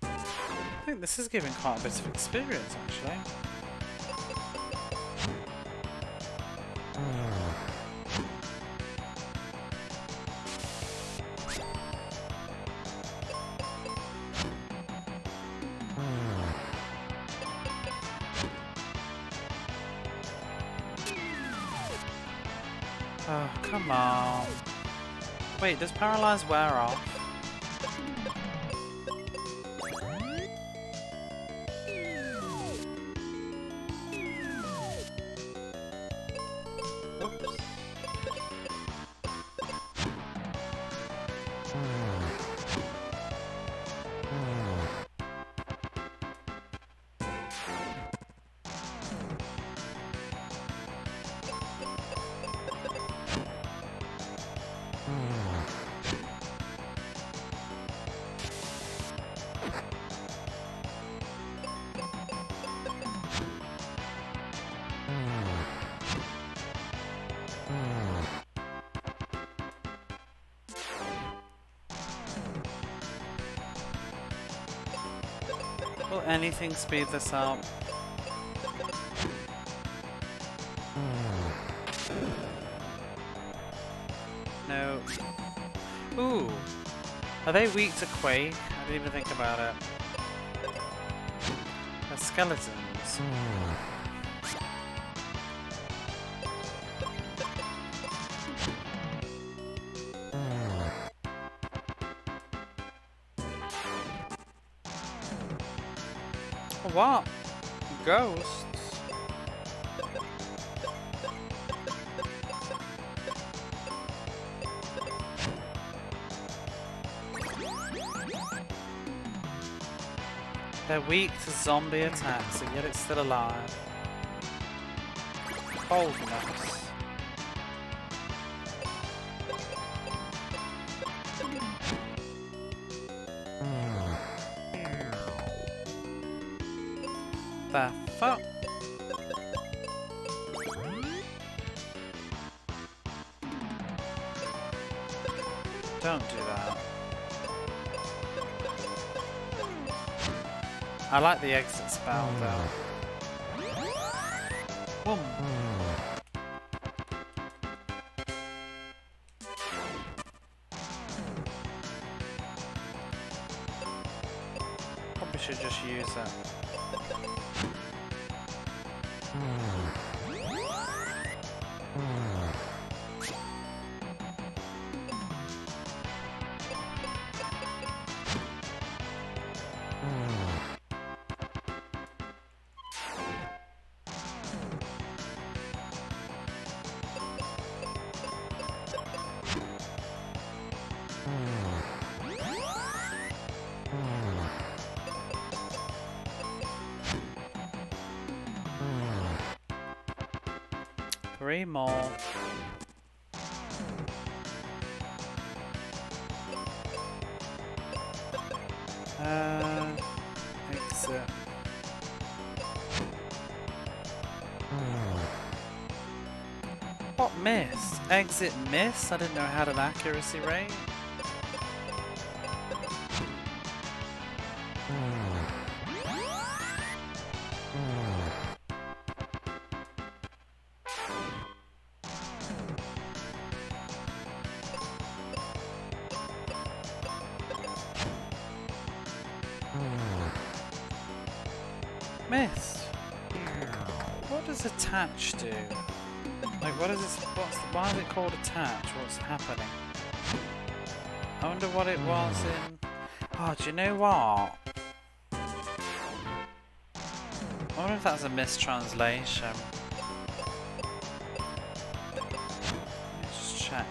I think this is giving quite a bit of experience, actually. Oh, come on. Wait, does Paralyze wear off? Will anything speed this up? No. Ooh. Are they weak to Quake? I didn't even think about it. They're skeletons. What? Ghosts? They're weak to zombie attacks, and yet it's still alive. Boldness. The fuck? Don't do that. I like the exit spell though. Boom. Probably should just use it. Three more. Exit. What miss? Exit miss? I didn't know it had an accuracy rate. Missed. What does attach do? Like, what is this? Why is it called attach? What's happening? I wonder what it was in. Oh, do you know what? I wonder if that's a mistranslation. Let's just check.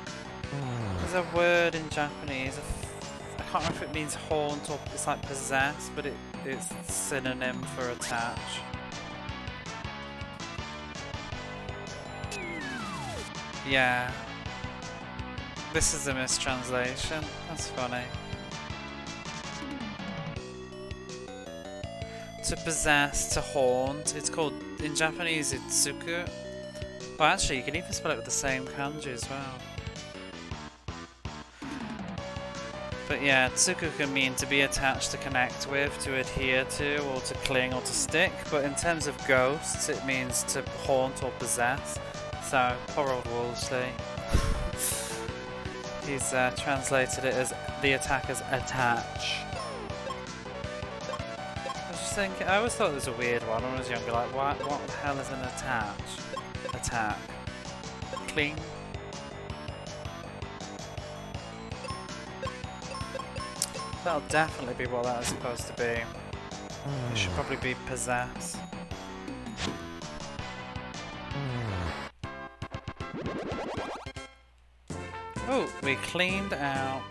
There's a word in Japanese. I can't remember if it means haunt or it's like possess, but it's synonym for attach. Yeah. This is a mistranslation. That's funny. to possess, to haunt. It's called, in Japanese, it's tsuku. Well, actually, you can even spell it with the same kanji as well. But yeah, tsuku can mean to be attached, to connect with, to adhere to, or to cling or to stick. But in terms of ghosts, it means to haunt or possess. So, poor old Wolseley. He's translated it as the attacker's attach. I was just thinking, I always thought it was a weird one when I was younger. Like, what the hell is an attach? Attack. Cling. That'll definitely be what that is supposed to be. It should probably be possess. Oh, we cleaned out.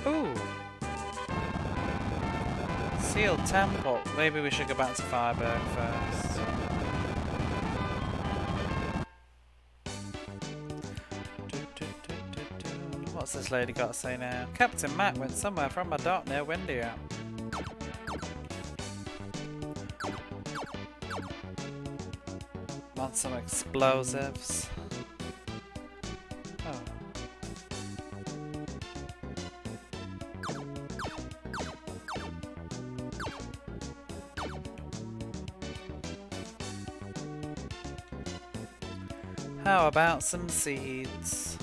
Ooh. Sealed temple. Maybe we should go back to Fireberg first. What's this lady got to say now? Captain Mac went somewhere from a dock near Windia. Want some explosives? Oh. How about some seeds?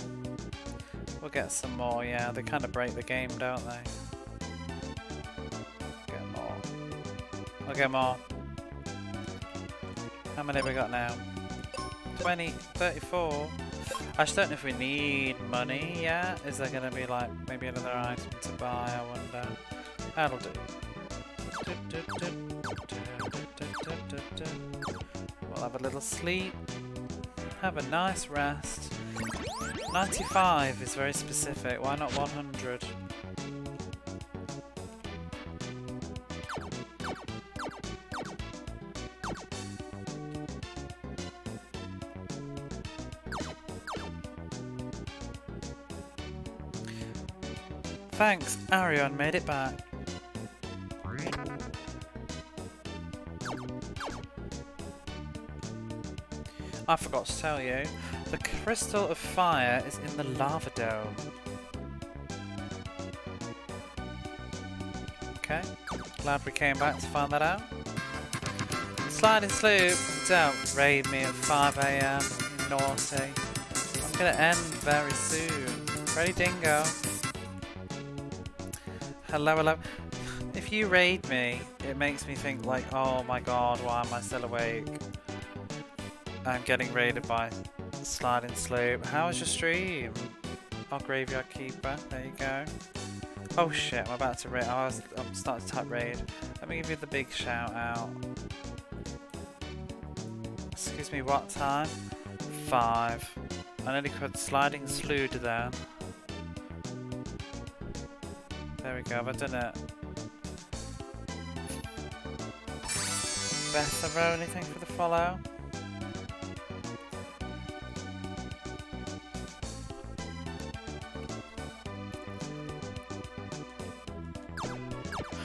We'll get some more, yeah. They kind of break the game, don't they? Get more. We'll get more. How many have we got now? 20, 34. I just don't know if we need money yet. Is there going to be like maybe another item to buy, I wonder? That'll do. We'll have a little sleep. Have a nice rest. 95 is very specific. Why not 100? Thanks, Arion made it back. I forgot to tell you, the crystal of fire is in the lava dome. Okay, glad we came back to find that out. Sliding sloop, don't raid me at 5 AM, naughty. I'm gonna end very soon. Ready, dingo? Hello, hello. If you raid me, it makes me think like, oh my god, why am I still awake? I'm getting raided by Sliding Sloop. How was your stream? Oh, Graveyard Keeper. There you go. Oh shit, I'm about to raid. I'm starting to type raid. Let me give you the big shout out. Excuse me, what time? 5. I nearly put Sliding Sloop then. There we go, have I done it? Beth, ever anything for the follow?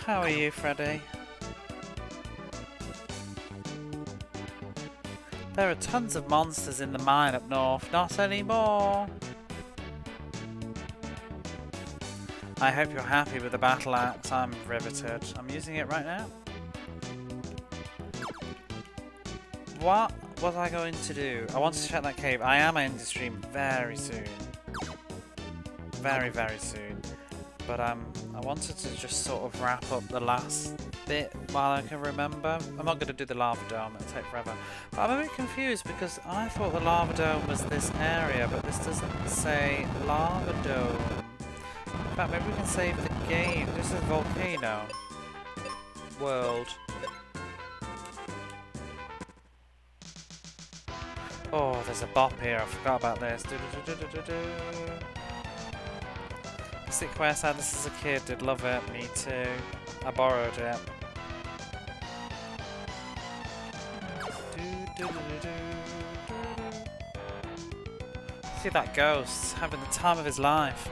How are you, Freddy? There are tons of monsters in the mine up north. Not anymore! I hope you're happy with the battle axe. I'm riveted. I'm using it right now. What was I going to do? I wanted to check that cave. I am ending the stream very soon. Very, very soon. But I wanted to just sort of wrap up the last bit while I can remember. I'm not going to do the lava dome, it'll take forever. But I'm a bit confused because I thought the lava dome was this area, but this doesn't say lava dome. In fact, maybe we can save the game. This is volcano world. Oh, there's a bop here. I forgot about this. Sick quest. I had this as a kid. Did love it. Me too. I borrowed it. See that ghost having the time of his life.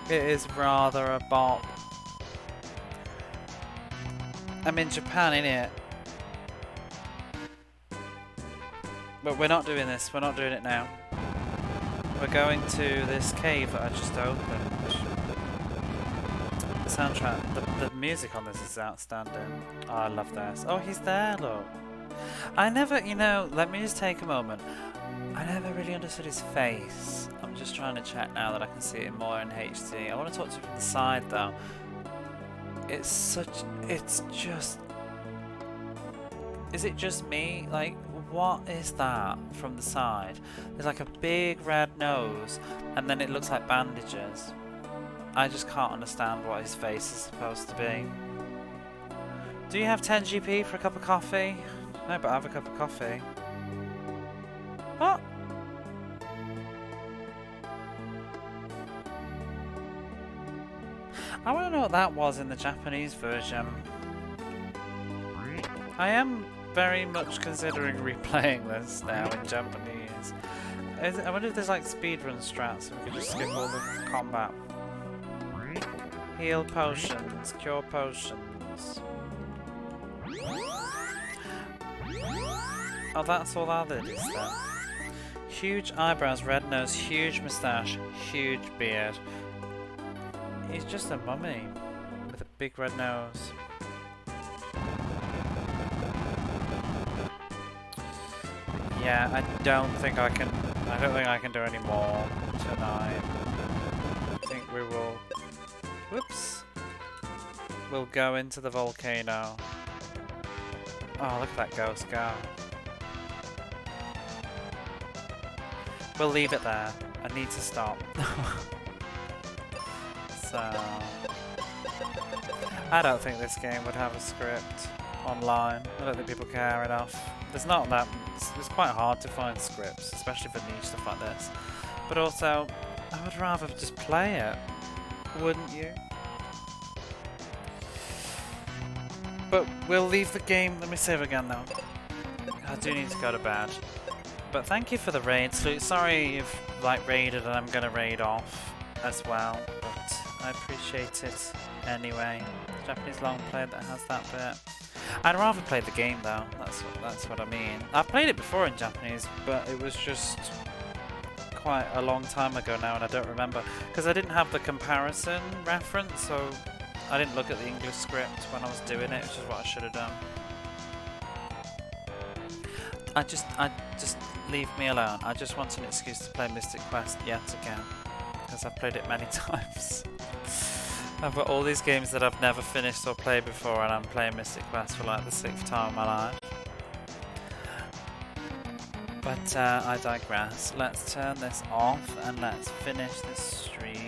It is rather a bop. I'm in Japan, innit? But we're not doing this. We're not doing it now. We're going to this cave that I just opened. The soundtrack, the music on this is outstanding. Oh, I love this. Oh, he's there, look. I never, you know, let me just take a moment. I never really understood his face. I'm just trying to check now that I can see it more in HD. I want to talk to you from the side though. It's just... Is it just me? Like, what is that from the side? There's like a big red nose and then it looks like bandages. I just can't understand what his face is supposed to be. Do you have 10 GP for a cup of coffee? No, but I have a cup of coffee. What? I want to know what that was in the Japanese version. I am very much considering replaying this now in Japanese. I wonder if there's like speedrun strats so we could just skip all the combat. Heal potions, cure potions. Oh, that's all that is then. Huge eyebrows, red nose, huge moustache, huge beard. He's just a mummy with a big red nose. Yeah, I don't think I can do any more tonight. I think we will... Whoops. We'll go into the volcano. Oh, look at that ghost go. We'll leave it there. I need to stop. So... I don't think this game would have a script online. I don't think people care enough. There's not that... It's quite hard to find scripts, especially for niche stuff like this. But also, I would rather just play it. Wouldn't you? But we'll leave the game. Let me save again though. I do need to go to bed. But thank you for the raid, Sloot. Sorry you've like raided and I'm gonna raid off as well. But I appreciate it anyway. Japanese long play that has that bit. I'd rather play the game though. That's what I mean. I've played it before in Japanese, but it was just quite a long time ago now and I don't remember because I didn't have the comparison reference, so I didn't look at the English script when I was doing it, which is what I should have done. I just leave me alone. I just want an excuse to play Mystic Quest yet again because I've played it many times. I've got all these games that I've never finished or played before and I'm playing Mystic Quest for like the 6th time in my life. But I digress. Let's turn this off and let's finish this stream.